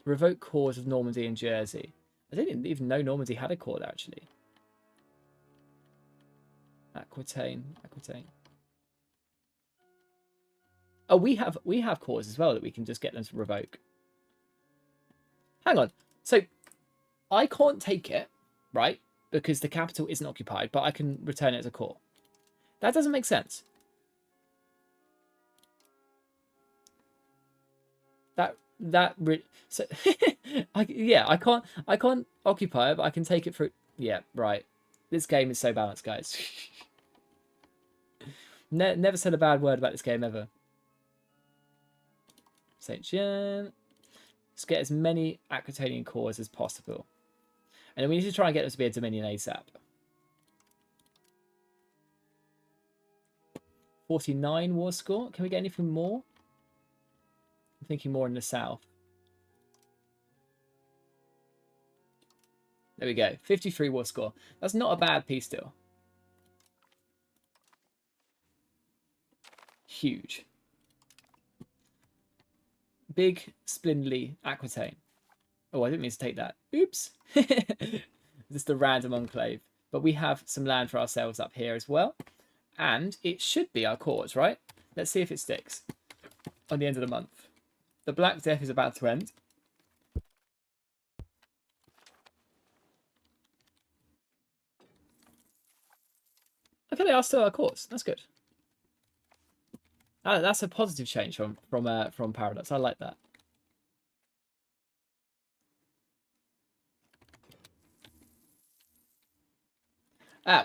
Speaker 1: Revoke cores of Normandy and Jersey. I didn't even know Normandy had a core, actually. Aquitaine. Oh, we have cores as well that we can just get them to revoke. Hang on. So, I can't take it, right? Because the capital isn't occupied, but I can return it as a core. That doesn't make sense. So yeah, I can't occupy it, but I can take it for. Yeah, right. This game is so balanced, guys. Never said a bad word about this game ever. Saint Jean. Let's get as many Aquitanian cores as possible, and then we need to try and get them to be a Dominion ASAP. 49 war score. Can we get anything more? I'm thinking more in the south. There we go. 53 war score. That's not a bad peace deal. Huge. Big, splendidly Aquitaine. Oh, I didn't mean to take that. Oops. Just a random enclave. But we have some land for ourselves up here as well. And it should be our cause, right? Let's see if it sticks on the end of the month. The Black Death is about to end. Okay, they are still our cause. That's good. That's a positive change from Paradox. I like that.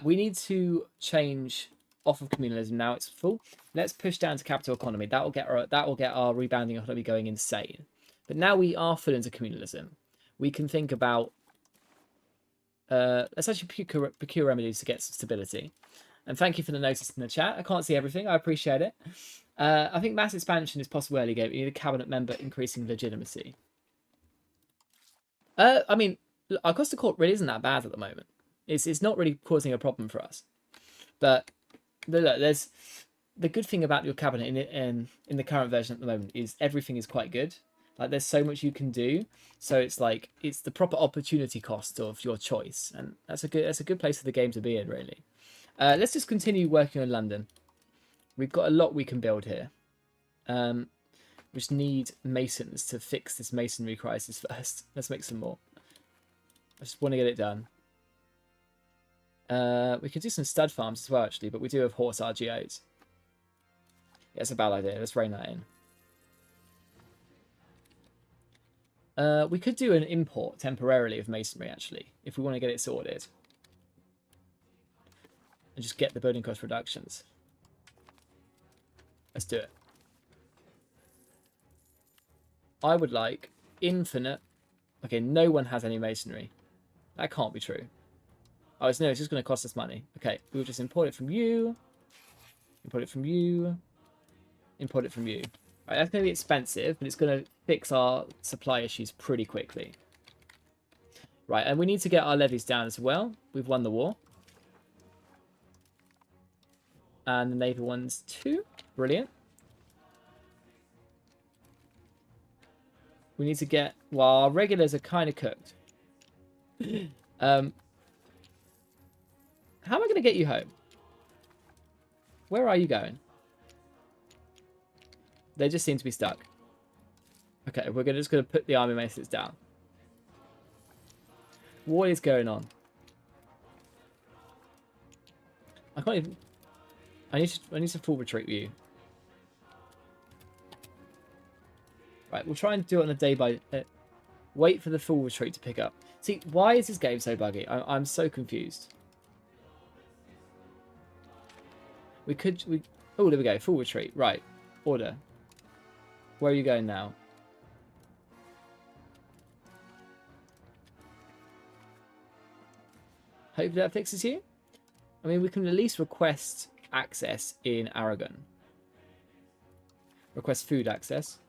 Speaker 1: We need to change off of communalism now. It's full. Let's push down to capital economy. That will get our rebounding economy going insane. But now we are full into communalism. We can think about let's actually procure remedies to get some stability. And thank you for the notice in the chat. I can't see everything. I appreciate it. I think mass expansion is possible early game. You need a cabinet member increasing legitimacy. I mean, our cost of court really isn't that bad at the moment. It's not really causing a problem for us. But look, there's the good thing about your cabinet in the current version at the moment is everything is quite good. Like there's so much you can do. So it's like it's the proper opportunity cost of your choice, and that's a good place for the game to be in, really. Let's just continue working on London. We've got a lot we can build here. We just need masons to fix this masonry crisis first. Let's make some more. I just want to get it done. We could do some stud farms as well, actually, but we do have horse RGOs. Yeah, it's a bad idea. Let's rein that in. We could do an import temporarily of masonry, actually, if we want to get it sorted. And just get the building cost reductions. Let's do it. I would like infinite... Okay, no one has any masonry. That can't be true. Oh, it's no, it's just going to cost us money. Okay, we'll just import it from you. Import it from you. Import it from you. Right, that's going to be expensive, but it's going to fix our supply issues pretty quickly. Right, and we need to get our levies down as well. We've won the war. And the naval ones too. Brilliant. We need to get... Well, our regulars are kind of cooked. How am I going to get you home? Where are you going? They just seem to be stuck. Okay, we're just going to put the army maces down. What is going on? I can't even... I need to full retreat with you. Right, we'll try and do it on a day by... wait for the full retreat to pick up. See, why is this game so buggy? I'm so confused. We could... Oh, there we go. Full retreat. Right. Order. Where are you going now? Hopefully that fixes you. I mean, we can at least request access in Aragon. Request food access.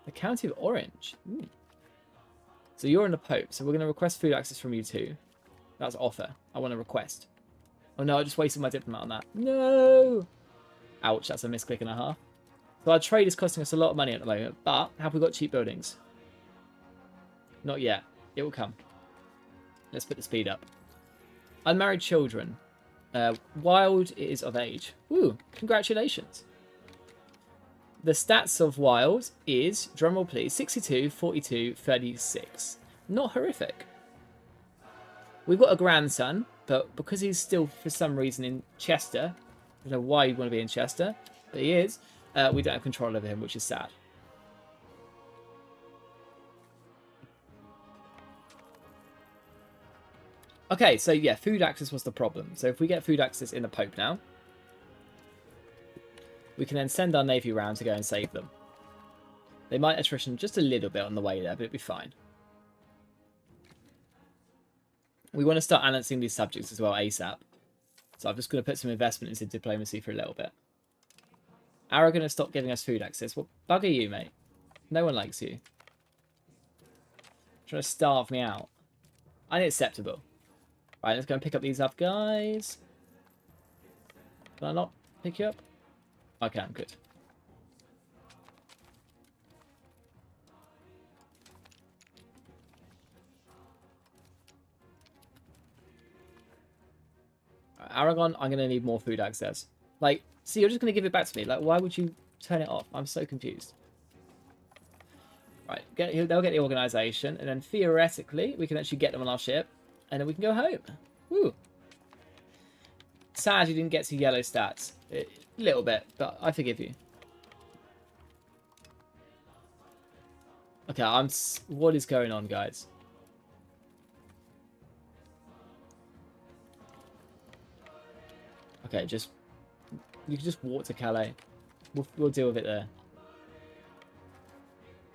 Speaker 1: The County of Orange. Ooh. So you're in the Pope, so we're going to request food access from you too. That's offer. I want to request. Oh no, I just wasted my diplomat on that. No! Ouch, that's a misclick and a half. So our trade is costing us a lot of money at the moment, but have we got cheap buildings? Not yet. It will come. Let's put the speed up. Unmarried children. Wild is of age. Ooh, congratulations. The stats of Wild is, drumroll please, 62, 42, 36. Not horrific. We've got a grandson, but because he's still, for some reason, in Chester, I don't know why he'd want to be in Chester, but he is, we don't have control over him, which is sad. Okay, so yeah, food access was the problem. So if we get food access in the Pope now, we can then send our navy around to go and save them. They might attrition just a little bit on the way there, but it'll be fine. We want to start annexing these subjects as well ASAP. So I'm just going to put some investment into diplomacy for a little bit. Aragon has stopped giving us food access. What bug are you, mate? No one likes you. Trying to starve me out. Unacceptable. Right, let's go and pick up these other guys. Can I not pick you up? I can, good. Right, Aragon, I'm going to need more food access. Like, see, you're just going to give it back to me. Like, why would you turn it off? I'm so confused. Right, they'll get the organisation, and then theoretically, we can actually get them on our ship, and then we can go home. Woo! Sad you didn't get to yellow stats. A little bit, but I forgive you. Okay, what is going on, guys? Okay, you can just walk to Calais. We'll deal with it there.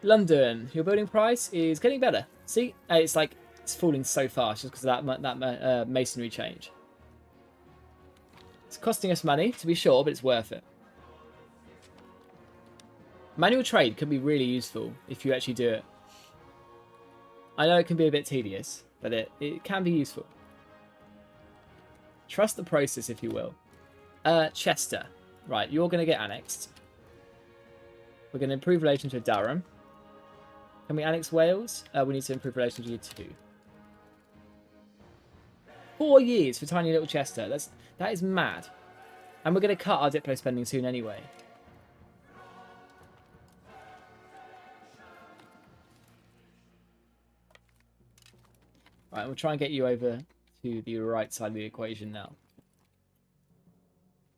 Speaker 1: London, your building price is getting better. See, it's like it's falling so fast just because of that masonry change. It's costing us money to be sure, but it's worth it. Manual trade can be really useful if you actually do it. I know it can be a bit tedious, but it can be useful. Trust the process, if you will. Chester. Right, you're going to get annexed. We're going to improve relations with Durham. Can we annex Wales? We need to improve relations with you too. 4 years for tiny little Chester. That is mad. And we're going to cut our Diplo spending soon anyway. Right, we'll try and get you over to the right side of the equation now.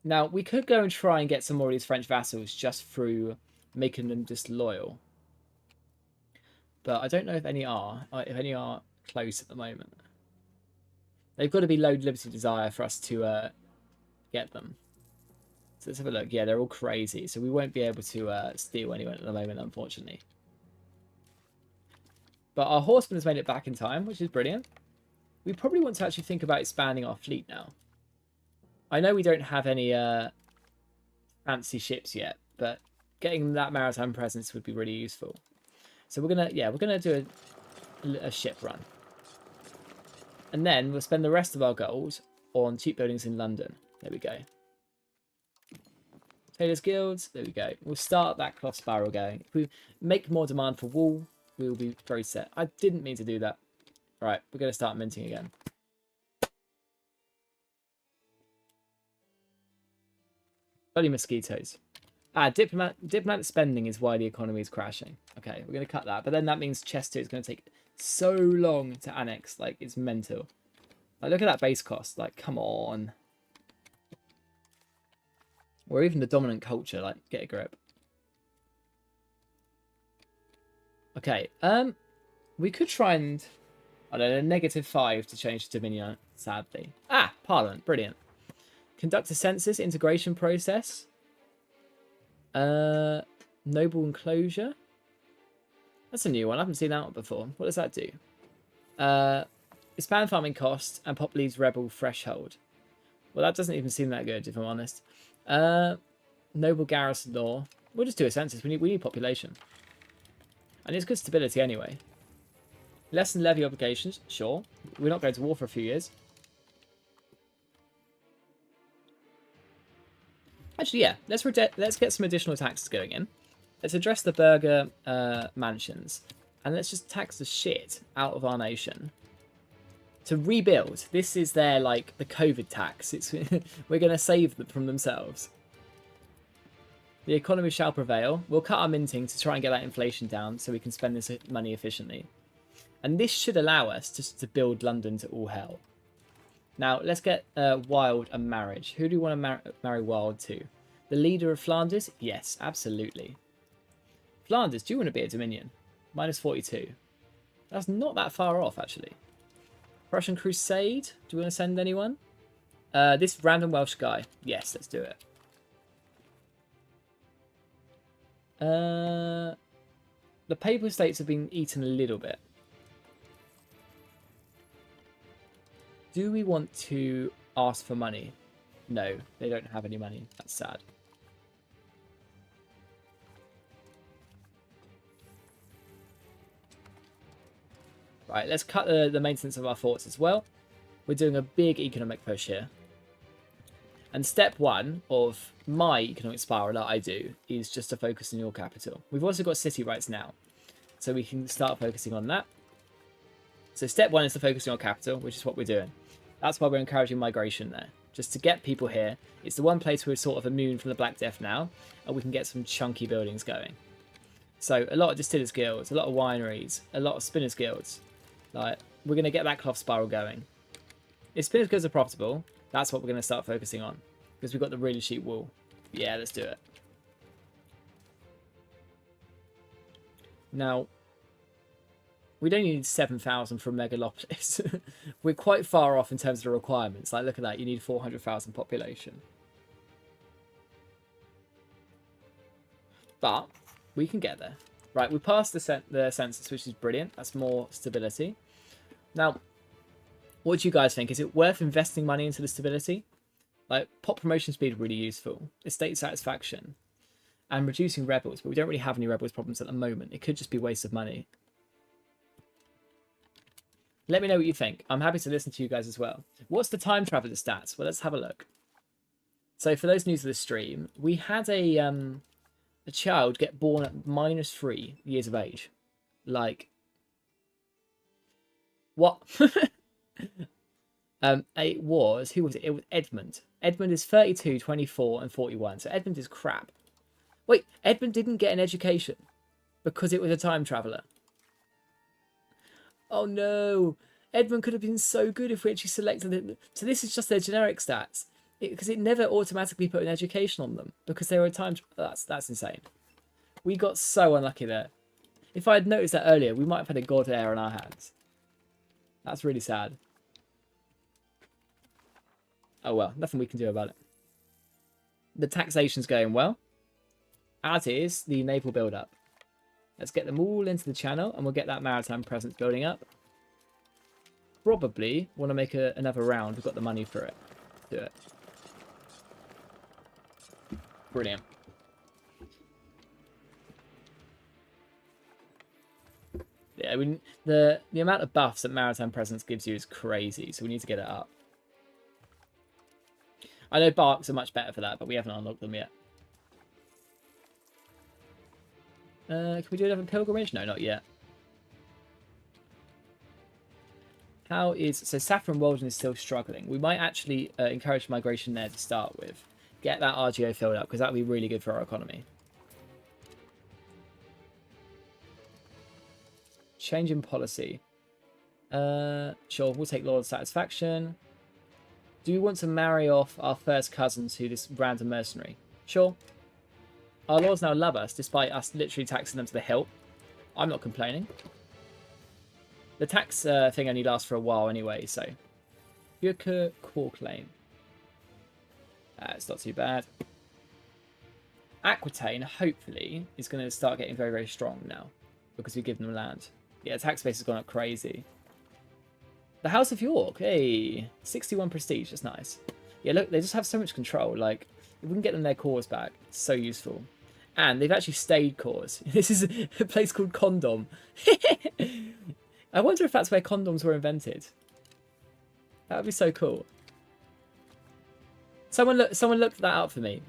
Speaker 1: Now, we could go and try and get some more of these French vassals just through making them disloyal. but I don't know if any are. If any are close at the moment. They've got to be low Liberty Desire for us to get them. So let's have a look. Yeah, they're all crazy. So we won't be able to steal anyone at the moment, unfortunately. But our horseman has made it back in time, which is brilliant. We probably want to actually think about expanding our fleet now. I know we don't have any fancy ships yet, but getting that maritime presence would be really useful. So we're gonna do a ship run. And then we'll spend the rest of our gold on cheap buildings in London. There we go. Tailors Guilds. There we go. We'll start that cloth spiral going. If we make more demand for wool, we will be very set. I didn't mean to do that. Right, we're going to start minting again. Bloody mosquitoes. Diplomatic spending is why the economy is crashing. Okay, we're going to cut that. But then that means Chester is going to take so long to annex. Like, it's mental. Like, look at that base cost. Like, come on. Or even the dominant culture. Like, get a grip. Okay, we could try and, I don't know, -5 to change to Dominion, sadly. Ah, Parliament, brilliant. Conduct a census integration process. Noble enclosure. That's a new one. I haven't seen that one before. What does that do? Expand farming cost and pop leaves rebel threshold. Well, that doesn't even seem that good, if I'm honest. Noble garrison law. We'll just do a census. We need population. And it's good stability anyway. Lessen levy obligations. Sure. We're not going to war for a few years. Actually, yeah. Let's get some additional taxes going in. Let's address the burger mansions. And let's just tax the shit out of our nation. To rebuild. This is their, like, the COVID tax. It's we're going to save them from themselves. The economy shall prevail. We'll cut our minting to try and get that inflation down so we can spend this money efficiently. And this should allow us to build London to all hell. Now, let's get Wild and marriage. Who do you want to marry Wild to? The leader of Flanders? Yes, absolutely. Flanders, do you want to be a Dominion? -42. That's not that far off, actually. Prussian Crusade? Do we want to send anyone? This random Welsh guy. Yes, let's do it. The Papal States have been eaten a little bit. Do we want to ask for money? No, they don't have any money. That's sad. Right, let's cut the maintenance of our forts as well. We're doing a big economic push here. And step one of my economic spiral that I do is just to focus on your capital. We've also got city rights now, so we can start focusing on that. So step one is to focus on your capital, which is what we're doing. That's why we're encouraging migration there, just to get people here. It's the one place we're sort of immune from the Black Death now, and we can get some chunky buildings going. So a lot of distillers guilds, a lot of wineries, a lot of spinners guilds. Like, we're going to get that cloth spiral going. If spinners guilds are profitable, that's what we're going to start focusing on, because we've got the really cheap wool. Yeah, let's do it. Now, we don't need 7,000 for a megalopolis. We're quite far off in terms of the requirements. Like, look at that. You need 400,000 population. But we can get there. Right, we passed the census, which is brilliant. That's more stability. Now, what do you guys think? Is it worth investing money into the stability? Like, pop promotion speed really useful. Estate satisfaction. And reducing rebels. But we don't really have any rebels problems at the moment. It could just be waste of money. Let me know what you think. I'm happy to listen to you guys as well. What's the time traveler stats? Well, let's have a look. So for those new to the stream, we had a child get born at -3 years of age. Like, what? It was, who was it? It was Edmund. Edmund is 32, 24, and 41. So Edmund is crap. Wait, Edmund didn't get an education because it was a time traveler. Oh no, Edmund could have been so good if we actually selected it. So this is just their generic stats, because it never automatically put an education on them because they were a time. That's insane. We got so unlucky there. If I had noticed that earlier, we might have had a god heir on our hands. That's really sad. Oh well, nothing we can do about it. The taxation's going well, as is the naval build-up. Let's get them all into the channel, and we'll get that maritime presence building up. Probably want to make another round. We've got the money for it. Do it. Brilliant. Yeah, the amount of buffs that maritime presence gives you is crazy, so we need to get it up. I know barks are much better for that, but we haven't unlocked them yet. Can we do another pilgrimage? No, not yet. So Saffron Walden is still struggling. We might actually encourage migration there to start with. Get that RGO filled up, because that would be really good for our economy. Change in policy. Sure, we'll take Lord Satisfaction. Do we want to marry off our first cousin to this random mercenary? Sure. Our lords now love us, despite us literally taxing them to the hilt. I'm not complaining. The tax thing only lasts for a while anyway, so... Yuka core claim. It's not too bad. Aquitaine, hopefully, is going to start getting very, very strong now, because we give them land. Yeah, tax base has gone up crazy. The House of York, hey, 61 prestige, that's nice. Yeah, look, they just have so much control. Like, if we can get them their cores back, it's so useful. And they've actually stayed cores. This is a place called Condom. I wonder if that's where condoms were invented. That would be so cool. Someone looked that up for me.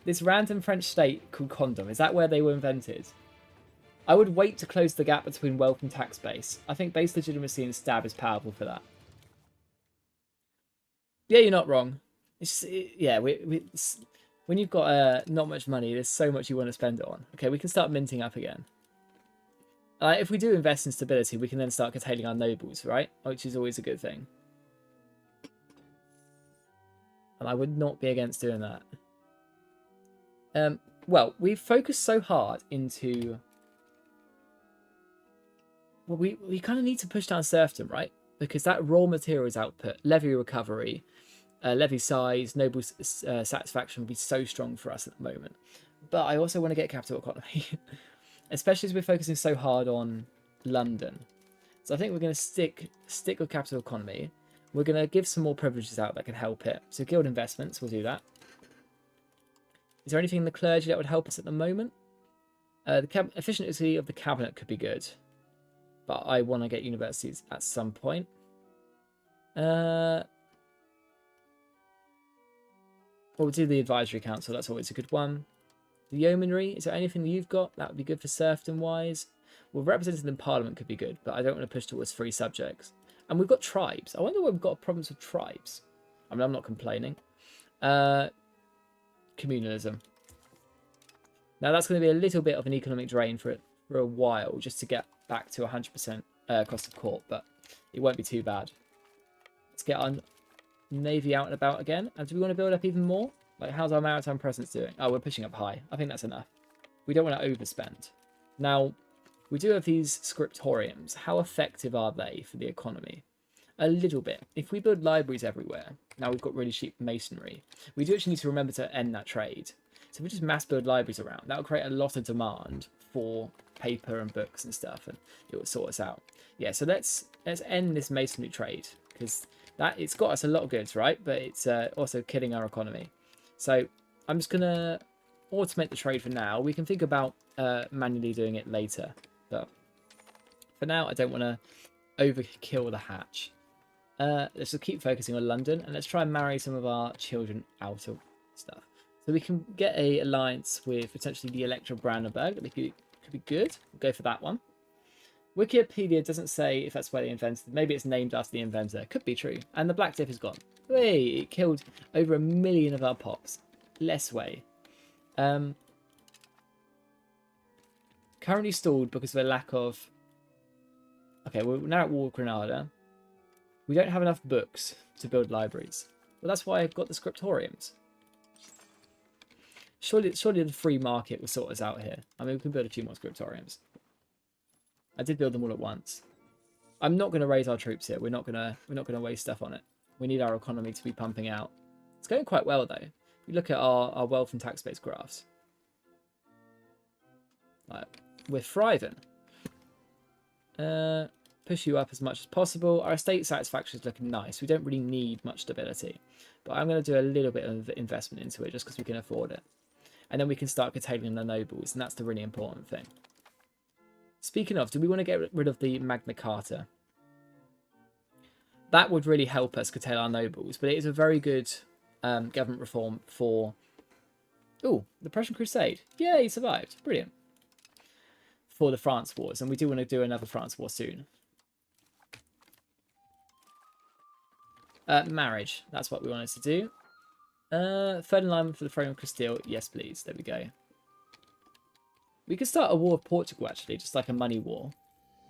Speaker 1: This random French state called Condom, is that where they were invented? I would wait to close the gap between wealth and tax base. I think base legitimacy and stab is powerful for that. Yeah, you're not wrong. Yeah, when you've got not much money, there's so much you want to spend it on. Okay, we can start minting up again. If we do invest in stability, we can then start curtailing our nobles, right? Which is always a good thing. And I would not be against doing that. Well, we've focused so hard into... Well, we kind of need to push down serfdom, right? Because that raw materials output, levy recovery, levy size, noble satisfaction would be so strong for us at the moment. But I also want to get capital economy, especially as we're focusing so hard on London. So I think we're going to stick with capital economy. We're going to give some more privileges out that can help it. So guild investments, we'll do that. Is there anything in the clergy that would help us at the moment? The efficiency of the cabinet could be good. But I want to get universities at some point. Well, we'll do the advisory council. That's always a good one. The yeomanry. Is there anything you've got that would be good for serfdom-wise? Well, represented in Parliament could be good, but I don't want to push towards free subjects. And we've got tribes. I wonder where we've got problems with tribes. I mean, I'm not complaining. Communalism. Now, that's going to be a little bit of an economic drain for a while, just to get back to 100% cost of court, but it won't be too bad. Let's get our navy out and about again. And do we want to build up even more? Like, how's our maritime presence doing? Oh, we're pushing up high. I think that's enough. We don't want to overspend. Now, we do have these scriptoriums. How effective are they for the economy? A little bit. If we build libraries everywhere, now we've got really cheap masonry, we do actually need to remember to end that trade. So if we just mass build libraries around, that will create a lot of demand for paper and books and stuff, and it will sort us out. Yeah, so let's end this masonry trade, because it's got us a lot of goods, right? But it's also killing our economy. So I'm just gonna automate the trade for now. We can think about manually doing it later, but for now I don't want to overkill the hatch. Let's just keep focusing on London, and let's try and marry some of our children out of stuff. So we can get a alliance with potentially the Elector of Brandenburg. That could be good. We'll go for that one. Wikipedia doesn't say if that's where they invented it. Maybe it's named after the inventor. Could be true. And the Black Tip is gone. Hey, it killed over 1 million of our pops. Less way. Currently stalled because of a lack of... Okay, we're now at War with Granada. We don't have enough books to build libraries. Well, that's why I've got the scriptoriums. Surely the free market will sort us out here. I mean, we can build a few more scriptoriums. I did build them all at once. I'm not going to raise our troops here. We're not going to waste stuff on it. We need our economy to be pumping out. It's going quite well though. If you look at our wealth and tax base graphs, like, we're thriving. Push you up as much as possible. Our estate satisfaction is looking nice. We don't really need much stability, but I'm going to do a little bit of investment into it just because we can afford it. And then we can start curtailing the nobles, and that's the really important thing. Speaking of, do we want to get rid of the Magna Carta? That would really help us curtail our nobles, but it is a very good government reform for... Oh, the Prussian Crusade. Yeah, he survived. Brilliant. For the France Wars, and we do want to do another France War soon. Marriage. That's what we wanted to do. Third in line for the throne of Castile. Yes, please. There we go. We could start a war with Portugal, actually, just like a money war.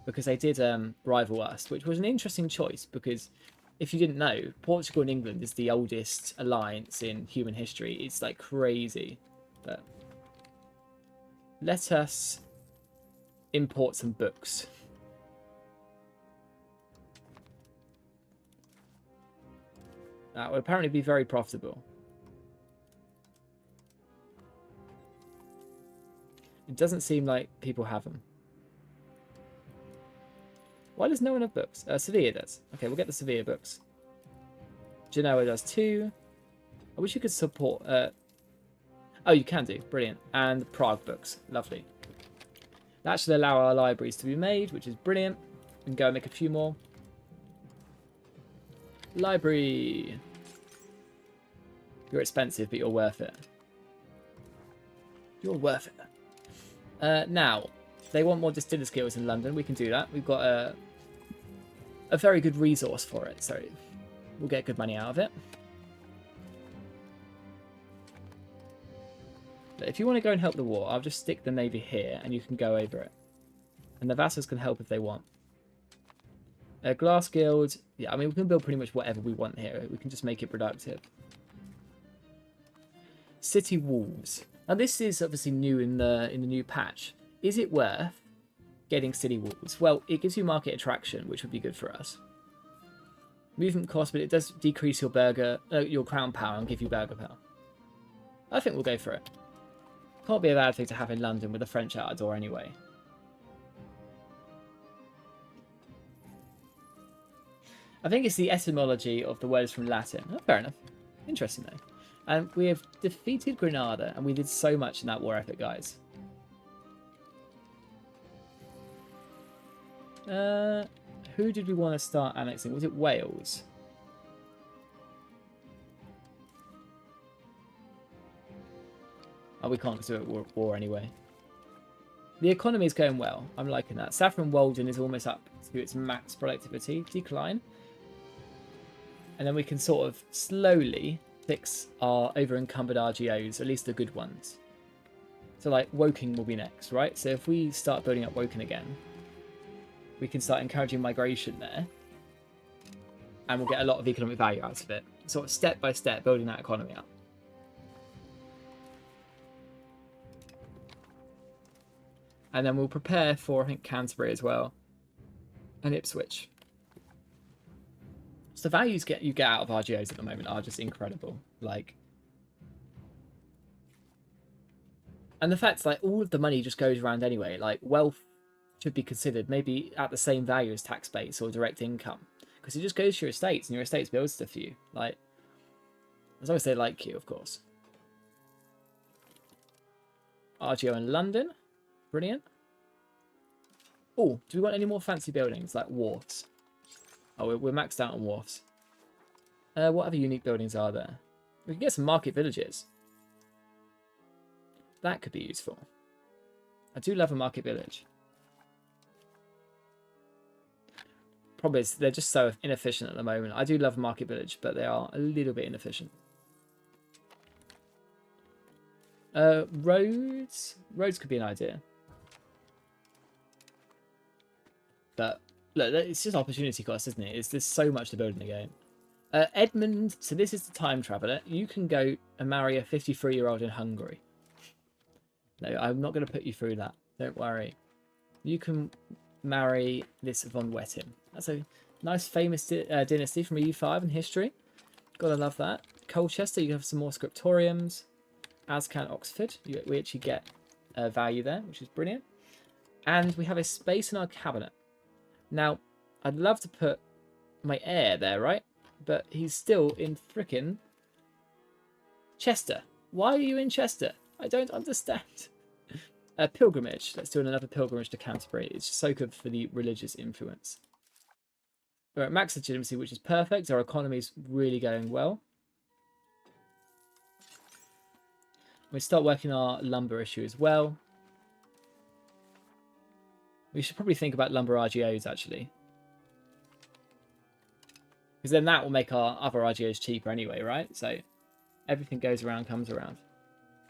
Speaker 1: Because they did rival us, which was an interesting choice. Because if you didn't know, Portugal and England is the oldest alliance in human history. It's like crazy. But let us import some books. That would apparently be very profitable. It doesn't seem like people have them. Why does no one have books? Sevilla does. Okay, we'll get the Sevilla books. Genoa does too. I wish you could support... Oh, you can do. Brilliant. And the Prague books. Lovely. That should allow our libraries to be made, which is brilliant. We can go and make a few more. Library. You're expensive, but you're worth it. You're worth it. Now, they want more distiller skills in London. We can do that. We've got a very good resource for it, so we'll get good money out of it. But if you want to go and help the war, I'll just stick the navy here, and you can go over it. And the vassals can help if they want. Glass Guild. Yeah, I mean, we can build pretty much whatever we want here. We can just make it productive. City walls. Now, this is obviously new in the new patch. Is it worth getting city walls? Well, it gives you market attraction, which would be good for us. Movement cost, but it does decrease your crown power and give you burger power. I think we'll go for it. Can't be a bad thing to have in London with the French out the door anyway. I think it's the etymology of the words from Latin. Oh, fair enough. Interesting though. And we have defeated Granada, and we did so much in that war effort, guys. Who did we want to start annexing? Was it Wales? Oh, we can't do it at war anyway. The economy is going well. I'm liking that. Saffron Walden is almost up to its max productivity. Decline. And then we can sort of slowly fix our over-encumbered RGOs, at least the good ones. So, like, Woking will be next, right? So if we start building up Woking again, we can start encouraging migration there. And we'll get a lot of economic value out of it. Sort of step by step, building that economy up. And then we'll prepare for, I think, Canterbury as well. And Ipswich. So the values you get out of RGOs at the moment are just incredible. Like, and the fact like all of the money just goes around anyway. Like, wealth should be considered maybe at the same value as tax base or direct income, because it just goes to your estates and your estates build stuff for you. Like, as long as they like you, of course. RGO in London. Brilliant. Oh, do we want any more fancy buildings like wharfs? Oh, we're maxed out on wharfs. What other unique buildings are there? We can get some market villages. That could be useful. I do love a market village. Problem is, they're just so inefficient at the moment. I do love a market village, but they are a little bit inefficient. Roads? Roads could be an idea. But look, it's just opportunity cost, isn't it? There's so much to build in the game. Edmund, so this is the time traveller. You can go and marry a 53-year-old in Hungary. No, I'm not going to put you through that. Don't worry. You can marry this von Wettin. That's a nice famous dynasty from EU5 in history. Gotta love that. Colchester, you have some more scriptoriums. As can Oxford. We actually get value there, which is brilliant. And we have a space in our cabinet. Now, I'd love to put my heir there, right? But he's still in frickin' Chester. Why are you in Chester? I don't understand. A pilgrimage. Let's do another pilgrimage to Canterbury. It's just so good for the religious influence. We're at max legitimacy, which is perfect. Our economy's really going well. We start working our lumber issue as well. We should probably think about lumber RGOs, actually. Because then that will make our other RGOs cheaper anyway, right? So everything goes around, comes around.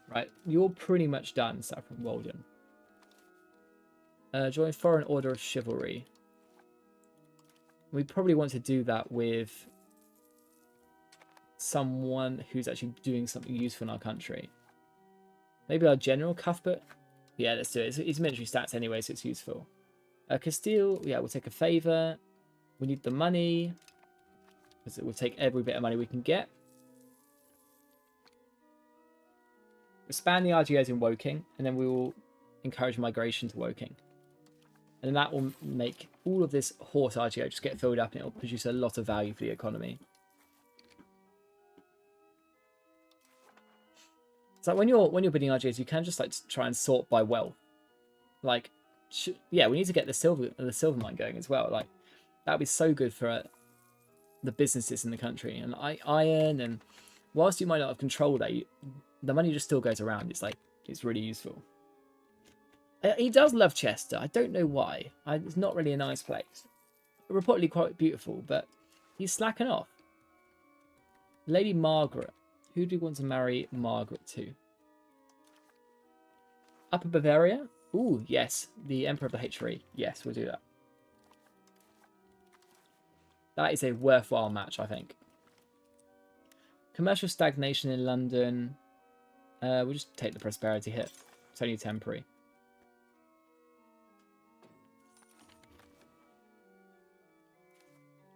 Speaker 1: Right, you're pretty much done, Saffron Walden. Join Foreign Order of Chivalry. We probably want to do that with someone who's actually doing something useful in our country. Maybe our General Cuthbert? Yeah, let's do it. It's military stats anyway, so it's useful. Castile, yeah, we'll take a favour. We need the money. Because it will take every bit of money we can get. Expand the RGOs in Woking, and then we will encourage migration to Woking. And then that will make all of this horse RGO just get filled up, and it will produce a lot of value for the economy. It's like when you're bidding RGOs, you can just like try and sort by wealth. Like, yeah, we need to get the silver mine going as well. Like, that would be so good for the businesses in the country. And iron, and whilst you might not have control that, the money just still goes around. It's like, it's really useful. He does love Chester. I don't know why. It's not really a nice place. Reportedly quite beautiful, but he's slacking off. Lady Margaret. Who do we want to marry Margaret to? Upper Bavaria? Ooh, yes. The Emperor of the H3. Yes, we'll do that. That is a worthwhile match, I think. Commercial stagnation in London. We'll just take the prosperity hit. It's only temporary.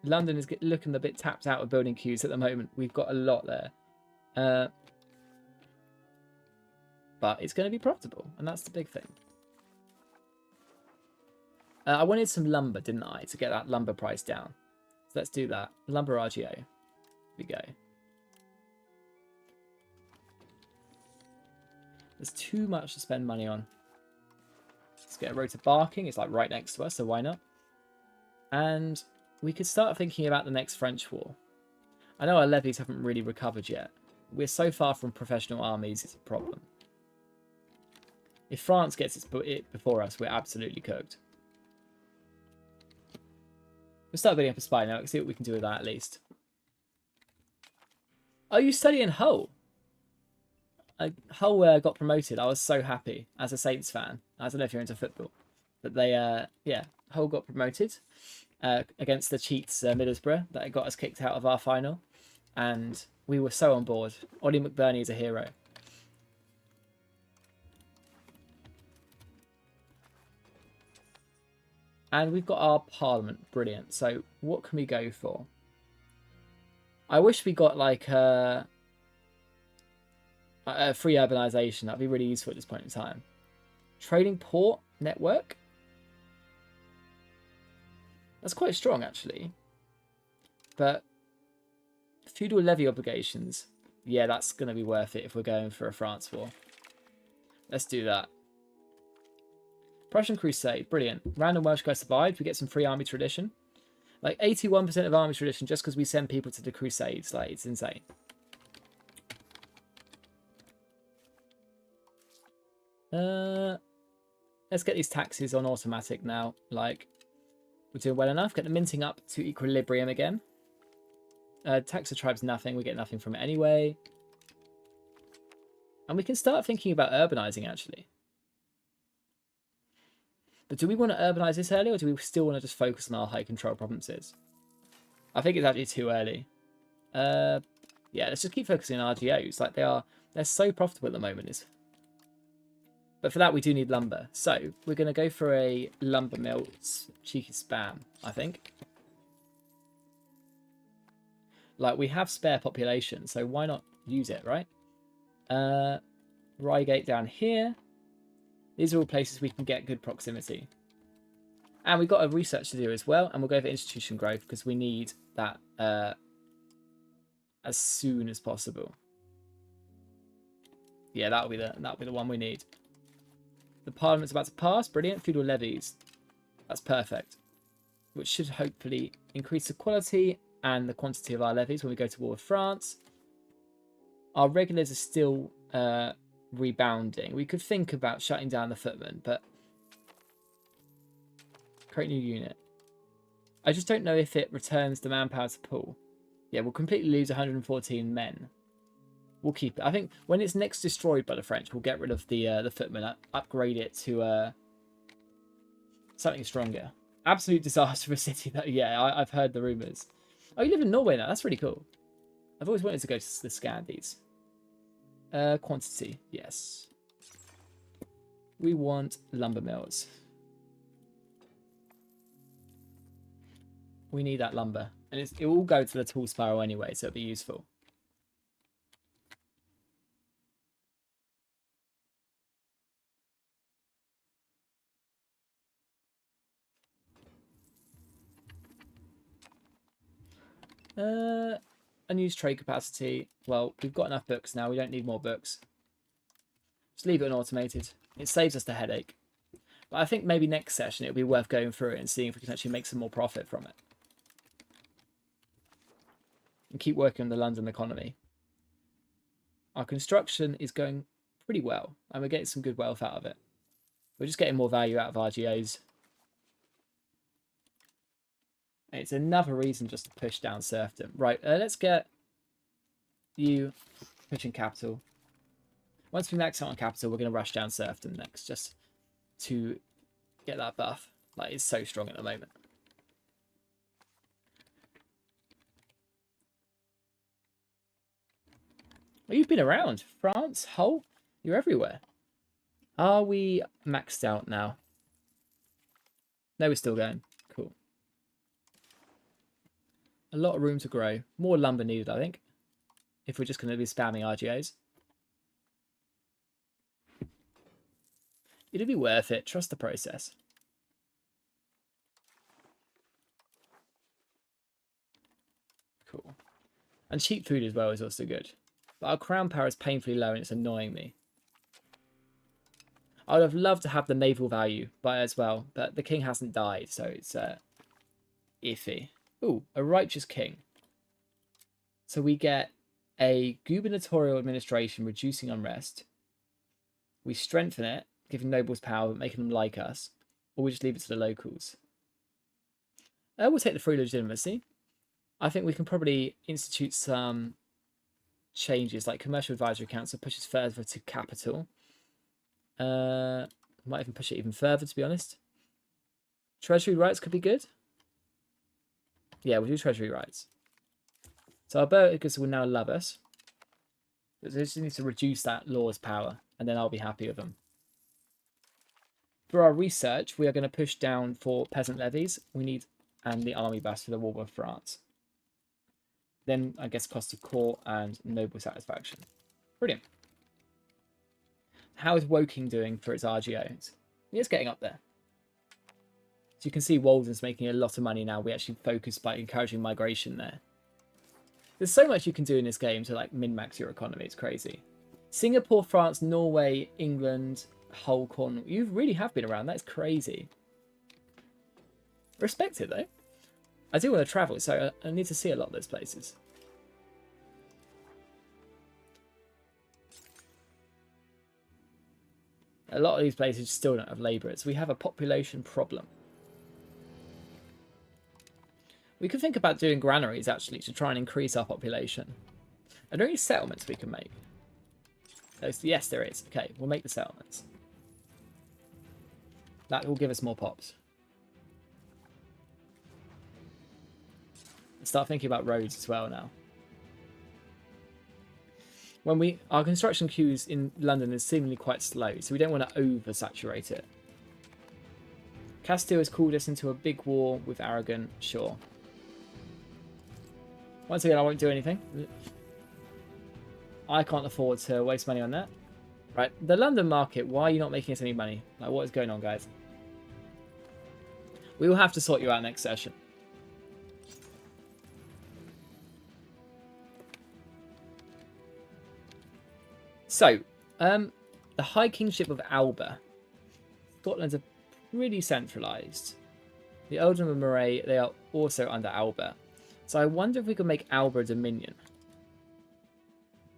Speaker 1: London is looking a bit tapped out of building queues at the moment. We've got a lot there. But it's going to be profitable, and that's the big thing. I wanted some lumber, didn't I, to get that lumber price down. So let's do that. Lumber RGO. Here we go. There's too much to spend money on. Let's get a road to Barking. It's like right next to us, so why not? And we could start thinking about the next French war. I know our levies haven't really recovered yet. We're so far from professional armies, it's a problem. If France gets it before us, we're absolutely cooked. We'll start building up a spy now. Let's see what we can do with that at least. Oh, you study in Hull? Hull got promoted. I was so happy as a Saints fan. I don't know if you're into football. But they, yeah, Hull got promoted against the cheats Middlesbrough. That got us kicked out of our final. And we were so on board. Ollie McBurney is a hero. And we've got our parliament. Brilliant. So what can we go for? I wish we got like a free urbanization. That'd be really useful at this point in time. Trading port network. That's quite strong actually. But feudal levy obligations. Yeah, that's going to be worth it if we're going for a France war. Let's do that. Prussian Crusade, brilliant. Random Welsh guy survived. We get some free army tradition. Like 81% of army tradition just because we send people to the Crusades. Like, it's insane. Let's get these taxes on automatic now. Like, we're doing well enough. Get the minting up to equilibrium again. Tax the tribes nothing. We get nothing from it anyway. And we can start thinking about urbanizing actually. But do we want to urbanize this early, or do we still want to just focus on our high control provinces? I think it's actually too early. Yeah, let's just keep focusing on RGOs. Like they're so profitable at the moment. But for that, we do need lumber. So we're going to go for a lumber mill. It's cheeky spam, I think. Like, we have spare population, so why not use it, right? Reigate down here. These are all places we can get good proximity. And we've got a research to do as well, and we'll go for institution growth because we need that as soon as possible. Yeah, that'll be the one we need. The Parliament's about to pass. Brilliant. Feudal levies. That's perfect. Which should hopefully increase the quality and the quantity of our levies when we go to war with France. Our regulars are still rebounding. We could think about shutting down the footmen, but create new unit. I just don't know if it returns the manpower to pool. Yeah, we'll completely lose 114 men. We'll keep it. I think when it's next destroyed by the French, we'll get rid of the footmen, upgrade it to something stronger. Absolute disaster for a city. That I've heard the rumours. Oh, you live in Norway now. That's really cool. I've always wanted to go to the Scandies. Quantity, yes. We want lumber mills. We need that lumber. And it will go to the tall spiral anyway, so it'll be useful. Unused trade capacity. Well, we've got enough books now. We don't need more books. Just leave it on automated. It saves us the headache. But I think maybe next session it'll be worth going through it and seeing if we can actually make some more profit from it. And keep working on the London economy. Our construction is going pretty well. And we're getting some good wealth out of it. We're just getting more value out of RGOs. It's another reason just to push down serfdom. Right, let's get you pushing capital. Once we max out on capital, we're going to rush down serfdom next, just to get that buff. Like, it's so strong at the moment. Well, you've been around. France, Hull, you're everywhere. Are we maxed out now? No, we're still going. Cool. A lot of room to grow. More lumber needed, I think. If we're just going to be spamming RGOs. It'll be worth it. Trust the process. Cool. And cheap food as well is also good. But our crown power is painfully low and it's annoying me. I would have loved to have the naval value as well, but the king hasn't died, so it's iffy. Ooh, a righteous king. So we get a gubernatorial administration, reducing unrest. We strengthen it, giving nobles power, but making them like us. Or we just leave it to the locals. We'll take the free legitimacy. I think we can probably institute some changes, like commercial advisory council pushes further to capital. Might even push it even further, to be honest. Treasury rights could be good. Yeah, we'll do treasury rights. So our burghers will now love us. They just need to reduce that law's power, and then I'll be happy with them. For our research, we are going to push down for peasant levies. We need, and the army bus for the war with France. Then, I guess, cost of court and noble satisfaction. Brilliant. How is Woking doing for its RGOs? It's getting up there. So you can see Walden's making a lot of money now. We actually focus by encouraging migration there. There's so much you can do in this game to like min-max your economy. It's crazy. Singapore, France, Norway, England, Hull, Cornwall. You really have been around. That's crazy. Respect it though. I do want to travel, so I need to see a lot of those places. A lot of these places still don't have labourers. We have a population problem. We could think about doing granaries, actually, to try and increase our population. Are there any settlements we can make? Yes, there is. Okay, we'll make the settlements. That will give us more pops. Start thinking about roads as well now. Our construction queues in London is seemingly quite slow, so we don't want to oversaturate it. Castile has called us into a big war with Aragon, sure. Once again, I won't do anything. I can't afford to waste money on that. Right, the London market, why are you not making us any money? Like, what is going on, guys? We will have to sort you out next session. So, the High Kingship of Alba. Scotland's are pretty centralised. The Earldom of Moray, they are also under Alba. So I wonder if we could make Alba a Dominion.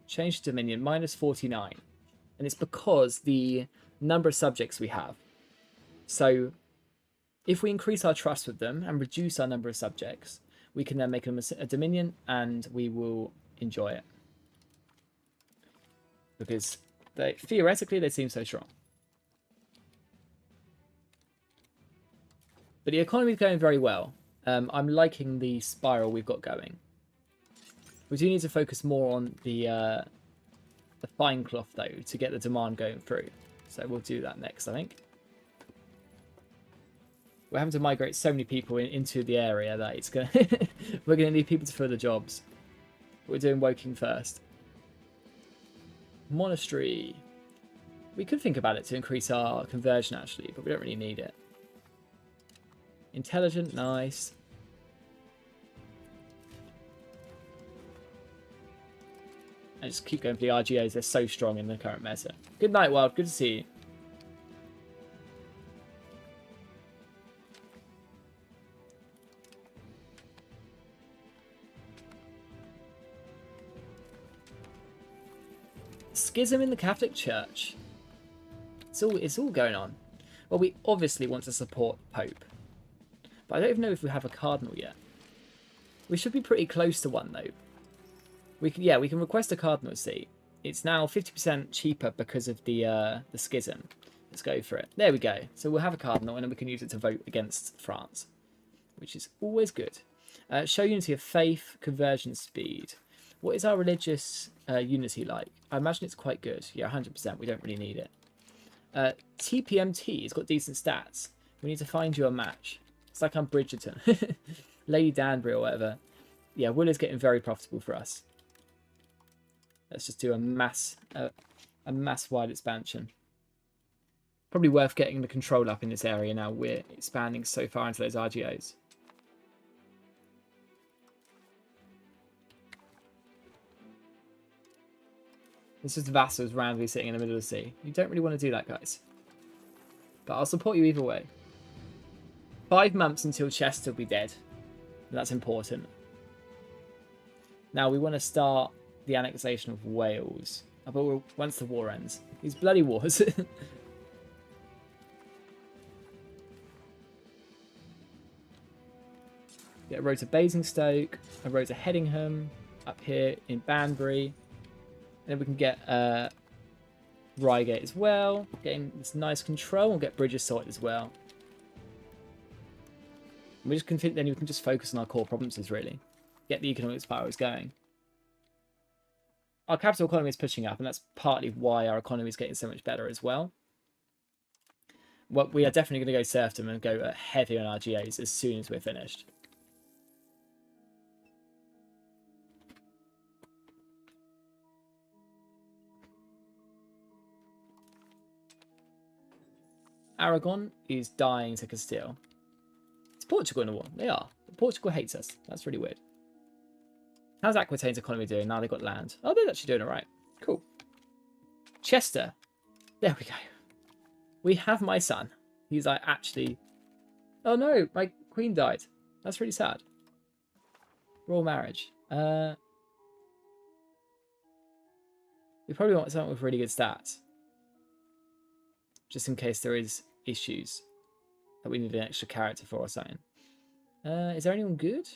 Speaker 1: Change to Dominion, minus 49. And it's because the number of subjects we have. So if we increase our trust with them and reduce our number of subjects, we can then make them a Dominion and we will enjoy it. Because theoretically they seem so strong. But the economy is going very well. I'm liking the spiral we've got going. We do need to focus more on the fine cloth though to get the demand going through. So we'll do that next, I think. We're having to migrate so many people into the area that it's gonna we're gonna need people to fill the jobs. We're doing Woking first. Monastery. We could think about it to increase our conversion actually, but we don't really need it. Intelligent, nice. And just keep going for the RGOs, they're so strong in the current meta. Good night, Wild, good to see you. Schism in the Catholic Church. It's all going on. Well, we obviously want to support Pope. But I don't even know if we have a cardinal yet. We should be pretty close to one though. We can request a cardinal seat. It's now 50% cheaper because of the schism. Let's go for it. There we go. So we'll have a cardinal and then we can use it to vote against France, which is always good. Show unity of faith, conversion speed. What is our religious unity like? I imagine it's quite good. Yeah, 100%. We don't really need it. TPMT has got decent stats. We need to find you a match. It's like I'm Bridgerton. Lady Danbury or whatever. Yeah, Will is getting very profitable for us. Let's just do a mass-wide expansion. Probably worth getting the control up in this area now. We're expanding so far into those RGOs. This is vassals randomly sitting in the middle of the sea. You don't really want to do that, guys. But I'll support you either way. 5 months until Chester will be dead. That's important. Now we want to start the annexation of Wales. But once the war ends. These bloody wars. Get a road to Basingstoke, a road to Headingham, up here in Banbury. And then we can get Reigate as well. Getting this nice control. We'll get bridges sorted as well. And then we can just focus on our core provinces, really. Get the economic spirals going. Our capital economy is pushing up, and that's partly why our economy is getting so much better as well. Well, we are definitely going to go serfdom and go heavy on our GAs as soon as we're finished. Aragon is dying to Castile. Is Portugal in a war? They are. But Portugal hates us. That's really weird. How's Aquitaine's economy doing? Now they've got land. Oh, they're actually doing all right. Cool. Chester. There we go. We have my son. He's like, actually... Oh no, my queen died. That's really sad. Royal marriage. We probably want someone with really good stats. Just in case there is issues that we need an extra character for or something. Is there anyone good?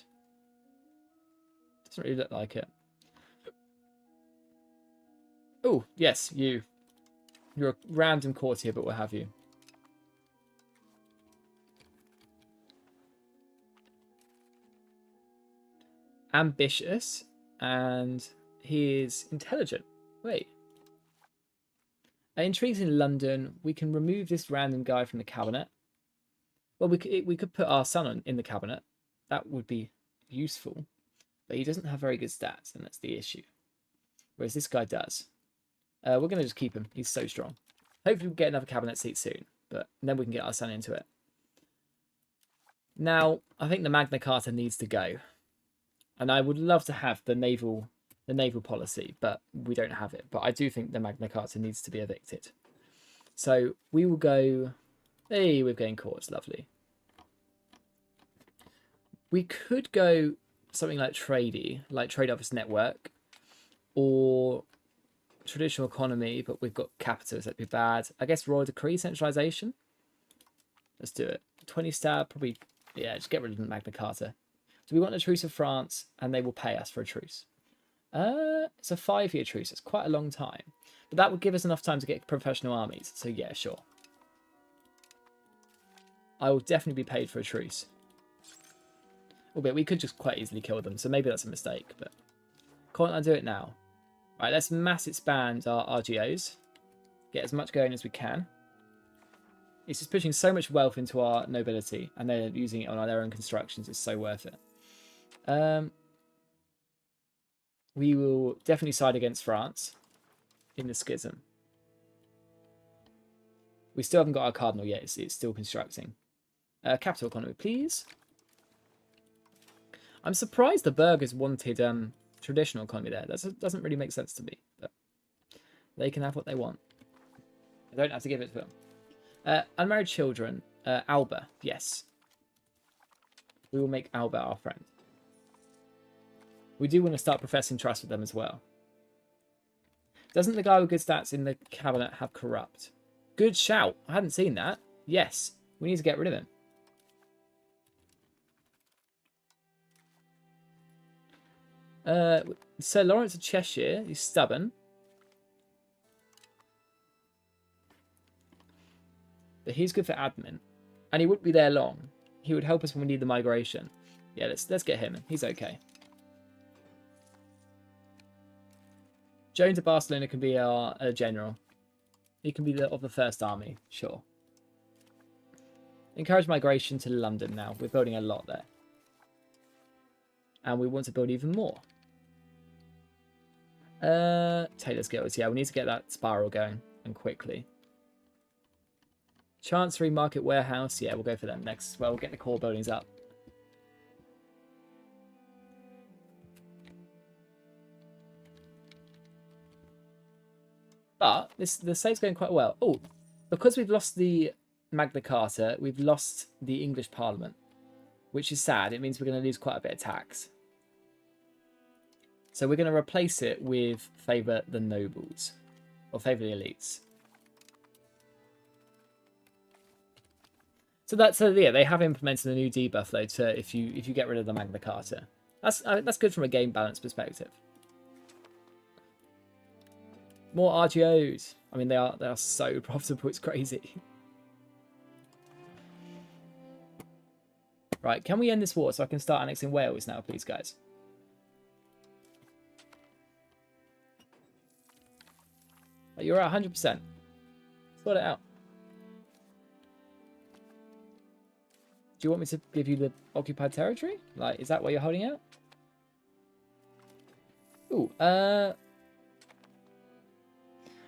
Speaker 1: Doesn't really look like it. Oh, yes, you. You're a random courtier, but we'll have you. Ambitious, and he is intelligent. Wait. Intrigues in London. We can remove this random guy from the cabinet. Well, we could put our son in the cabinet. That would be useful. But he doesn't have very good stats, and that's the issue. Whereas this guy does. We're going to just keep him. He's so strong. Hopefully we'll get another cabinet seat soon. But then we can get our son into it. Now, I think the Magna Carta needs to go. And I would love to have the naval policy, but we don't have it. But I do think the Magna Carta needs to be evicted. So we will go... Hey, we've gained courts. Lovely. We could go something like tradey, like trade office network, or traditional economy, but we've got capital, so that'd be bad. I guess royal decree centralization. Let's do it. 20 stab, probably, yeah, just get rid of the Magna Carta. Do we want a truce with France, and they will pay us for a truce? It's a 5-year truce. It's quite a long time, but that would give us enough time to get professional armies. So yeah, sure. I will definitely be paid for a truce. Albeit we could just quite easily kill them, so maybe that's a mistake, but can't I do it now? Right, let's mass expand our RGOs. Get as much going as we can. It's just pushing so much wealth into our nobility, and they're using it on their own constructions. It's so worth it. We will definitely side against France in the schism. We still haven't got our cardinal yet. It's still constructing. Capital economy, please. I'm surprised the burghers wanted traditional economy there. That doesn't really make sense to me. But they can have what they want. I don't have to give it to them. Unmarried children. Alba, yes. We will make Alba our friend. We do want to start professing trust with them as well. Doesn't the guy with good stats in the cabinet have corrupt? Good shout. I hadn't seen that. Yes. We need to get rid of him. Sir Lawrence of Cheshire. He's stubborn. But he's good for admin. And he wouldn't be there long. He would help us when we need the migration. Yeah, let's get him. He's okay. Jones of Barcelona can be our general. He can be of the first army, sure. Encourage migration to London now. We're building a lot there. And we want to build even more. Taylor's Guilds. Yeah, we need to get that spiral going, and quickly. Chancery Market Warehouse. Yeah, we'll go for them next as well. We'll get the core buildings up. But the save's going quite well. Oh, because we've lost the Magna Carta, we've lost the English Parliament, which is sad. It means we're going to lose quite a bit of tax. So we're going to replace it with favour the nobles, or favour the elites. So yeah, they have implemented a new debuff though to if you get rid of the Magna Carta. That's good from a game balance perspective. More RGOs. I mean, they are so profitable. It's crazy. Right, can we end this war so I can start annexing Wales now, please, guys? You're at 100%. Sort it out. Do you want me to give you the occupied territory? Like, is that what you're holding out? Ooh,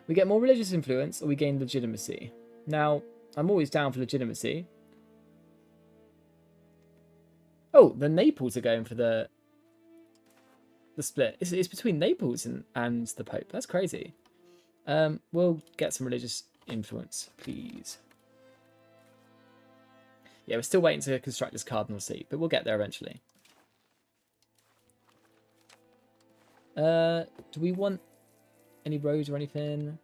Speaker 1: we get more religious influence or we gain legitimacy. Now, I'm always down for legitimacy. Oh, the Naples are going for the split. It's between Naples and the Pope. That's crazy. We'll get some religious influence, please. Yeah, we're still waiting to construct this cardinal seat, but we'll get there eventually. Do we want any roads or anything?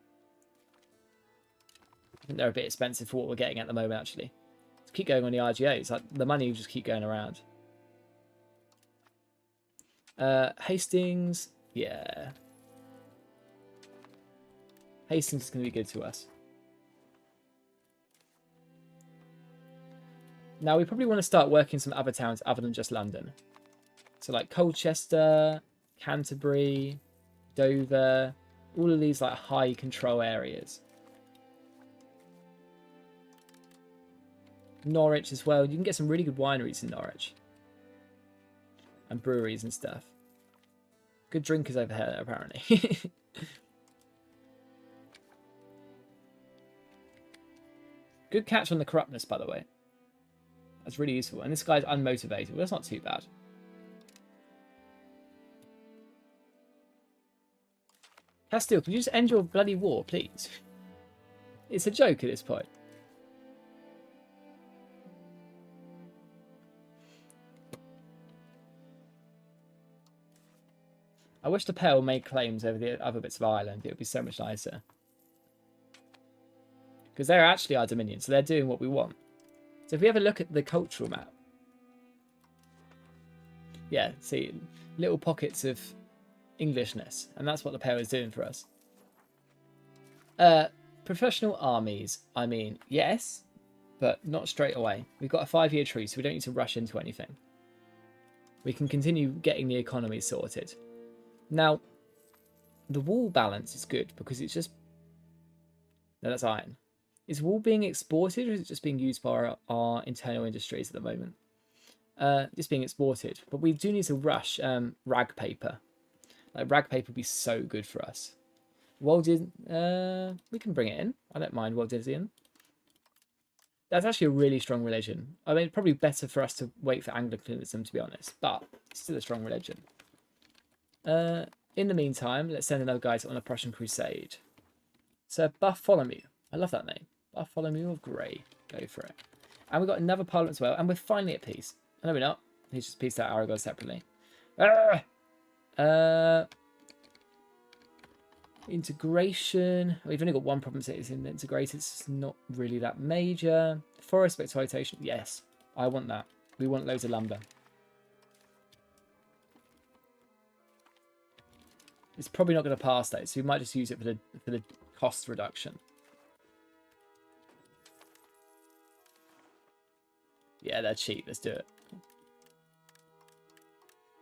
Speaker 1: I think they're a bit expensive for what we're getting at the moment, actually. Let's keep going on the RGOs. Like, the money will just keep going around. Hastings, yeah. Hastings is going to be good to us. Now, we probably want to start working some other towns other than just London. So, like Colchester, Canterbury, Dover. All of these like high control areas. Norwich as well. You can get some really good wineries in Norwich. And breweries and stuff. Good drinkers over here, apparently. Good catch on the corruptness, by the way. That's really useful. And this guy's unmotivated. Well, that's not too bad. Castile, can you just end your bloody war, please? It's a joke at this point. I wish the Pale made claims over the other bits of Ireland. It would be so much nicer. Because they're actually our dominion, so they're doing what we want. So if we have a look at the cultural map. Yeah, see, little pockets of Englishness. And that's what the Pale is doing for us. Professional armies. I mean, yes, but not straight away. We've got a 5-year truce, so we don't need to rush into anything. We can continue getting the economy sorted. Now, the wool balance is good because it's just... No, that's iron. Is wool being exported or is it just being used by our internal industries at the moment? It's being exported. But we do need to rush rag paper. Like, rag paper would be so good for us. Walden... we can bring it in. I don't mind Waldensian. That's actually a really strong religion. I mean, probably better for us to wait for Anglicanism, to be honest. But it's still a strong religion. In the meantime, let's send another guy on a Prussian crusade. Sir Bartholomew. I love that name. Bartholomew of Grey. Go for it. And we've got another parliament as well. And we're finally at peace. No, we're not. He's just pieced out Aragon separately. Integration. We've only got one province that is integrated. It's not really that major. Forest exploitation. Yes. I want that. We want loads of lumber. It's probably not going to pass though, so we might just use it for the cost reduction. Yeah, they're cheap. Let's do it.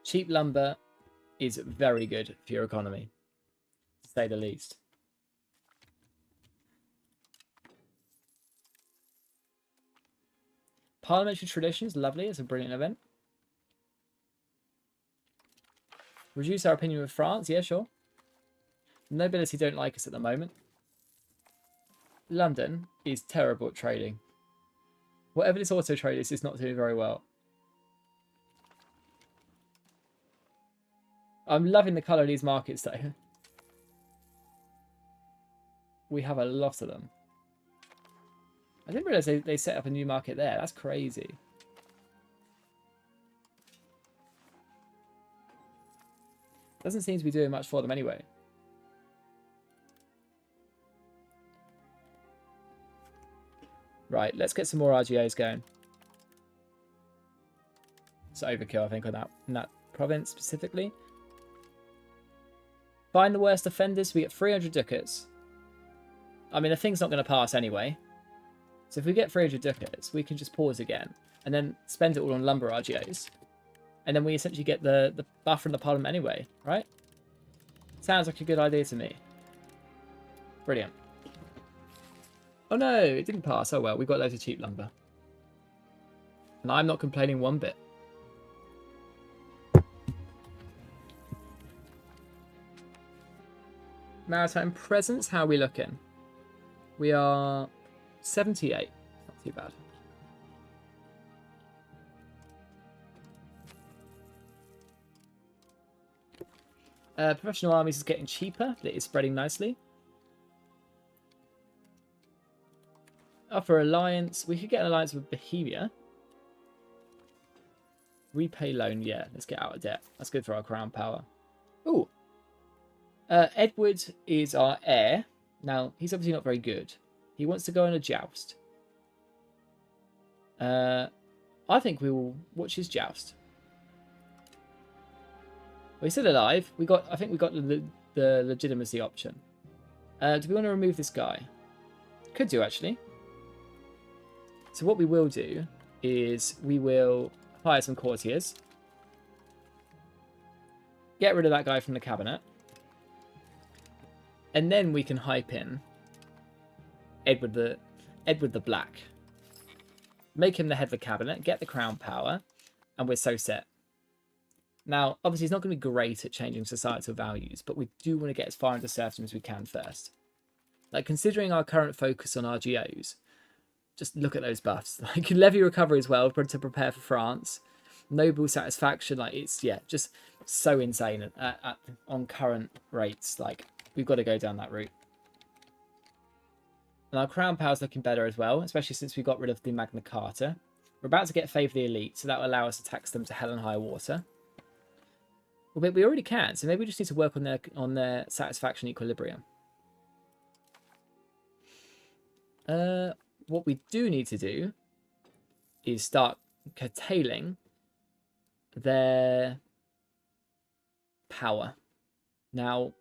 Speaker 1: Cheap lumber is very good for your economy, to say the least. Parliamentary traditions, lovely. It's a brilliant event. Reduce our opinion with France. Yeah, sure. Nobility don't like us at the moment. London is terrible at trading. Whatever this auto trade is not doing very well. I'm loving the colour of these markets though. We have a lot of them. I didn't realise they set up a new market there. That's crazy. Doesn't seem to be doing much for them anyway. Right, let's get some more RGOs going. It's overkill, I think, on that province specifically. Find the worst offenders. We get 300 ducats. I mean, the thing's not going to pass anyway. So if we get 300 ducats, we can just pause again and then spend it all on lumber RGOs. And then we essentially get the buffer in the parliament anyway, right? Sounds like a good idea to me. Brilliant. Oh no, it didn't pass. Oh well, we got loads of cheap lumber. And I'm not complaining one bit. Maritime presence, how are we looking? We are 78. Not too bad. Professional armies is getting cheaper, but it is spreading nicely. Offer alliance. We could get an alliance with Bohemia. Repay loan. Yeah, let's get out of debt. That's good for our crown power. Ooh. Edward is our heir. Now, he's obviously not very good. He wants to go on a joust. I think we will watch his joust. Well, he's still alive. I think we got the legitimacy option. Do we want to remove this guy? Could do, actually. So what we will do is we will hire some courtiers. Get rid of that guy from the cabinet. And then we can hype in Edward the Black. Make him the head of the cabinet, get the crown power, and we're so set. Now, obviously, he's not going to be great at changing societal values, but we do want to get as far into serfdom as we can first. Like, considering our current focus on RGOs, just look at those buffs. Like, levy recovery as well to prepare for France. Noble satisfaction, like, it's, yeah, just so insane on current rates. Like, we've got to go down that route. And our crown power's looking better as well, especially since we got rid of the Magna Carta. We're about to get Favour the Elite, so that will allow us to tax them to hell and high water. Well, we already can, so maybe we just need to work on their satisfaction equilibrium. What we do need to do is start curtailing their power. Now,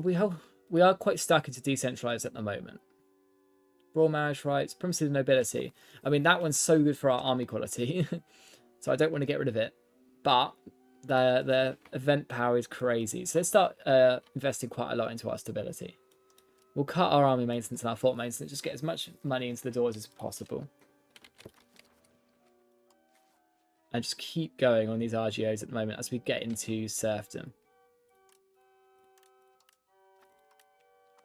Speaker 1: we are quite stuck into decentralized at the moment. Royal marriage rights, primacy of nobility. I mean, that one's so good for our army quality, so I don't want to get rid of it. But the event power is crazy. So let's start investing quite a lot into our stability. We'll cut our army maintenance and our fort maintenance, just get as much money into the doors as possible. And just keep going on these RGOs at the moment as we get into serfdom.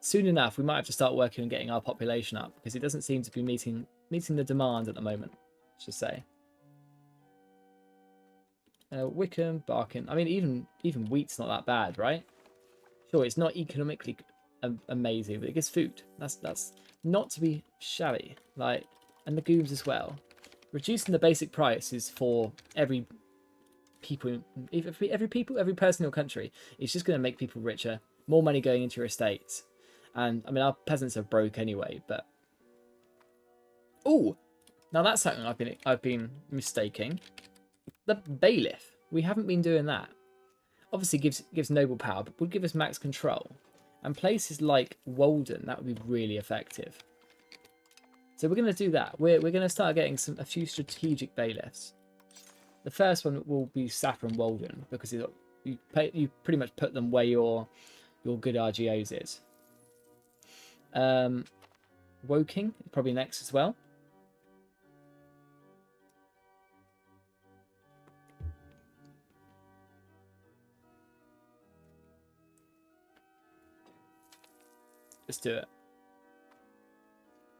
Speaker 1: Soon enough, we might have to start working on getting our population up, because it doesn't seem to be meeting the demand at the moment, I should say. Wickham, Barking. I mean, even wheat's not that bad, right? Sure, it's not economically amazing, but it gives food. That's not to be shabby. Like, and legumes as well. Reducing the basic prices for every person in your country is just going to make people richer. More money going into your estates. And I mean, our peasants are broke anyway. But oh, now that's something I've been mistaking. The bailiff. We haven't been doing that. Obviously gives noble power, but would give us max control. And places like Walden, that would be really effective. So we're going to do that. We're going to start getting a few strategic bailiffs. The first one will be Saffron and Walden, because you pretty much put them where your good RGOs is. Woking probably next as well. Let's do it.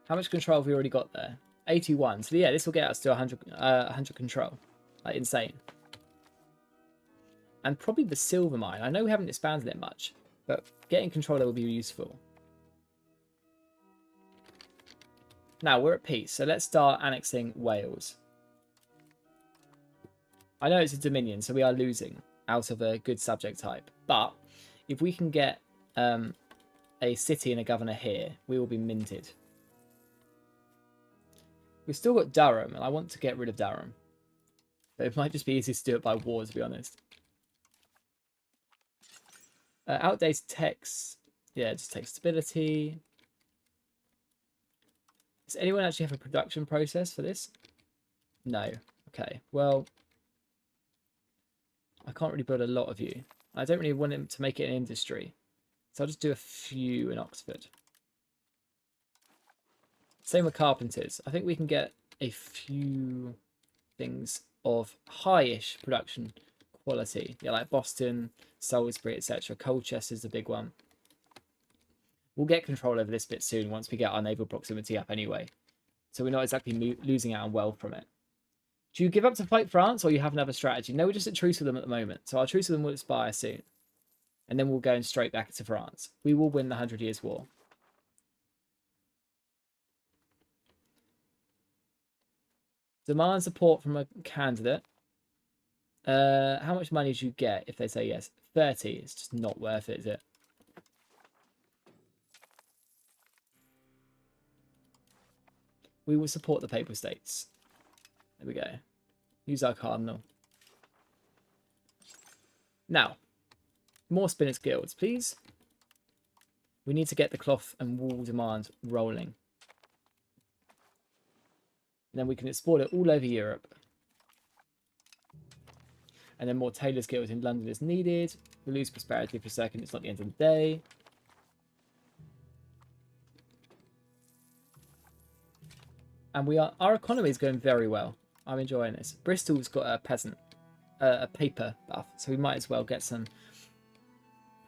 Speaker 1: How much control have we already got there? 81. So yeah, this will get us to 100 control. Like, insane. And probably the silver mine. I know we haven't expanded it much, but getting control there will be useful. Now we're at peace, so let's start annexing Wales. I know it's a dominion, so we are losing out of a good subject type. But if we can get a city and a governor here, we will be minted. We've still got Durham, and I want to get rid of Durham. But it might just be easier to do it by war, to be honest. Outdated text. Yeah, just text stability. Does anyone actually have a production process for this? No. Okay, well, I can't really build a lot of you. I don't really want him to make it an industry. So I'll just do a few in Oxford. Same with carpenters. I think we can get a few things of high-ish production quality. Yeah, like Boston, Salisbury, etc. Colchester is the big one. We'll get control over this bit soon once we get our naval proximity up anyway. So we're not exactly losing out on wealth from it. Do you give up to fight France, or you have another strategy? No, we're just at truce with them at the moment. So our truce with them will expire soon. And then we'll go straight back to France. We will win the 100 Years' War. Demand support from a candidate. How much money do you get if they say yes? 30. It's just not worth it, is it? We will support the Papal States. There we go. Use our cardinal. Now, more spinners guilds, please. We need to get the cloth and wool demand rolling. And then we can export it all over Europe. And then more tailors guilds in London is needed. We lose prosperity for a second. It's not the end of the day. And our economy is going very well. I'm enjoying this. Bristol's got a paper buff, so we might as well get some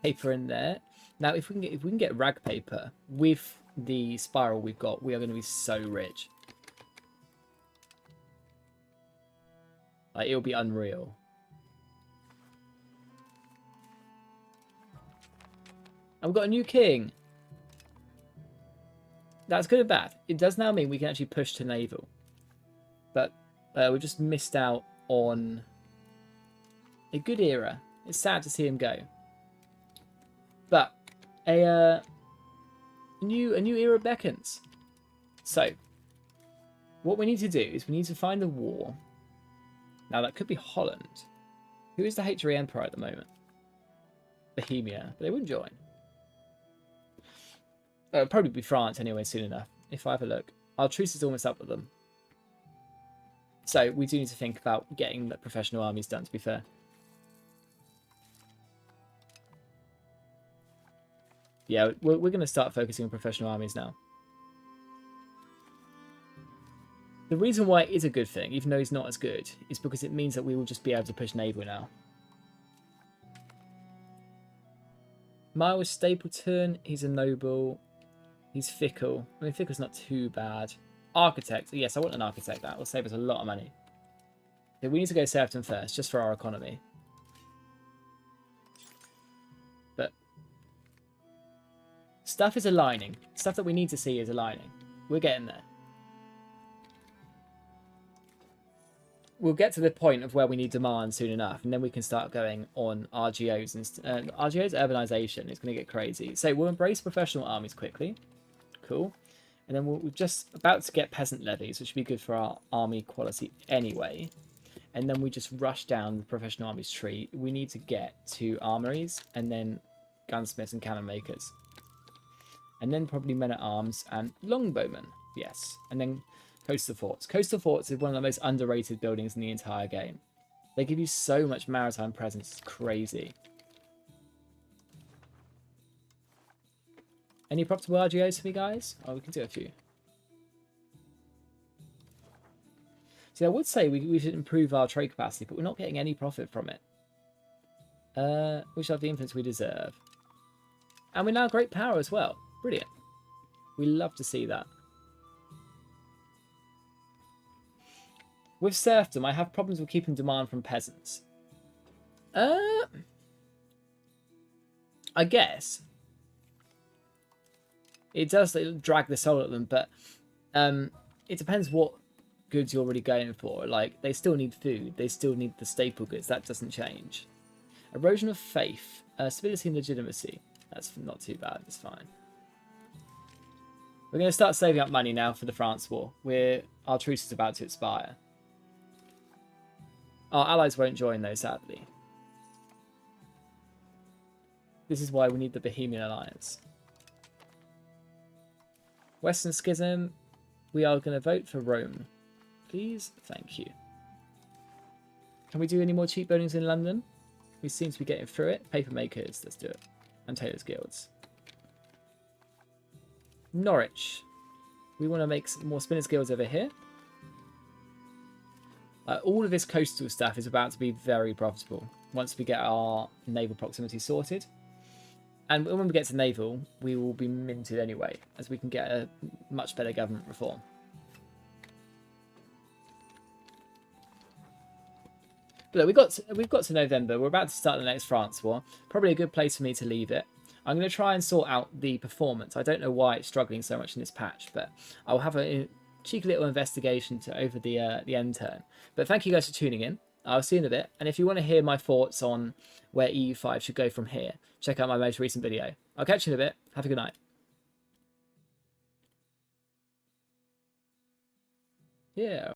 Speaker 1: paper in there. Now, if we can get rag paper with the spiral we've got, we are going to be so rich. Like, it'll be unreal. And we've got a new king. That's good and bad. It does now mean we can actually push to naval. But we just missed out on a good era. It's sad to see him go. But a new era beckons. So, what we need to do is we need to find a war. Now, that could be Holland. Who is the HRE Emperor at the moment? Bohemia. But they wouldn't join. It'll probably be France anyway soon enough. If I have a look. Our truce is almost up with them. So, we do need to think about getting the professional armies done, to be fair. Yeah, we're going to start focusing on professional armies now. The reason why it is a good thing, even though he's not as good, is because it means that we will just be able to push naval now. Miles Stapleton, he's a noble. He's fickle. I mean, fickle's not too bad. Architect. Yes, I want an architect. That will save us a lot of money. Okay, we need to go Serfdom first, just for our economy. But stuff is aligning. Stuff that we need to see is aligning. We're getting there. We'll get to the point of where we need demand soon enough, and then we can start going on RGOs. And RGOs urbanization is going to get crazy. So we'll embrace professional armies quickly. Cool. And then we're just about to get peasant levies, which would be good for our army quality anyway. And then we just rush down the professional armies tree. We need to get to armories, and then gunsmiths and cannon makers. And then probably men-at-arms and longbowmen. Yes. And then coastal forts. Coastal forts is one of the most underrated buildings in the entire game. They give you so much maritime presence. It's crazy. Any profitable RGOs for me, guys? Oh, we can do a few. See, I would say we should improve our trade capacity, but we're not getting any profit from it. We should have the influence we deserve. And we're now great power as well. Brilliant. We love to see that. With serfdom, I have problems with keeping demand from peasants. I guess it does drag the soul at them, but it depends what goods you're really going for. Like, they still need food. They still need the staple goods. That doesn't change. Erosion of faith. Stability and legitimacy. That's not too bad. It's fine. We're going to start saving up money now for the France war. Our truce is about to expire. Our allies won't join though, sadly. This is why we need the Bohemian Alliance. Western Schism. We are going to vote for Rome. Please? Thank you. Can we do any more cheap buildings in London? We seem to be getting through it. Papermakers. Let's do it. And tailors guilds. Norwich. We want to make some more spinners guilds over here. All of this coastal stuff is about to be very profitable once we get our naval proximity sorted. And when we get to naval, we will be minted anyway, as we can get a much better government reform. But look, we've got to November. We're about to start the next France war. Probably a good place for me to leave it. I'm going to try and sort out the performance. I don't know why it's struggling so much in this patch, but I'll have a cheeky little investigation over the end turn. But thank you guys for tuning in. I'll see you in a bit. And if you want to hear my thoughts on where EU5 should go from here, check out my most recent video. I'll catch you in a bit. Have a good night. Yeah.